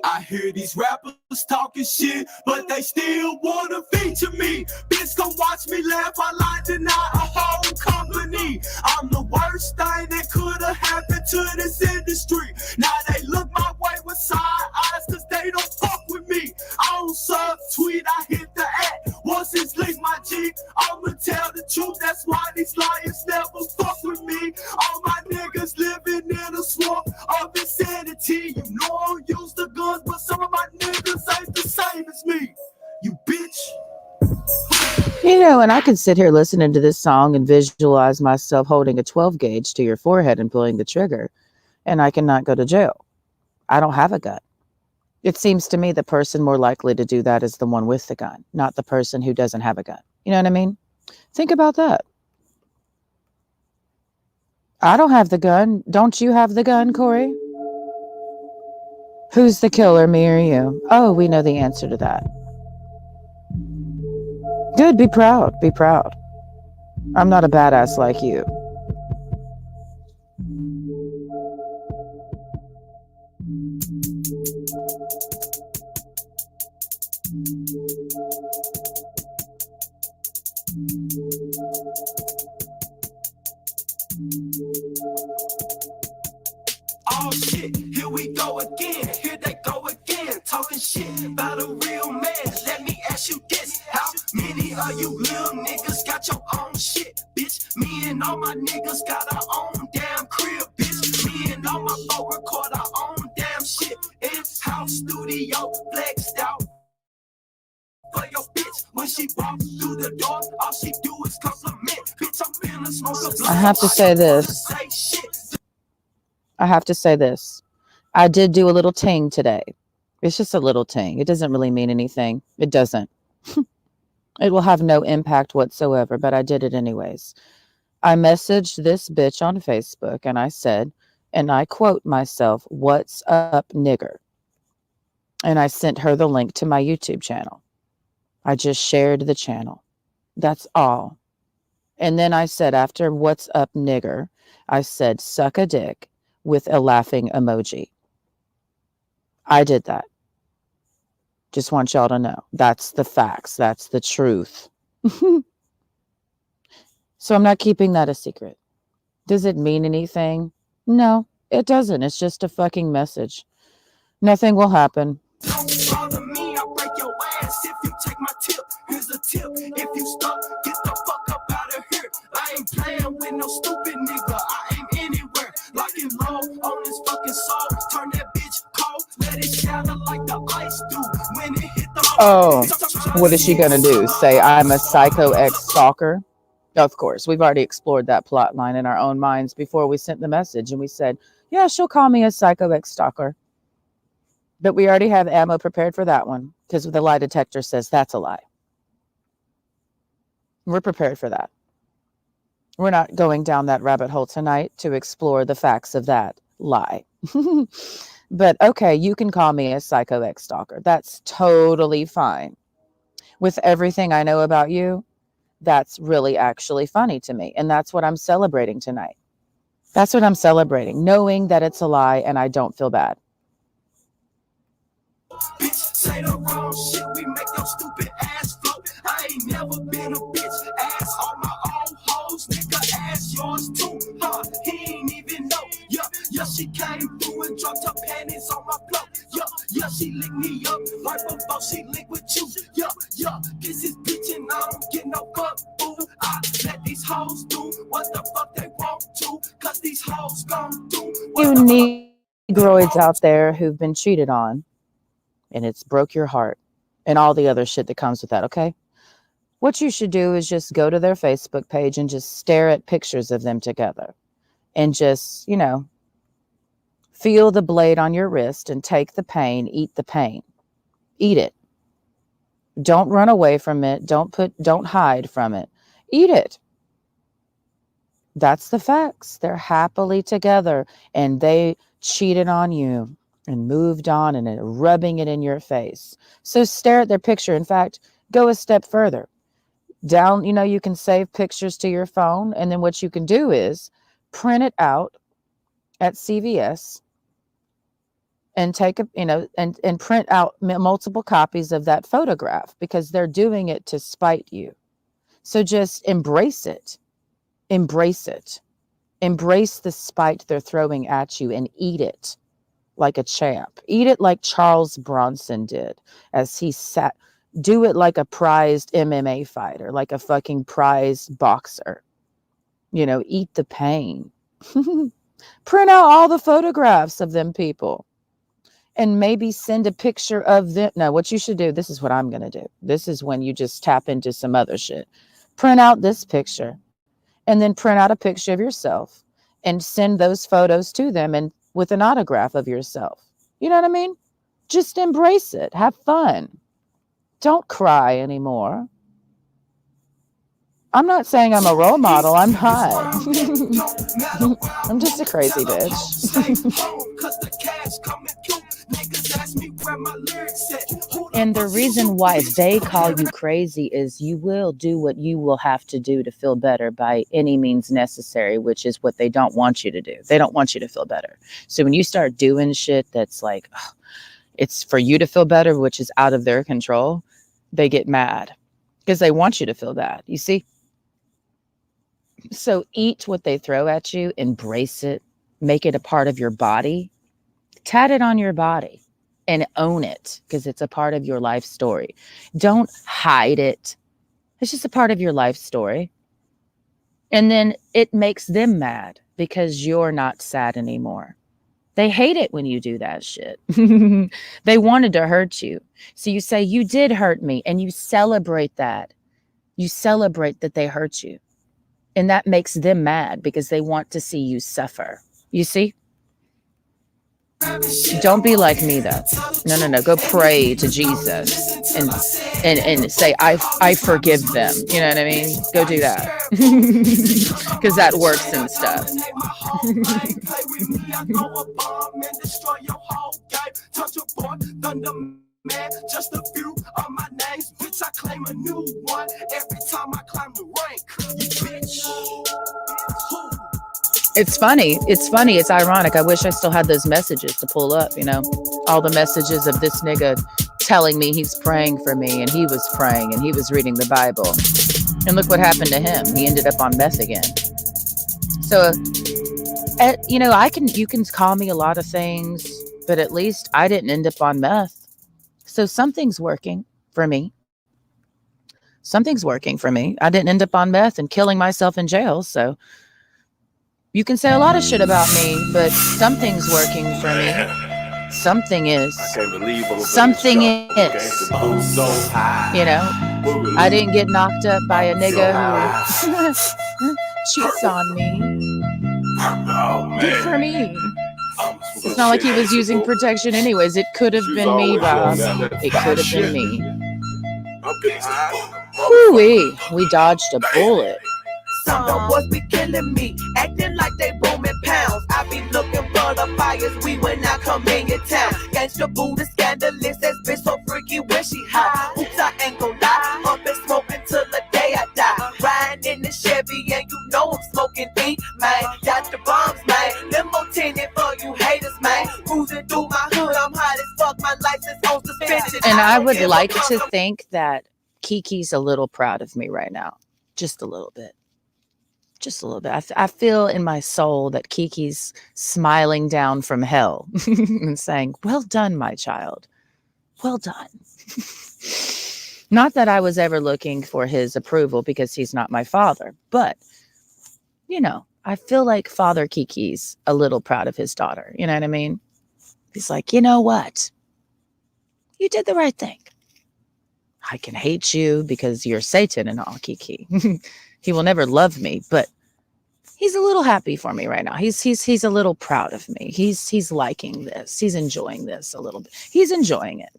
I hear these rappers talking shit, but they still wanna feature me. Bitch, come watch me laugh while I deny a whole company. I'm the worst thing that could have happened to this industry. Now they look my way with side eyes, cause they don't fuck with me. I don't subtweet, I hit the at. Once it's linked my G, I'ma tell the truth. That's why these liars never fuck with me. All my niggas living in a swamp of insanity. You know I don't use the guns, but some of my niggas ain't the same as me. You bitch. You know, and I could sit here listening to this song and visualize myself holding a 12 gauge to your forehead and pulling the trigger, and I cannot go to jail. I don't have a gun. It seems to me the person more likely to do that is the one with the gun, not the person who doesn't have a gun. You know what I mean? Think about that. I don't have the gun. Don't you have the gun, Corey? Who's the killer, me or you? Oh, we know the answer to that. Good, be proud, be proud. I'm not a badass like you. Oh shit, here we go again, here they go again, talking shit about a real man. Let me ask you this, how many of you little niggas got your own shit, bitch? Me and all my niggas got our own damn crib, bitch. Me and all my folk record our own damn shit. In-house studio, flexed out for your bitch. When she walks through the door, all she do is compliment. Bitch, I'm finna smoke a blunt. I have to say this. I have to say this. I did do a little ting today. It's just a little ting. It doesn't really mean anything. It doesn't. It will have no impact whatsoever, but I did it anyways. I messaged this bitch on Facebook and I said, and I quote myself, "What's up, nigger?" And I sent her the link to my YouTube channel. I just shared the channel. That's all. And then I said, after "What's up, nigger," I said, "Suck a dick," with a laughing emoji. I did that. Just want y'all to know. That's the facts. That's the truth. So I'm not keeping that a secret. Does it mean anything? No, it doesn't. It's just a fucking message. Nothing will happen. Don't bother me, I'll break your ass if you take my tip. Here's a tip, if you stuck, get the fuck up out of here. I ain't playing with no stupid nigga, I ain't anywhere. Locking low on this fucking soul, turn that bitch cold, let it shatter like the ice do when it hit the... Oh, what is she gonna do? Say I'm a psycho ex-stalker? Of course, we've already explored that plot line in our own minds before we sent the message, and we said, yeah, she'll call me a psycho ex-stalker. But we already have ammo prepared for that one, because the lie detector says that's a lie. We're prepared for that. We're not going down that rabbit hole tonight to explore the facts of that lie. But okay, you can call me a psycho ex-stalker. That's totally fine. With everything I know about you, That's really actually funny to me. And that's what I'm celebrating tonight. That's what I'm celebrating, knowing that it's a lie and I don't feel bad. Bitch, say the wrong shit, we make your stupid ass float. I ain't never been a bitch, ass on my own hoes, nigga, ass yours too, huh? He ain't even know, yeah, she came through and dropped her panties on my block, yeah, she licked me up right before she licked with you, yeah, this is bitch and I don't get no fuck, boo. I let these hoes do what the fuck they want to, cause these hoes gon' do what the You negroids out there who've been cheated on, and it's broke your heart and all the other shit that comes with that, okay? What you should do is just go to their Facebook page and just stare at pictures of them together and just, feel the blade on your wrist and take the pain, eat the pain. Eat it. Don't run away from it. Don't hide from it. Eat it. That's the facts. They're happily together and they cheated on you and moved on and rubbing it in your face. So stare at their picture. In fact, go a step further. Down, you can save pictures to your phone. And then what you can do is print it out at CVS and take and print out multiple copies of that photograph because they're doing it to spite you. So just embrace it. Embrace it. Embrace the spite they're throwing at you and eat it like a champ. Eat it like Charles Bronson did as he sat. Do it like a prized MMA fighter, like a fucking prized boxer. Eat the pain. Print out all the photographs of them people and maybe send a picture of them. No, what you should do, this is what I'm going to do. This is when you just tap into some other shit. Print out this picture and then print out a picture of yourself and send those photos to them and with an autograph of yourself. You know what I mean? Just embrace it. Have fun. Don't cry anymore. I'm not saying I'm a role model. I'm not. I'm just a crazy bitch. And the reason why they call you crazy is you will do what you will have to do to feel better by any means necessary, which is what they don't want you to do. They don't want you to feel better. So when you start doing shit that's like, it's for you to feel better, which is out of their control, they get mad because they want you to feel bad. You see? So eat what they throw at you, embrace it, make it a part of your body, tat it on your body and own it because it's a part of your life story. Don't hide it. It's just a part of your life story. And then it makes them mad because you're not sad anymore. They hate it when you do that shit. They wanted to hurt you. So you say, you did hurt me, and you celebrate that. You celebrate that they hurt you. And that makes them mad because they want to see you suffer. You see? Don't be like me, though. No. Go pray to Jesus and say, I forgive them. You know what I mean? Go do that. Because that works and stuff. Man, just a few of my names, bitch, I claim a new one every time I climb the rank, you bitch. It's funny. It's ironic. I wish I still had those messages to pull up, all the messages of this nigga telling me he's praying for me and he was praying and he was reading the Bible. And look what happened to him. He ended up on meth again. So, you can call me a lot of things, but at least I didn't end up on meth. So something's working for me. Something's working for me. I didn't end up on meth and killing myself in jail. So you can say a lot of shit about me, but something's working for me. Something is. I can't believe something is. I didn't get knocked up by a nigga who cheats on me. Good for me. It's not like he was using protection anyways. It could have been me, Bob. It could have been me. Whoo-wee. We dodged a bullet. Some boys be killing me, acting like they booming pounds. I be looking for the fires, we when I come in your town. Gangsta Buddha scandalous, that bitch so freaky when she high. Oops, I ain't gon' lie, up and smoking till the day I die. And I would like to think that Kiki's a little proud of me right now. Just a little bit. Just a little bit. I feel in my soul that Kiki's smiling down from hell and saying, well done, my child. Well done. Not that I was ever looking for his approval because he's not my father, but, you know, I feel like Father Kiki's a little proud of his daughter. You know what I mean? He's like, you know what? You did the right thing. I can hate you because you're Satan and all, Kiki. He will never love me, but he's a little happy for me right now. He's a little proud of me. He's liking this. He's enjoying this a little bit. He's enjoying it.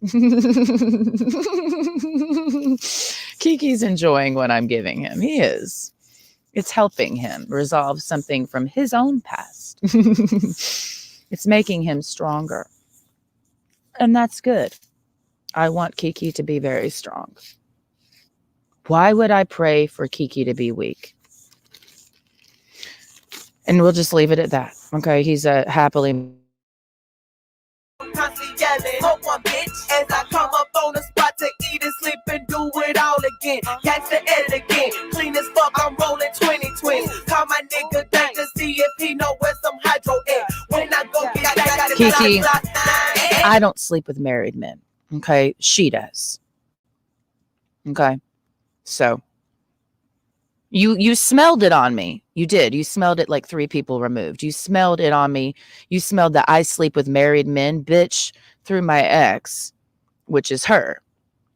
Kiki's enjoying what I'm giving him. He is. It's helping him resolve something from his own past. It's making him stronger. And that's good. I want Kiki to be very strong. Why would I pray for Kiki to be weak? And we'll just leave it at that. Okay, he's a happily. Constantly yelling, hope one bitch as I come up on the spot to eat and sleep and do it all again. Gangsta edit again, clean as fuck. I'm rolling 20 twins. Call my nigga back to see if he know where some hydro at. When I go get that, Kiki, I don't sleep with married men. Okay, she does. Okay, so you smelled it on me. You did. You smelled it like 3 people removed. You smelled it on me. You smelled that I sleep with married men, bitch, through my ex, which is her.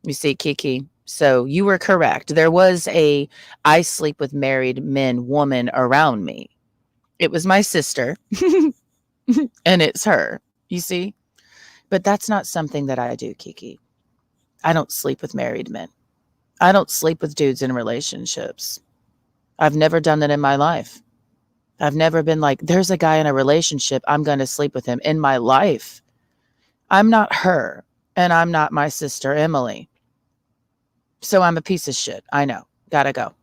You see, Kiki. So you were correct. There was a I sleep with married men woman around me. It was my sister, and it's her. You see? But that's not something that I do, Kiki. I don't sleep with married men. I don't sleep with dudes in relationships. I've never done that in my life. I've never been like, there's a guy in a relationship, I'm going to sleep with him in my life. I'm not her, and I'm not my sister, Emily. So I'm a piece of shit. I know. Gotta go.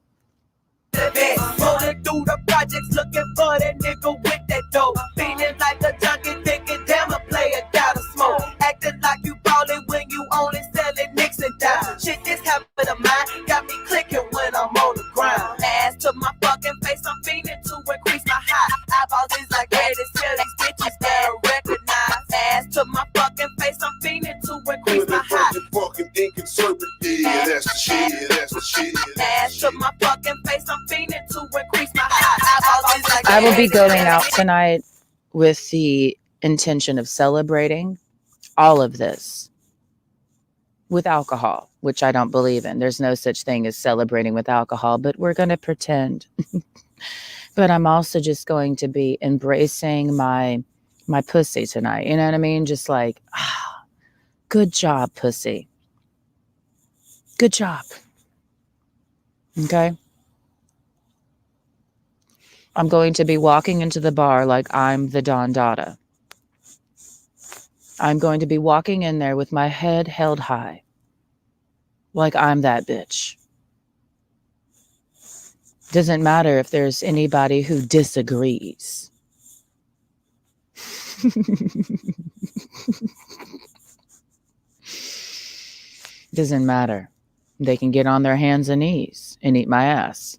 Rolling through the projects looking for that nigga with that dope. Feeling like a junkie thinking, damn, a player gotta smoke. Acting like you ballin' when you only selling nicks and dimes. Shit, this habit of mine got me clicking when I'm on the ground. Ass to my fucking face, I'm fiending to increase my high. Eyeballs is like red, it's tell these bitches better recognize. Ass to my fucking face, I'm fiending to increase my high. Fucking inconservative, that's the shit, that's the shit. Ass to my fucking face, I'm fiending to increase my high. Eyeballs is like I will be going out tonight with the intention of celebrating all of this with alcohol, which I don't believe in. There's no such thing as celebrating with alcohol, but we're going to pretend. But I'm also just going to be embracing my pussy tonight. You know what I mean? Just like, good job, pussy. Good job. Okay? I'm going to be walking into the bar like I'm the Don Dada. I'm going to be walking in there with my head held high. Like I'm that bitch. Doesn't matter if there's anybody who disagrees. Doesn't matter. They can get on their hands and knees and eat my ass.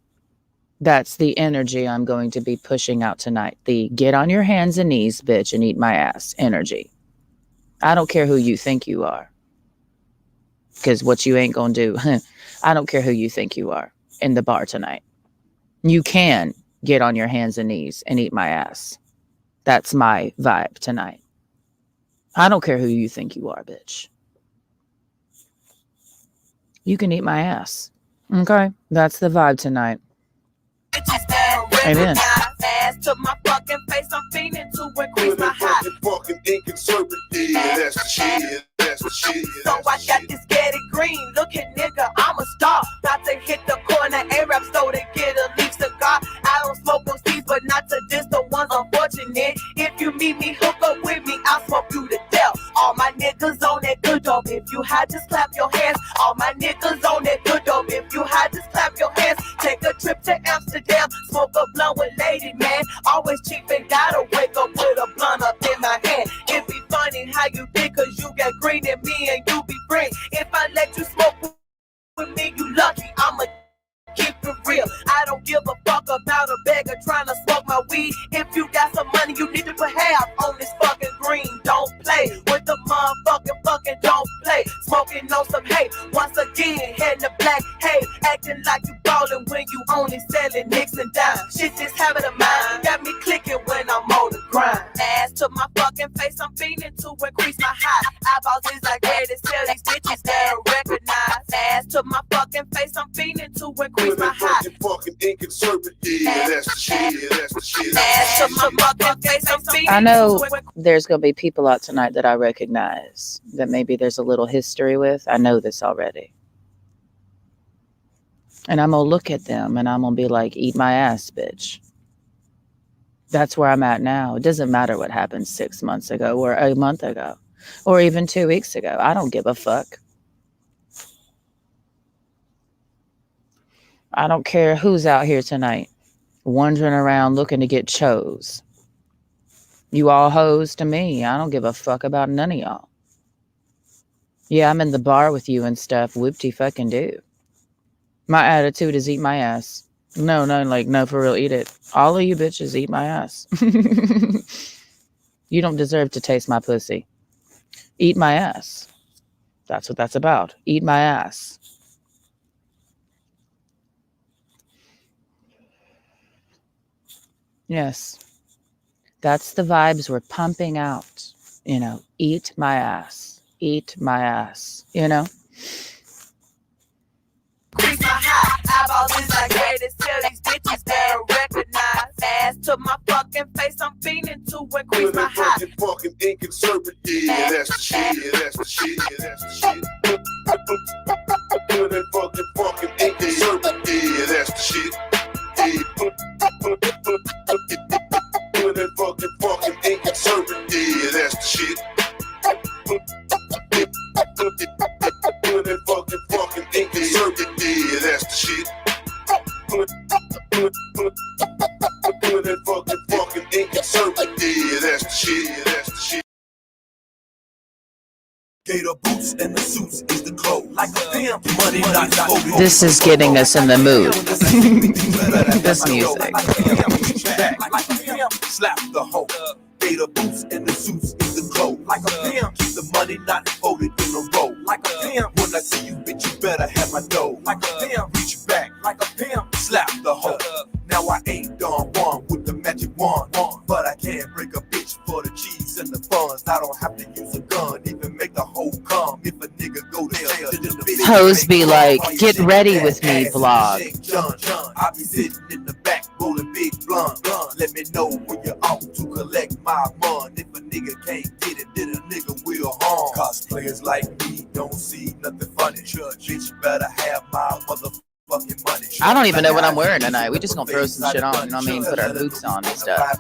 That's the energy I'm going to be pushing out tonight. The get on your hands and knees, bitch, and eat my ass energy. I don't care who you think you are. Because what you ain't going to do, I don't care who you think you are in the bar tonight. You can get on your hands and knees and eat my ass. That's my vibe tonight. I don't care who you think you are, bitch. You can eat my ass. Okay? That's the vibe tonight. Amen. To my fucking face, I'm fiending to increase my high. Fucking inconservative, that's the shit, that's the shit. So I got this get it green, looking nigga, I'm a star. About to hit the corner A-rap store to get a leaf cigar. I don't smoke those seeds, but not to diss the ones unfortunate. If you meet me, hook up with me, I'll smoke you to death. All my niggas on that good dope. If you high, just clap your hands. All my niggas on that good dope. If you high, just clap your hands. Take a trip to Amsterdam, smoke a blunt with lady man. Always cheap and gotta wake up with a blunt up in my hand. It be funny how you think, cause you got green and me and you be friends. for real. I don't give a fuck about a beggar trying to smoke my weed. If you got some money, you need to put half on this fucking green. Don't play with the fucking don't play. Smoking on some hate. Once again, heading to black hate. Acting like you ballin' when you only selling nicks and dimes. Shit, this habit of mine got me clicking when I'm on the grind. Ass to my fucking face, I'm fiending to increase my high. Eyeballs is like ready to tell these bitches they don't recognize. Ass to my fucking face, I'm fiending to increase my high. Fucking inconservative, yeah, that's the shit, that's the shit. Ass to my fucking face, I'm fiending I know to there's going to be people out tonight that I recognize that maybe there's a little history with. I know this already. And I'm going to look at them and I'm going to be like, eat my ass, bitch. That's where I'm at now. It doesn't matter what happened 6 months ago or a month ago or even 2 weeks ago. I don't give a fuck. I don't care who's out here tonight wandering around looking to get chose. You all hoes to me. I don't give a fuck about none of y'all. Yeah, I'm in the bar with you and stuff. Whoop-de fucking do. My attitude is eat my ass. No, for real, eat it. All of you bitches eat my ass. You don't deserve to taste my pussy. Eat my ass. That's what that's about. Eat my ass. Yes. That's the vibes we're pumping out. You know, eat my ass. Eat my ass. You know? increase my high. Eyeballs is like ready to tell these bitches they don't recognize. Ass to my fucking face, I'm fiending to increase my high. Fucking inconservative, yeah, that's the shit, that's the shit, that's the shit. Good and fucking inconservative, yeah, that's the shit. Good and fucking inconservative, yeah, that's the shit. Good and fucking inconservative, yeah, that's the shit. Good and fucking inconservative, yeah, that's the shit, that's the shit. Gator boots and the suits is the clothes. Like a pimp, money not folded. This is getting us in the mood. This music. Like a pimp, slap the hoe. Gator boots and the suits is the clothes. Like a pimp, keep the money not folded in a row. Like a pimp, when I see you, bitch, you better have my dough. Like a pimp, reach back. Like a pimp, slap the hoe. Now I ain't Don Juan with the magic wand, but I can break a bitch for the cheese and the funds. I don't have to use a gun, even make the hoe come. If a nigga go to jail, Hoes be like, get ready with me, vlog. I be sitting in the back, rolling big blunt. Let me know when you're out to collect my money. If a nigga can't get it, then a nigga will harm. Cosplayers like me don't see nothing funny. Bitch better have my motherfucking money. I don't even know what I'm wearing tonight. We just gonna throw some shit on, you know what I mean? Put our boots on and stuff.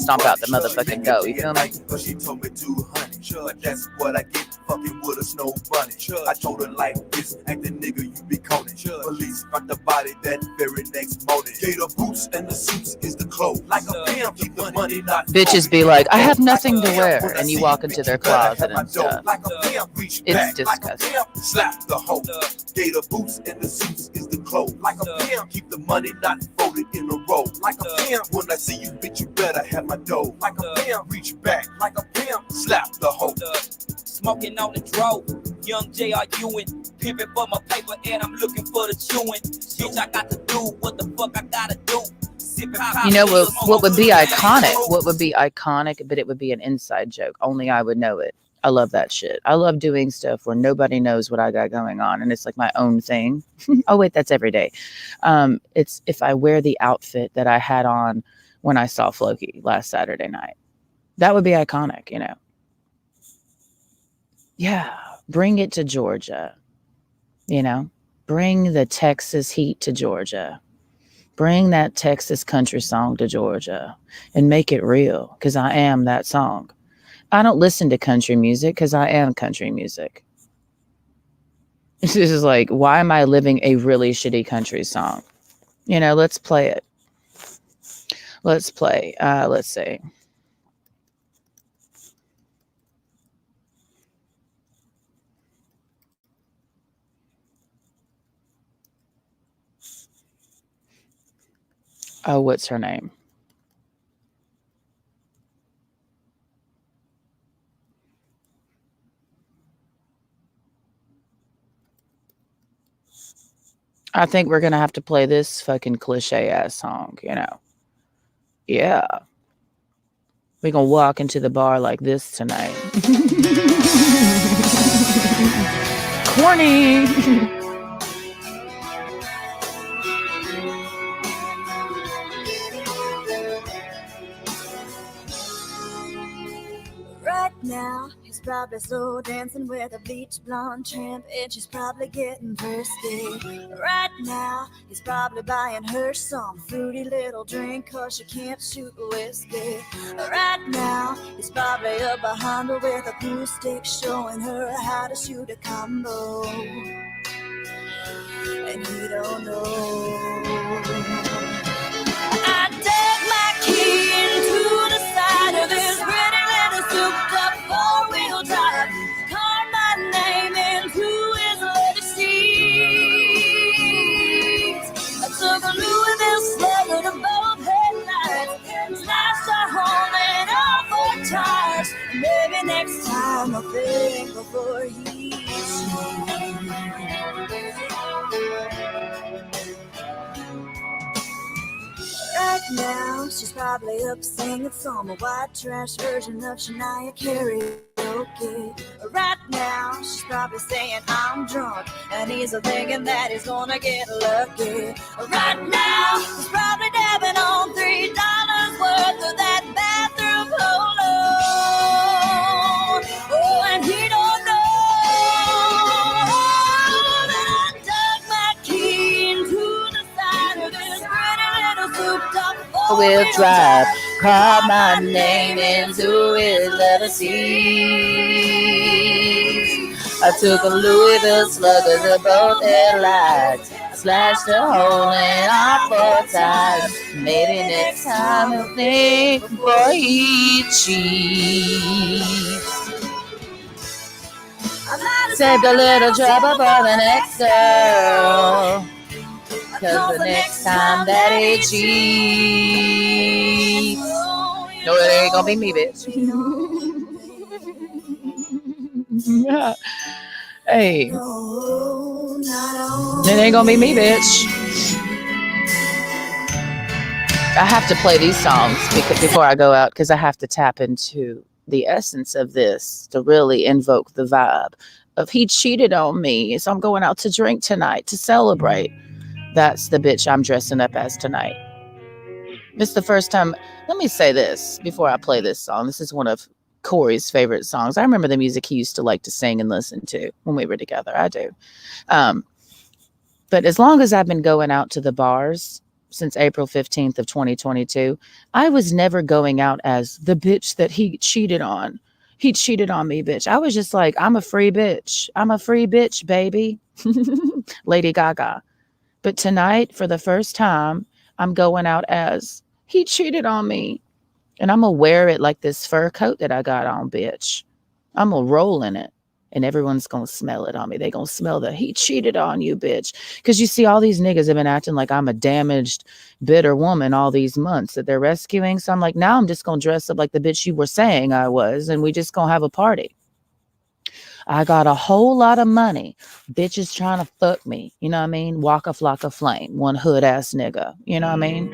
Stomp out the motherfucking go, you feel me? She told me 200, but that's what I get fucking with a snow bunny. I told her like this, act the nigga you be coning. Police found the body that very next morning. Gator boots and the suits is the clothes. Like a pimp, keep the money not. Bitches be like, I have nothing to wear. And you walk into their closet and stuff. It's disgusting. Slap the hoe. Gator boots and the suits is the clothes. Like a pimp, keep the money not folded in a row. Like a pimp, when I see you, bitch, you better have my dough. Like a pimp, reach back. Like a pimp, slap the hoe. Smoking on the dro, young J.R. Ewing, pimping for my paper and I'm looking for the chewing. Bitch, I got to do what the fuck I gotta do. You know what would be iconic? What would be iconic, but it would be an inside joke. Only I would know it. I love that shit. I love doing stuff where nobody knows what I got going on and it's like my own thing. Oh wait, that's every day. It's if I wear the outfit that I had on when I saw Floki last Saturday night. That would be iconic, you know. Yeah, bring it to Georgia. You know, bring the Texas heat to Georgia. Bring that Texas country song to Georgia and make it real because I am that song. I don't listen to country music because I am country music. This is like, why am I living a really shitty country song? You know, let's play it. Let's play. Let's see. Oh, what's her name? I think we're gonna have to play this fucking cliche ass song, you know. Yeah. We're gonna walk into the bar like this tonight. Corny. Right now, he's probably slow dancing with a bleach blonde tramp, and she's probably getting thirsty. Right now, he's probably buying her some fruity little drink, cause she can't shoot whiskey. Right now, he's probably up behind her with a glue stick, showing her how to shoot a combo. And he don't know. I dug my key into the side of this pretty little souped up four-wheel drive. Called my name into his leather seats. I took a Louisville slugger to both headlights, slashed a hole in all four tires. Maybe next time I'll think before he Right now, she's probably up singing some white trash version of Shania karaoke. Right now, she's probably saying I'm drunk, and he's thinking that he's gonna get lucky. Right now, he's probably dabbing on $3 worth of that bathroom polo. Oh, and he don't know that I dug my key into the side of this pretty little souped up Four-wheel drive. Call my name into his leather seats. I took a Louisville slugger to both headlights. Slashed a hole in our four tires. Maybe next time he'll think before he cheats. Saved a little trouble for the next girl. Cause the next time that he cheats, no, it ain't gonna be me, bitch. Hey, it ain't gonna be me, bitch. I have to play these songs before I go out, because I have to tap into the essence of this to really invoke the vibe of he cheated on me, so I'm going out to drink tonight to celebrate. That's the bitch I'm dressing up as tonight. It's the first time. Let me say this before I play this song. This is one of Corey's favorite songs. I remember the music he used to like to sing and listen to when we were together. I do. But as long as I've been going out to the bars since April 15th of 2022, I was never going out as the bitch that he cheated on. He cheated on me, bitch. I was just like, I'm a free bitch. I'm a free bitch, baby. Lady Gaga. But tonight, for the first time, I'm going out as he cheated on me. And I'm going to wear it like this fur coat that I got on, bitch. I'm going to roll in it. And everyone's going to smell it on me. They're going to smell the he cheated on you, bitch. Because you see, all these niggas have been acting like I'm a damaged, bitter woman all these months that they're rescuing. So I'm like, now I'm just going to dress up like the bitch you were saying I was. And we just going to have a party. I got a whole lot of money. Bitches trying to fuck me. You know what I mean? Walk a flock of flame. One hood ass nigga. You know what I mean?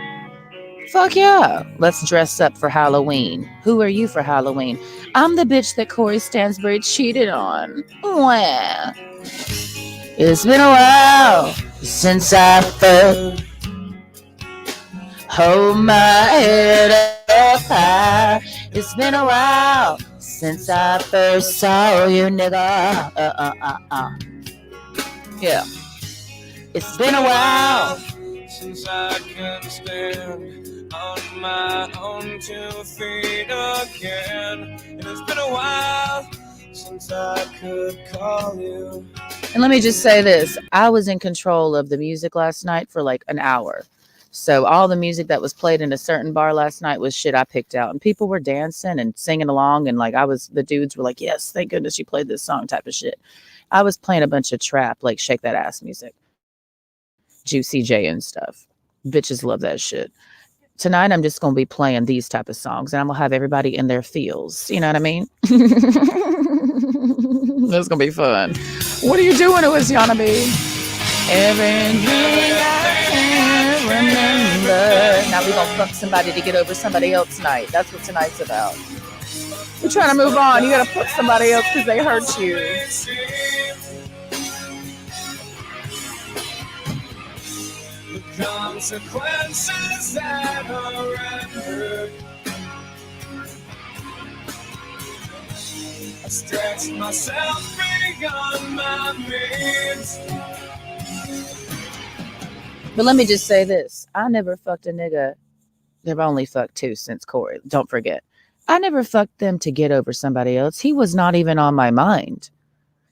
Fuck yeah. Let's dress up for Halloween. Who are you for Halloween? I'm the bitch that Corey Stansbury cheated on. Mwah. It's been a while since I felt. Hold my head up high. It's been a while since I first saw you, nigga. Yeah. It's been a while since I can stand on my own 2 feet again. And it's been a while since I could call you. And let me just say this. I was in control of the music last night for like an hour. So all the music that was played in a certain bar last night was shit I picked out. And people were dancing and singing along. And like the dudes were like, yes, thank goodness you played this song type of shit. I was playing a bunch of trap, like Shake That Ass music. Juicy J and stuff. Bitches love that shit. Tonight, I'm just going to be playing these type of songs, and I'm going to have everybody in their feels. You know what I mean? That's going to be fun. What are you doing to us, Yana B? Everything I can remember. Now we're going to fuck somebody to get over somebody else tonight. That's what tonight's about. We're trying to move on. You got to fuck somebody else because they hurt you. The consequences that are rendered. I stretch myself beyond my means. But let me just say this. I never fucked a nigga. They've only fucked 2 since Corey. Don't forget. I never fucked them to get over somebody else. He was not even on my mind.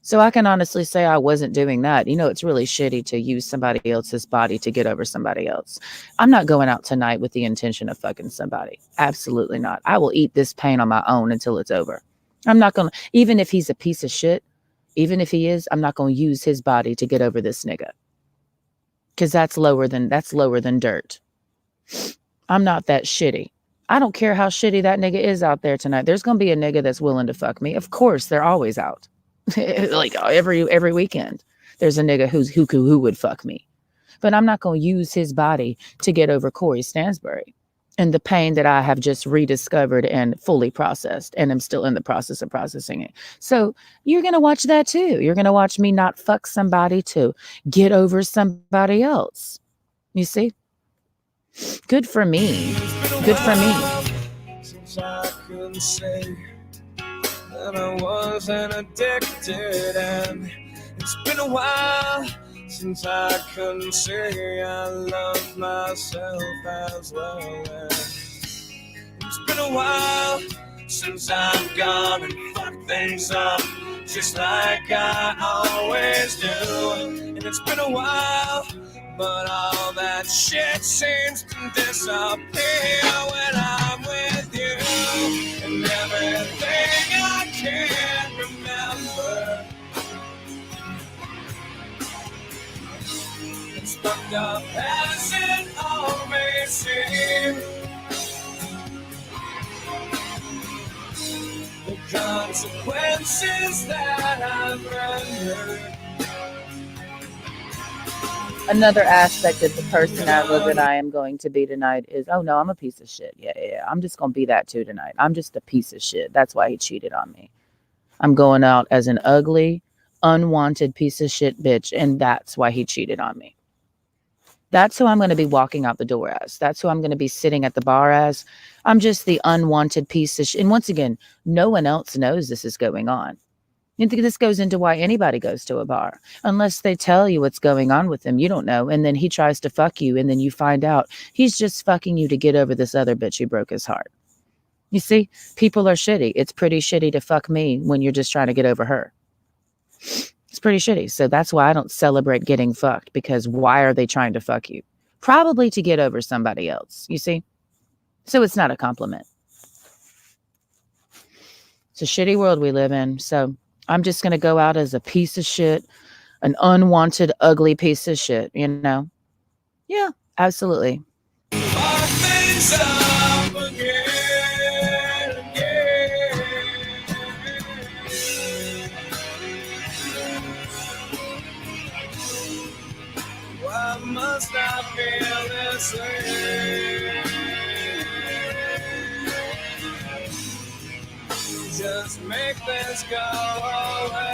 So I can honestly say I wasn't doing that. You know, it's really shitty to use somebody else's body to get over somebody else. I'm not going out tonight with the intention of fucking somebody. Absolutely not. I will eat this pain on my own until it's over. I'm not going to, even if he's a piece of shit, even if he is, I'm not going to use his body to get over this nigga. Because that's lower than dirt. I'm not that shitty. I don't care how shitty that nigga is out there tonight. There's going to be a nigga that's willing to fuck me. Of course, they're always out. Like every weekend, there's a nigga who would fuck me. But I'm not going to use his body to get over Corey Stansbury and the pain that I have just rediscovered and fully processed, and I'm still in the process of processing it. So you're going to watch that too. You're going to watch me not fuck somebody to get over somebody else. You see? Good for me. Good for me. Since I couldn't say that I wasn't addicted, and it's been a while since I couldn't say I love myself as well. And it's been a while since I've gone and fucked things up just like I always do. And it's been a while, but all that shit seems to disappear when I'm with you. And everything I can't remember, it's fucked up as it all may seem. The consequences that I've rendered. Another aspect of the personality that I am going to be tonight is, oh no, I'm a piece of shit. Yeah. I'm just going to be that too tonight. I'm just a piece of shit. That's why he cheated on me. I'm going out as an ugly, unwanted piece of shit bitch. And that's why he cheated on me. That's who I'm going to be walking out the door as. That's who I'm going to be sitting at the bar as. I'm just the unwanted piece of shit. And once again, no one else knows this is going on. You think this goes into why anybody goes to a bar? Unless they tell you what's going on with them, you don't know. And then he tries to fuck you, and then you find out he's just fucking you to get over this other bitch who broke his heart. You see, people are shitty. It's pretty shitty to fuck me when you're just trying to get over her. It's pretty shitty. So that's why I don't celebrate getting fucked, because why are they trying to fuck you? Probably to get over somebody else, you see? So it's not a compliment. It's a shitty world we live in, so I'm just going to go out as a piece of shit, an unwanted, ugly piece of shit, you know? Yeah, absolutely. Why must I feel this way? Just make this go away.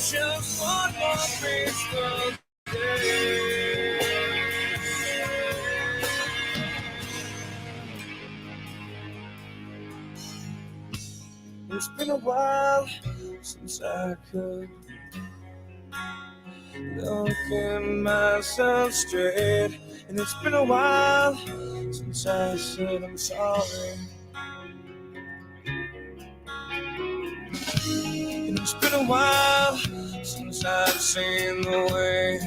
Just one more peaceful day. It's been a while since I could look at myself straight. And it's been a while since I said I'm sorry. And it's been a while since I've seen the way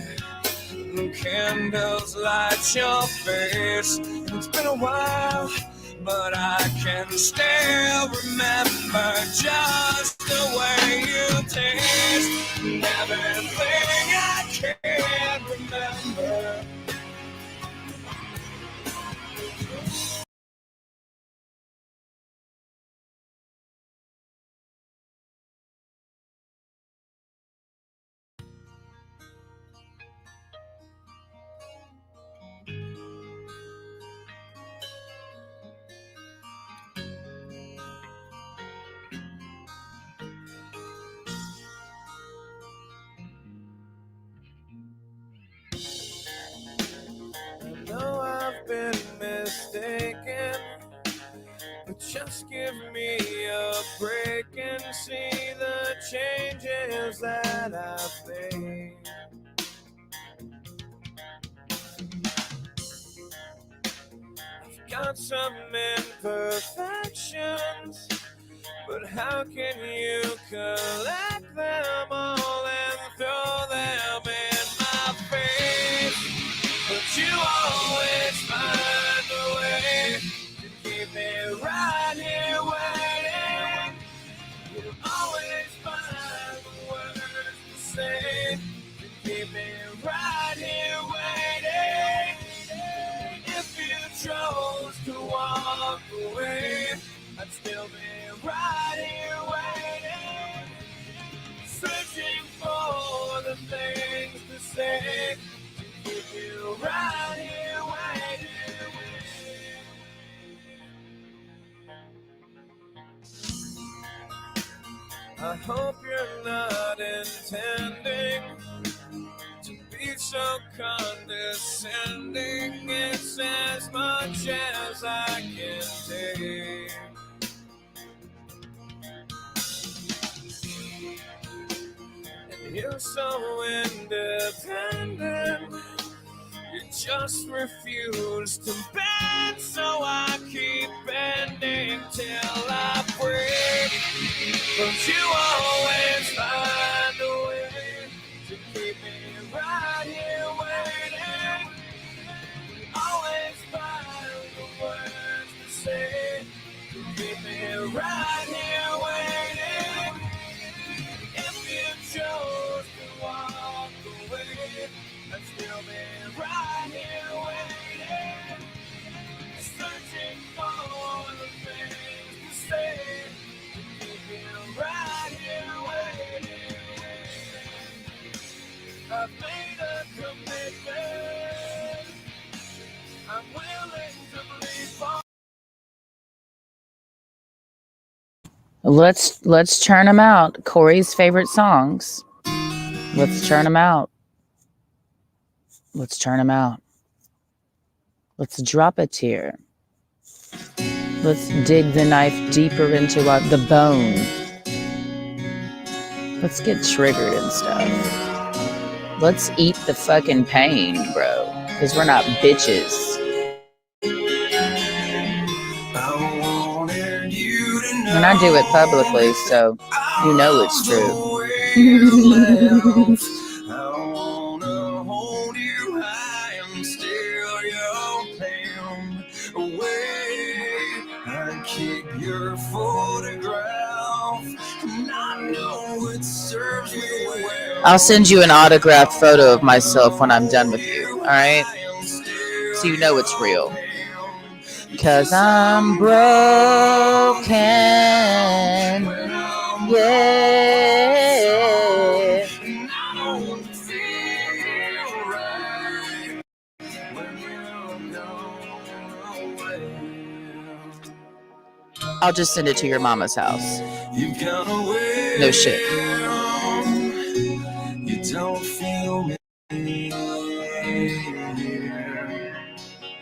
the candles light your face. And it's been a while, but I can still remember just the way you taste. And everything I can't her. I know I've been mistaken, but just give me a break and see the changes that I've made. I've got some imperfections, but how can you collect them all and throw them in my face? But you always find a way to keep me right here waiting. You always find the words to say to keep me right here waiting. If you chose to walk away, I'd still be right here waiting, searching for the things to say to keep you right here waiting. I hope you're not intending to be so condescending. It's as much as I can take. And you're so independent, you just refuse to bend, so I keep bending till I break. But you always find a way to keep me right here waiting. You always find the words to say to keep me right here waiting. If you chose to walk away, I'd still be right here waiting, searching for the things to say to keep you right here waiting. I've made a commitment. I'm willing to believe all. Let's churn them out. Corey's favorite songs. Let's churn them out. Let's churn them out. Let's drop a tear. Let's dig the knife deeper into the bone. Let's get triggered and stuff. Let's eat the fucking pain, bro. Because we're not bitches. And I do it publicly, so you know it's true. I wanna hold you high and steal your pain away. I keep your photograph, and I know it serves me well. I'll send you an autographed photo of myself when I'm done with you, all right? So you know it's real. Because I'm broken, yeah. I'll just send it to your mama's house. No shit. You don't feel me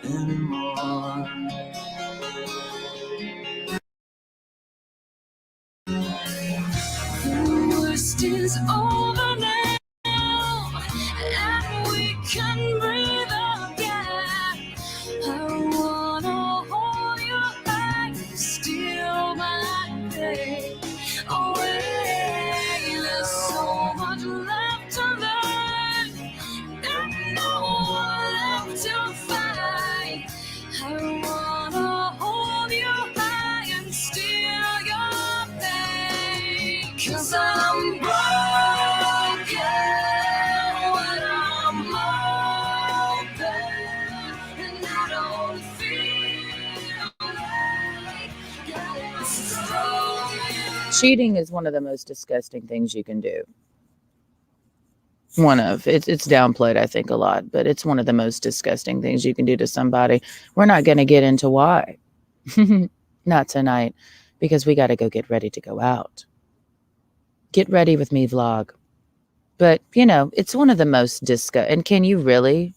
anymore. The worst is over now, and we can breathe again. I wanna hold you high, steal my day away. There's so much left to learn. Cheating is one of the most disgusting things you can do. One of it's downplayed, I think, a lot, but it's one of the most disgusting things you can do to somebody. We're not going to get into why. Not tonight, because we got to go get ready to go out. Get ready with me vlog. But, you know, it's one of the most and can you really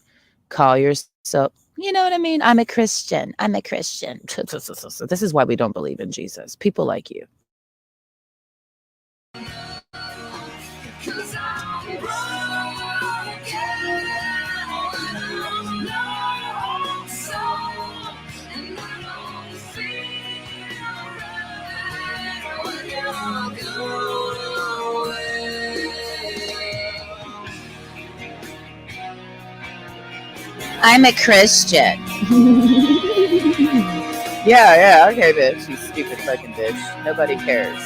call yourself, you know what I mean? I'm a Christian. I'm a Christian. This is why we don't believe in Jesus. People like you. I'm a Christian. Yeah, okay, bitch. You stupid fucking bitch. Nobody cares.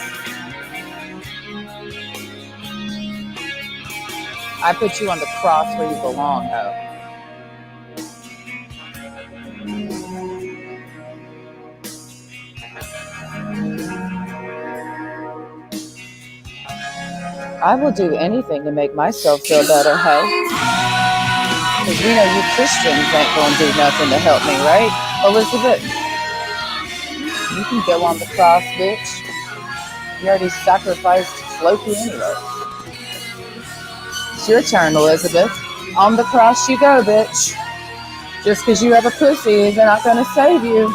I put you on the cross where you belong, ho. I will do anything to make myself feel better, ho. Because we know you Christians ain't gonna do nothing to help me, right, Elizabeth? You can go on the cross, bitch. You already sacrificed Floki anyway. It's your turn, Elizabeth. On the cross you go, bitch. Just because you have a pussy is not gonna save you.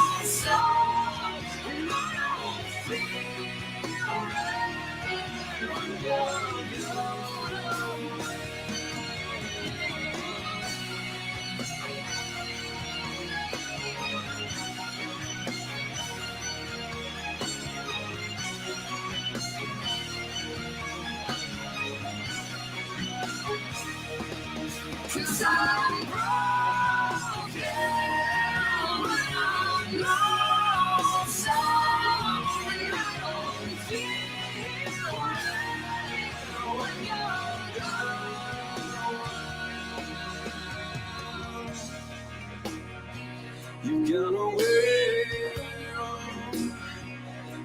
You got away.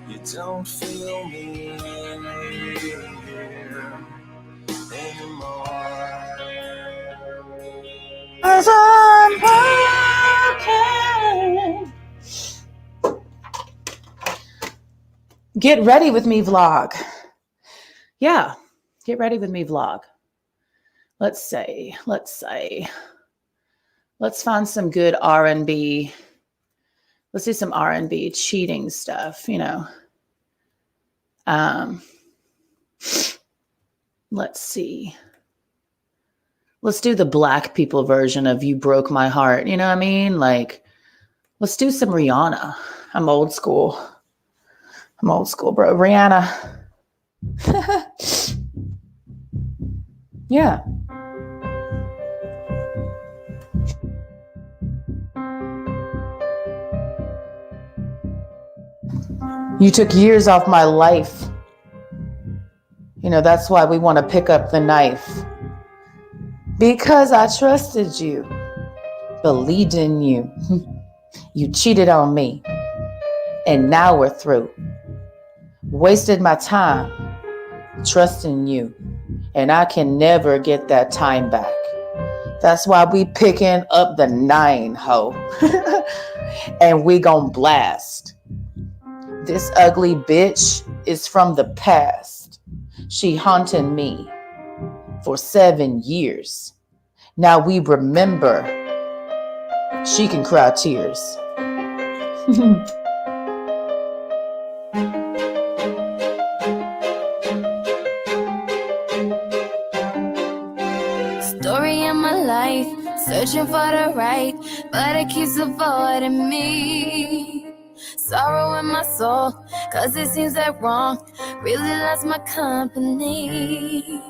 You don't feel me here anymore. As I'm broken. Get ready with me vlog. Yeah, get ready with me vlog. Let's say. Let's find some good R&B. Let's do some R&B cheating stuff, you know. Let's see. Let's do the black people version of You Broke My Heart. You know what I mean? Like, let's do some Rihanna. I'm old school, bro. Rihanna. Yeah. You took years off my life. You know, that's why we want to pick up the knife. Because I trusted you, believed in you. You cheated on me. And now we're through. Wasted my time trusting you. And I can never get that time back. That's why we picking up the 9, ho. And we gon' blast. This ugly bitch is from the past. She haunted me for 7 years. Now we remember she can cry tears. Story of my life, searching for the right, but it keeps avoiding me. Sorrow in my soul, cause it seems that wrong really loves my company.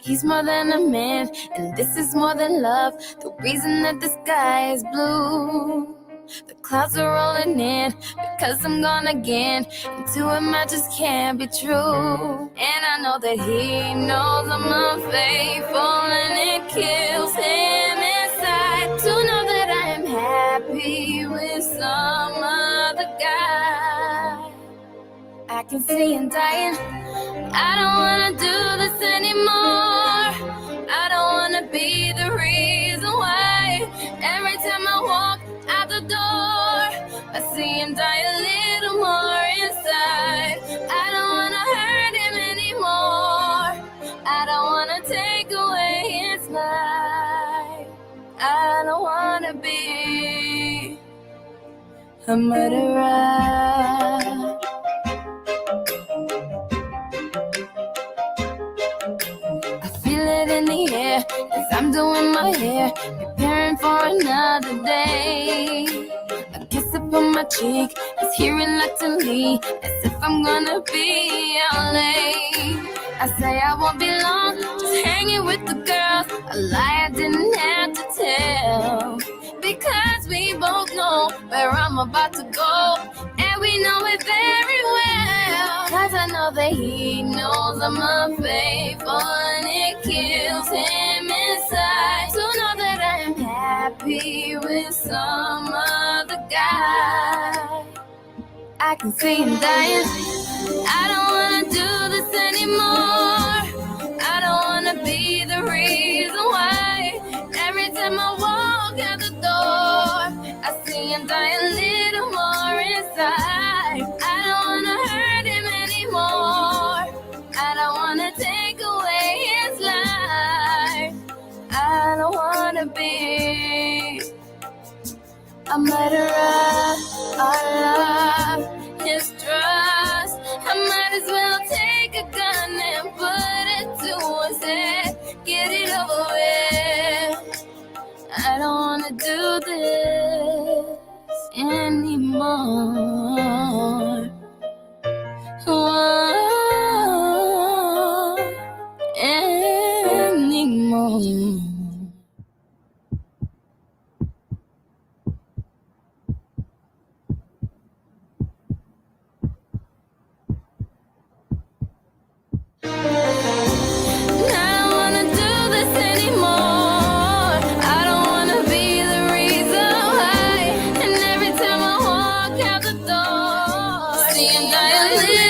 He's more than a man, and this is more than love. The reason that the sky is blue. The clouds are rolling in, because I'm gone again. And to him I just can't be true. And I know that he knows I'm unfaithful, and it kills him inside to know that I am happy with some other guy. I can see I'm dying. I don't wanna do this anymore. I don't wanna be the reason why. Every time I walk out the door, I see him die a little more inside. I don't wanna hurt him anymore. I don't wanna take away his life. I don't wanna be a murderer. In the air as I'm doing my hair, preparing for another day. A kiss upon my cheek is here reluctantly, as if I'm gonna be out late. I say I won't be long, just hanging with the girls, a lie I didn't have to tell, because we both know where I'm about to go, and we know it very well. Cause I know that he knows I'm unfaithful, and it kills him inside to know that I am happy with some other guy. I can see him dying. I don't wanna do this anymore. I don't wanna be the reason why. Every time I walk out the door, I see him die a little more inside. I don't wanna hurt him anymore. I don't wanna take away his life. I don't wanna be a murderer. I love his trust. I might as well take a gun and put it to his head. Get it over with. I don't wanna do this anymore. Anymore.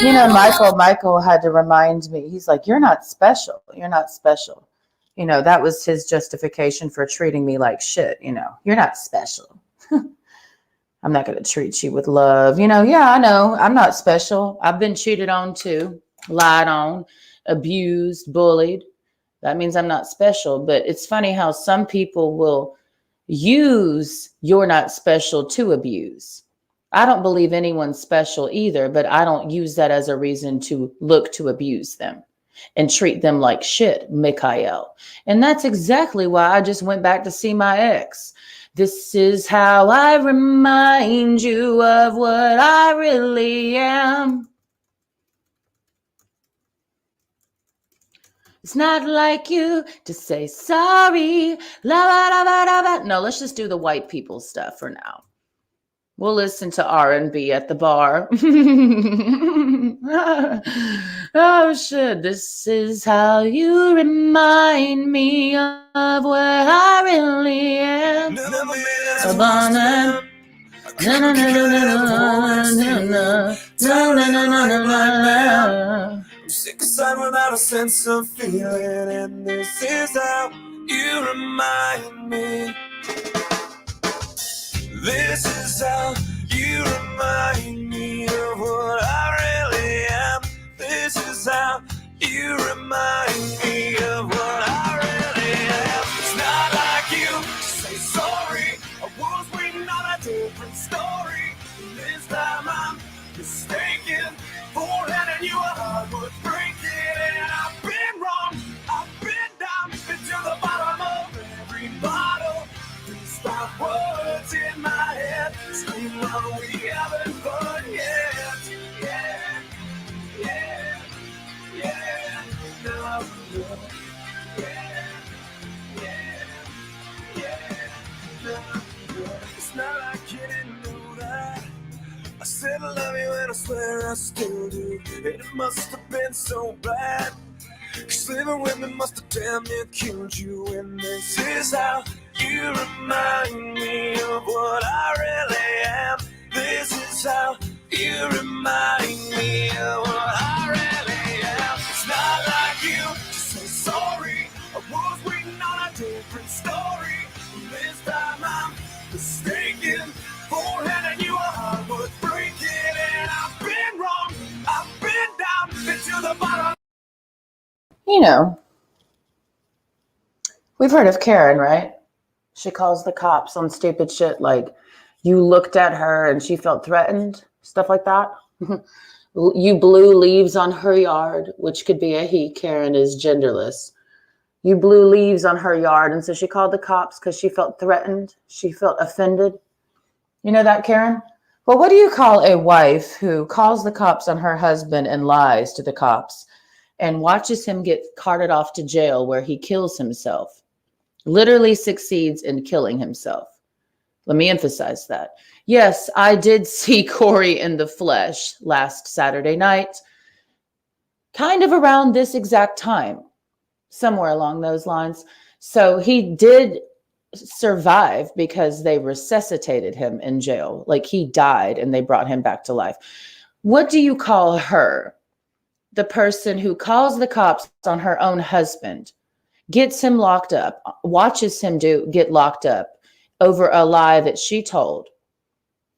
You know, Michael had to remind me, he's like, you're not special. You're not special. You know, that was his justification for treating me like shit. You know, you're not special. I'm not going to treat you with love. You know, yeah, I know. I'm not special. I've been cheated on too, lied on, abused, bullied. That means I'm not special. But it's funny how some people will use you're not special to abuse. I don't believe anyone's special either, but I don't use that as a reason to look to abuse them and treat them like shit, Mikhail. And that's exactly why I just went back to see my ex. This is how I remind you of what I really am. It's not like you to say sorry. No, let's just do the white people stuff for now. We'll listen to R&B at the bar. Oh, shit. This is how you remind me of what I really am. I'm sick aside without a sense of feeling, and this is how you remind me. This is how you remind me of what I really am. This is how you remind me of what I really am. It's not like you to say sorry. I was waiting on a different story. This time I'm mistaken for letting you a heart was breaking. And I've been wrong, I've been down, been to the bottom of every bottle. Stop words in my head, scream while we haven't fun yet. Yeah, yeah, yeah, no, no. Yeah, yeah, yeah, no, no. It's not like you didn't know that. I said I love you and I swear I still do. And it must have been so bad, 'cause living with me must have damn near killed you. And this is how you remind me of what I really am. This is how you remind me of what you know, we've heard of Karen, right? She calls the cops on stupid shit like you looked at her and she felt threatened, stuff like that. You blew leaves on her yard, which could be a he. Karen is genderless. You blew leaves on her yard, and so she called the cops because she felt threatened. She felt offended. You know that, Karen? Well, what do you call a wife who calls the cops on her husband and lies to the cops and watches him get carted off to jail where he kills himself? Literally succeeds in killing himself. Let me emphasize that. Yes, I did see Corey in the flesh last Saturday night, kind of around this exact time, somewhere along those lines. So he did survive because they resuscitated him in jail. Like he died and they brought him back to life. What do you call her? The person who calls the cops on her own husband, gets him locked up, watches him get locked up over a lie that she told,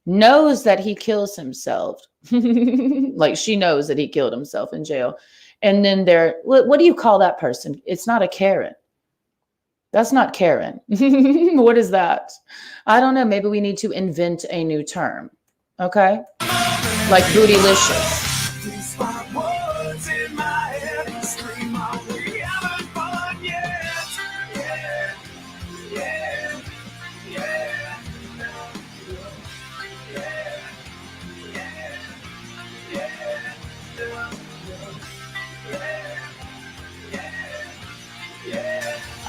knows that he kills himself. Like she knows that he killed himself in jail. And then what do you call that person? It's not a Karen. That's not Karen. What is that? I don't know. Maybe we need to invent a new term. Okay? Like bootylicious.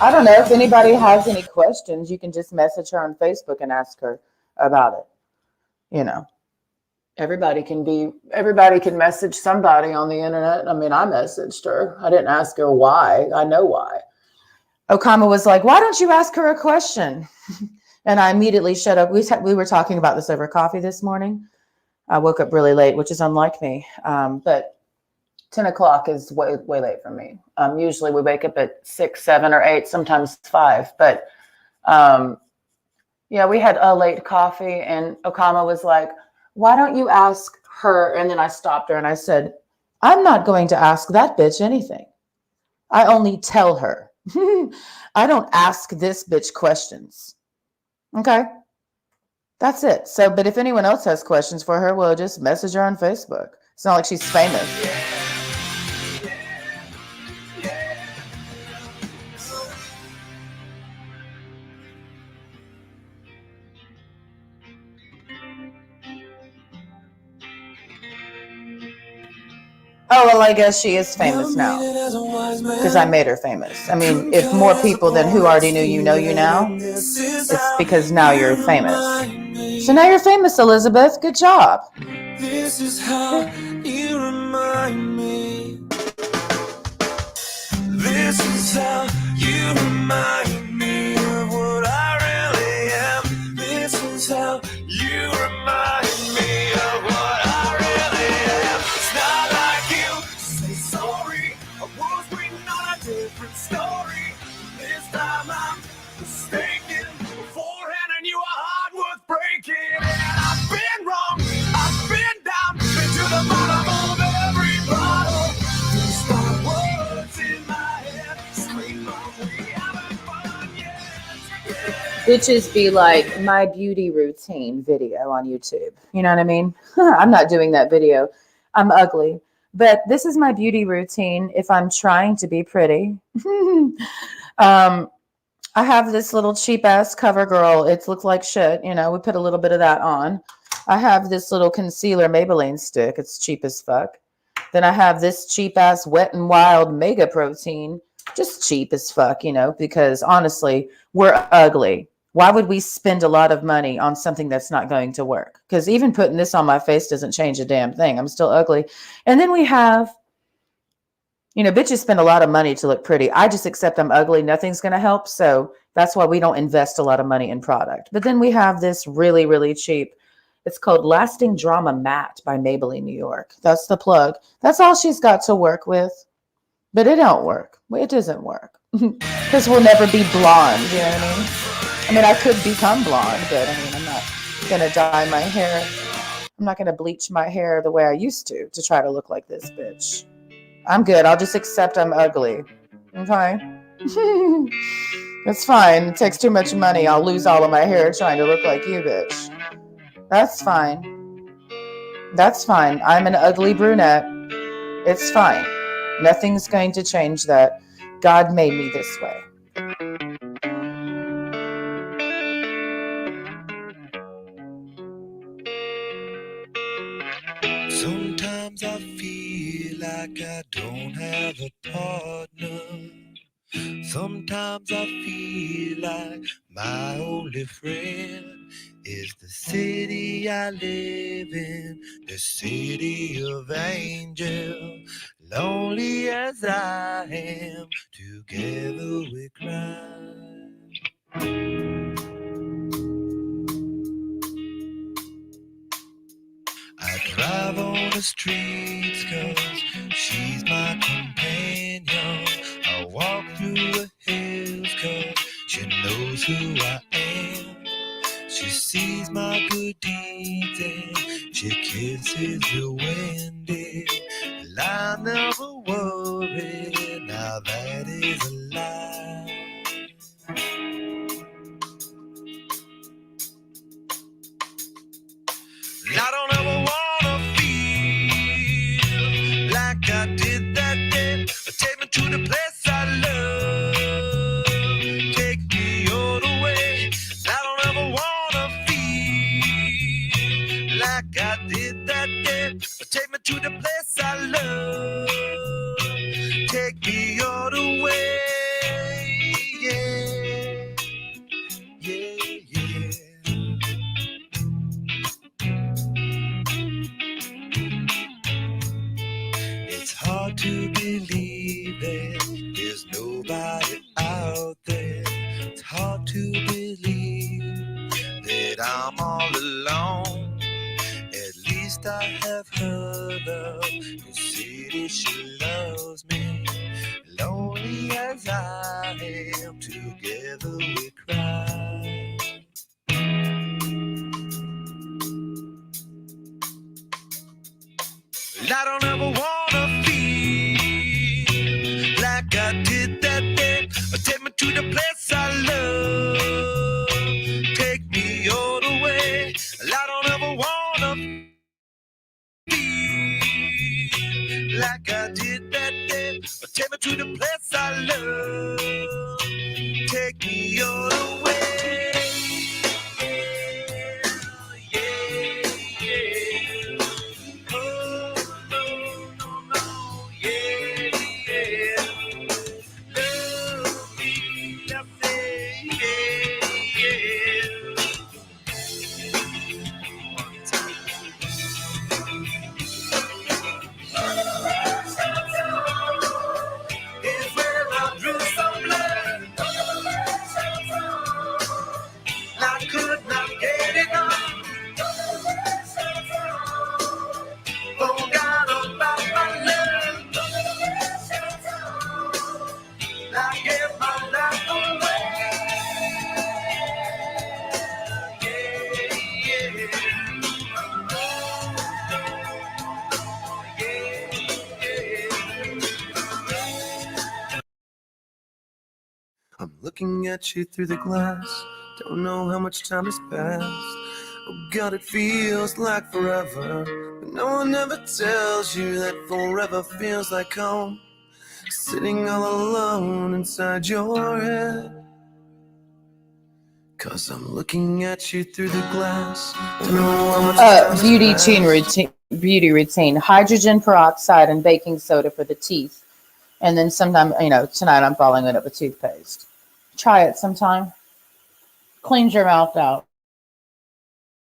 I don't know if anybody has any questions. You can just message her on Facebook and ask her about it. You know, everybody can message somebody on the internet. I mean, I messaged her. I didn't ask her why. I know why. Okama was like, why don't you ask her a question? And I immediately shut up. We were talking about this over coffee this morning. I woke up really late, which is unlike me. But 10 o'clock is way late for me. Usually we wake up at 6, 7, or 8, sometimes 5. But yeah, we had a late coffee and Okama was like, why don't you ask her? And then I stopped her and I said, I'm not going to ask that bitch anything. I only tell her. I don't ask this bitch questions. Okay? That's it. So, but if anyone else has questions for her, well, just message her on Facebook. It's not like she's famous. Oh, well, I guess she is famous now because I made her famous. I mean, if more people than who already knew you know you now, it's because now you're famous. So now you're famous, Elizabeth. Good job. This is how you remind me. This is how you remind me of what I really am. This is how you remind me of what I really am. It's not like you say sorry. I was waiting on a different story. This time I'm mistaken. Beforehand I knew a heart worth breaking. And I've been wrong. I've been down. Been to the bottom of every bottle. These are words in my head. Scream on, we haven't fun yet. Yeah. Bitches be like my beauty routine video on YouTube. You know what I mean? I'm not doing that video. I'm ugly. But this is my beauty routine if I'm trying to be pretty. I have this little cheap ass CoverGirl. It looks like shit. You know, we put a little bit of that on. I have this little concealer Maybelline stick. It's cheap as fuck. Then I have this cheap ass Wet n Wild Mega Protein. Just cheap as fuck, you know, because honestly, we're ugly. Why would we spend a lot of money on something that's not going to work? Because even putting this on my face doesn't change a damn thing. I'm still ugly. And then we have, you know, bitches spend a lot of money to look pretty. I just accept I'm ugly. Nothing's going to help. So that's why we don't invest a lot of money in product. But then we have this really, really cheap. It's called Lasting Drama Matte by Maybelline New York. That's the plug. That's all she's got to work with. But it don't work. It doesn't work. Because we'll never be blonde. You know what I mean? I mean, I could become blonde, but I mean, I'm not going to dye my hair. I'm not going to bleach my hair the way I used to try to look like this bitch. I'm good. I'll just accept I'm ugly. Okay. It's fine. It takes too much money. I'll lose all of my hair trying to look like you, bitch. That's fine. That's fine. I'm an ugly brunette. It's fine. Nothing's going to change that. God made me this way. Sometimes I feel like I don't have a partner. Sometimes I feel like my only friend is the city I live in, the city of angels. Lonely as I am, together we cry. I drive on the streets 'cause she's my companion. I walk through the hills 'cause she knows who I am. She sees my good deeds and she kisses the windy. Well, I never worry, now that is a lie. I don't ever wanna feel like I did that day. Take me to the place I love. Take me all the way. I don't ever wanna feel like I did that day. Take me to the place I love. Take me all the way. Yeah, yeah, yeah. It's hard to believe that there's nobody out there. It's hard to believe that I'm all alone. At least I have her love. The city, she loves me. Lonely as I am, together we cry. I don't ever wanna feel like I did that day. Take me to the place I love. Take me all the way. I don't ever wanna feel like I did that day. Take me to the place I love. Take me all the way. I'm looking at you through the glass. Don't know how much time has passed. Oh God, it feels like forever. But no one ever tells you that forever feels like home. Sitting all alone inside your head. 'Cause I'm looking at you through the glass. Don't know how much time has passed. Beauty routine. Hydrogen peroxide and baking soda for the teeth. And then sometime, tonight I'm following it up with toothpaste. Try it sometime. Cleans your mouth out.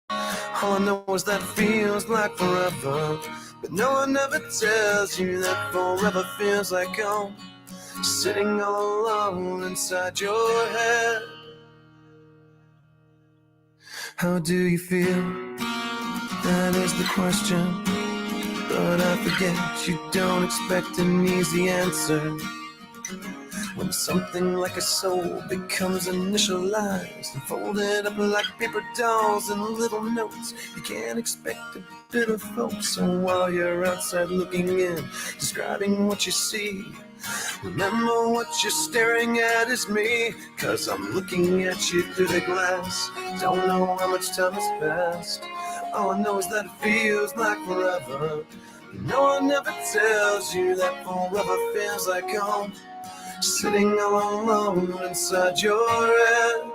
All I know is that it feels like forever. But no one ever tells you that forever feels like home. Sitting all alone inside your head. How do you feel? That is the question. But I forget you don't expect an easy answer. When something like a soul becomes initialized and folded up like paper dolls and little notes, you can't expect a bit of hope. So while you're outside looking in, describing what you see, Remember what you're staring at is me, 'cause I'm looking at you through the glass. Don't know how much time has passed. All I know is that it feels like forever. No one ever tells you that forever feels like home. Sitting all alone inside your head.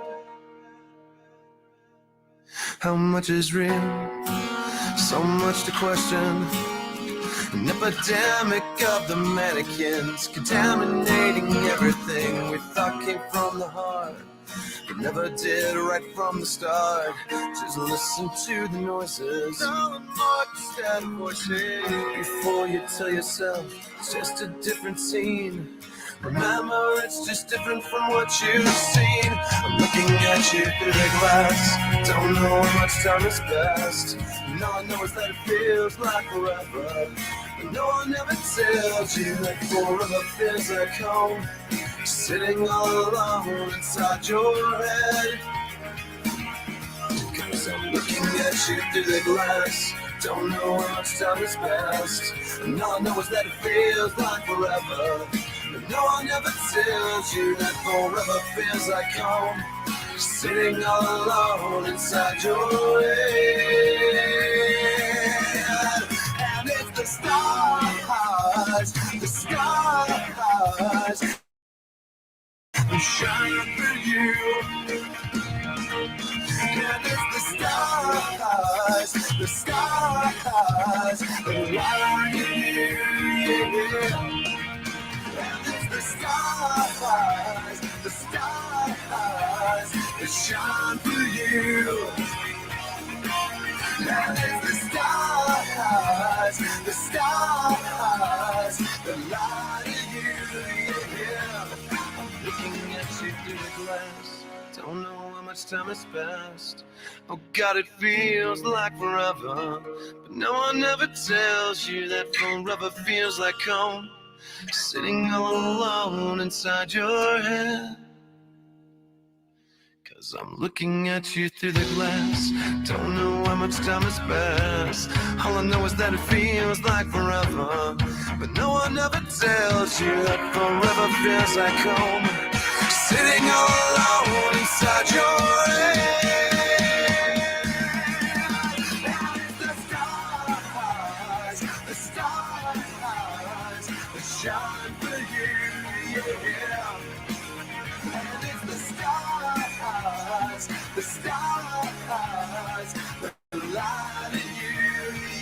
How much is real? So much to question. An epidemic of the mannequins, contaminating everything we thought came from the heart, but never did right from the start. Just listen to the noises, no more distant voices, before you tell yourself it's just a different scene. Remember, it's just different from what you've seen. I'm looking at you through the glass. Don't know how much time has passed. And all I know is that it feels like forever. But no one ever tells you that forever feels like home. Sitting all alone inside your head. 'Cause I'm looking at you through the glass. Don't know how much time has passed. And all I know is that it feels like forever. But no one ever tells you that forever feels like home. Sitting all alone inside your head. And it's the stars that shine for you. And it's the stars that light you. Yeah. And it's the stars that shine for you. And it's the stars that light you. Yeah. I'm looking at you through the glass. Don't know how much time has passed. Oh God, it feels like forever. But no one ever tells you that forever feels like home. Sitting all alone inside your head. 'Cause I'm looking at you through the glass. Don't know how much time has passed. All I know is that it feels like forever. But no one ever tells you that forever feels like home. Sitting all alone inside your head. The stars that shine for you, yeah. And it's the stars that light you,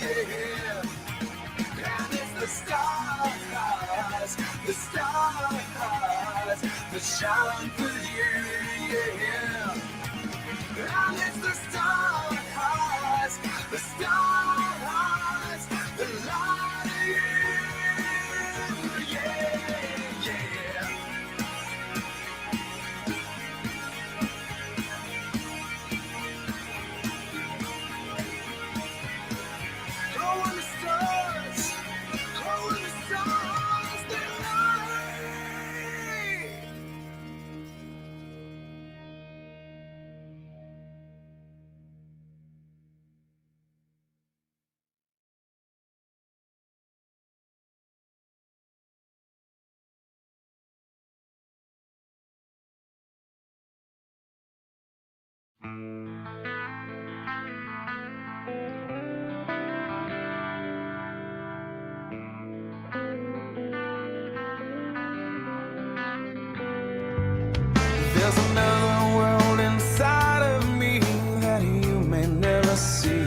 yeah. And it's the stars that shine for you, yeah. And it's the stars that light you, yeah, yeah. Oh, and the stars, they light. There's another world inside of me that you may never see.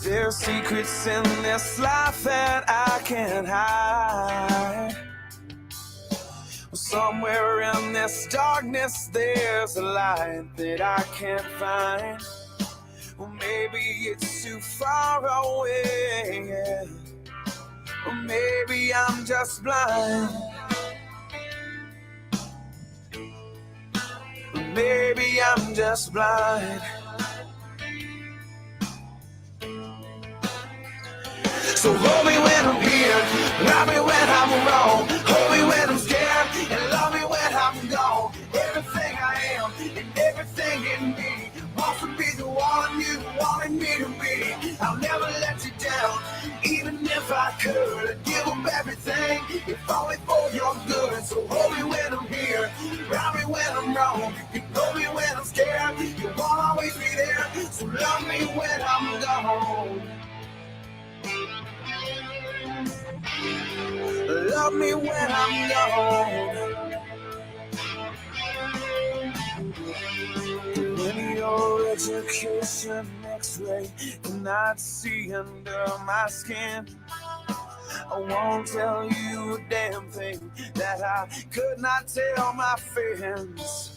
There's secrets in this life that I can't hide. Somewhere in this darkness there's a light that I can't find. Well, maybe it's too far away, yeah. Or maybe I'm just blind. Maybe I'm just blind. So hold me when I'm here, love me when I'm wrong, hold me when I'm scared, and love me when I'm gone. Everything I am and everything in me wants to be the one you wanted me to be. I'll never let you down, even if I could. I'd give up everything, if only for when I'm wrong. You know me when I'm scared. You won't always be there. So love me when I'm gone. Love me when I'm gone. When your education X-ray cannot see under my skin, I won't tell you a damn thing that I could not tell my friends.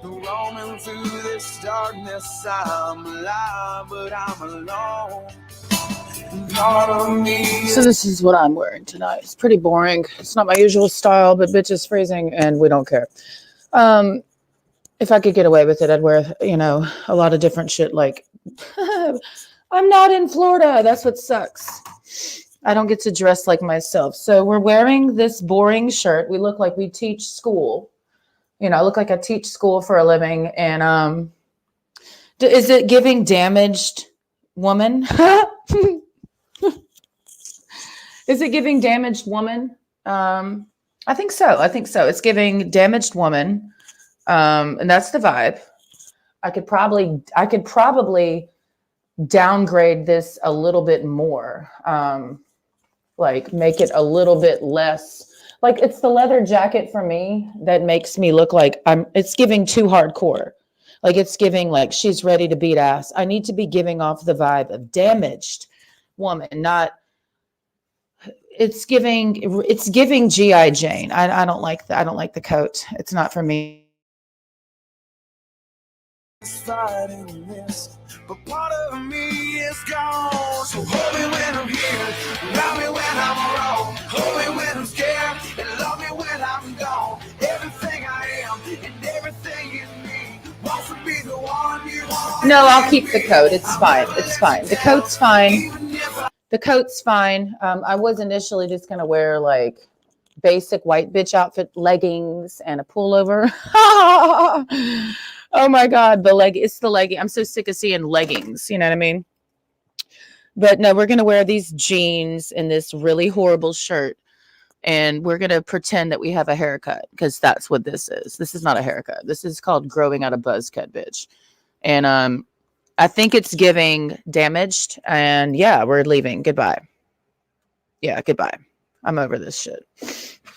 Roaming through this darkness, I'm alive, but I'm alone. Part of me. So this is what I'm wearing tonight. It's pretty boring. It's not my usual style, but bitch is freezing and we don't care. If I could get away with it, I'd wear, a lot of different shit like I'm not in Florida. That's what sucks. I don't get to dress like myself. So we're wearing this boring shirt. We look like we teach school. I look like I teach school for a living. And is it giving damaged woman? Is it giving damaged woman? I think so. It's giving damaged woman. And that's the vibe. I could probably downgrade this a little bit more. Like make it a little bit less. Like it's the leather jacket for me that makes me look like it's giving too hardcore. Like it's giving like she's ready to beat ass. I need to be giving off the vibe of damaged woman, not it's giving G.I. Jane. I don't like that. I don't like the coat. It's not for me. Fighting this, but part of me is gone. So hold me when I'm here, love me when I'm wrong. Hold me when I'm scared, and love me when I'm gone. Everything I am and everything in me wants to be the one you want. No, I'll keep the coat. It's fine. It's fine. The coat's fine. The coat's fine. I was initially just gonna wear like basic white bitch outfit, leggings, and a pullover. Oh my God, it's the legging. I'm so sick of seeing leggings. You know what I mean? But no, we're gonna wear these jeans and this really horrible shirt, and we're gonna pretend that we have a haircut because that's what this is. This is not a haircut. This is called growing out a buzz cut, bitch. And I think it's giving damaged. And yeah, we're leaving. Goodbye. Yeah, goodbye. I'm over this shit.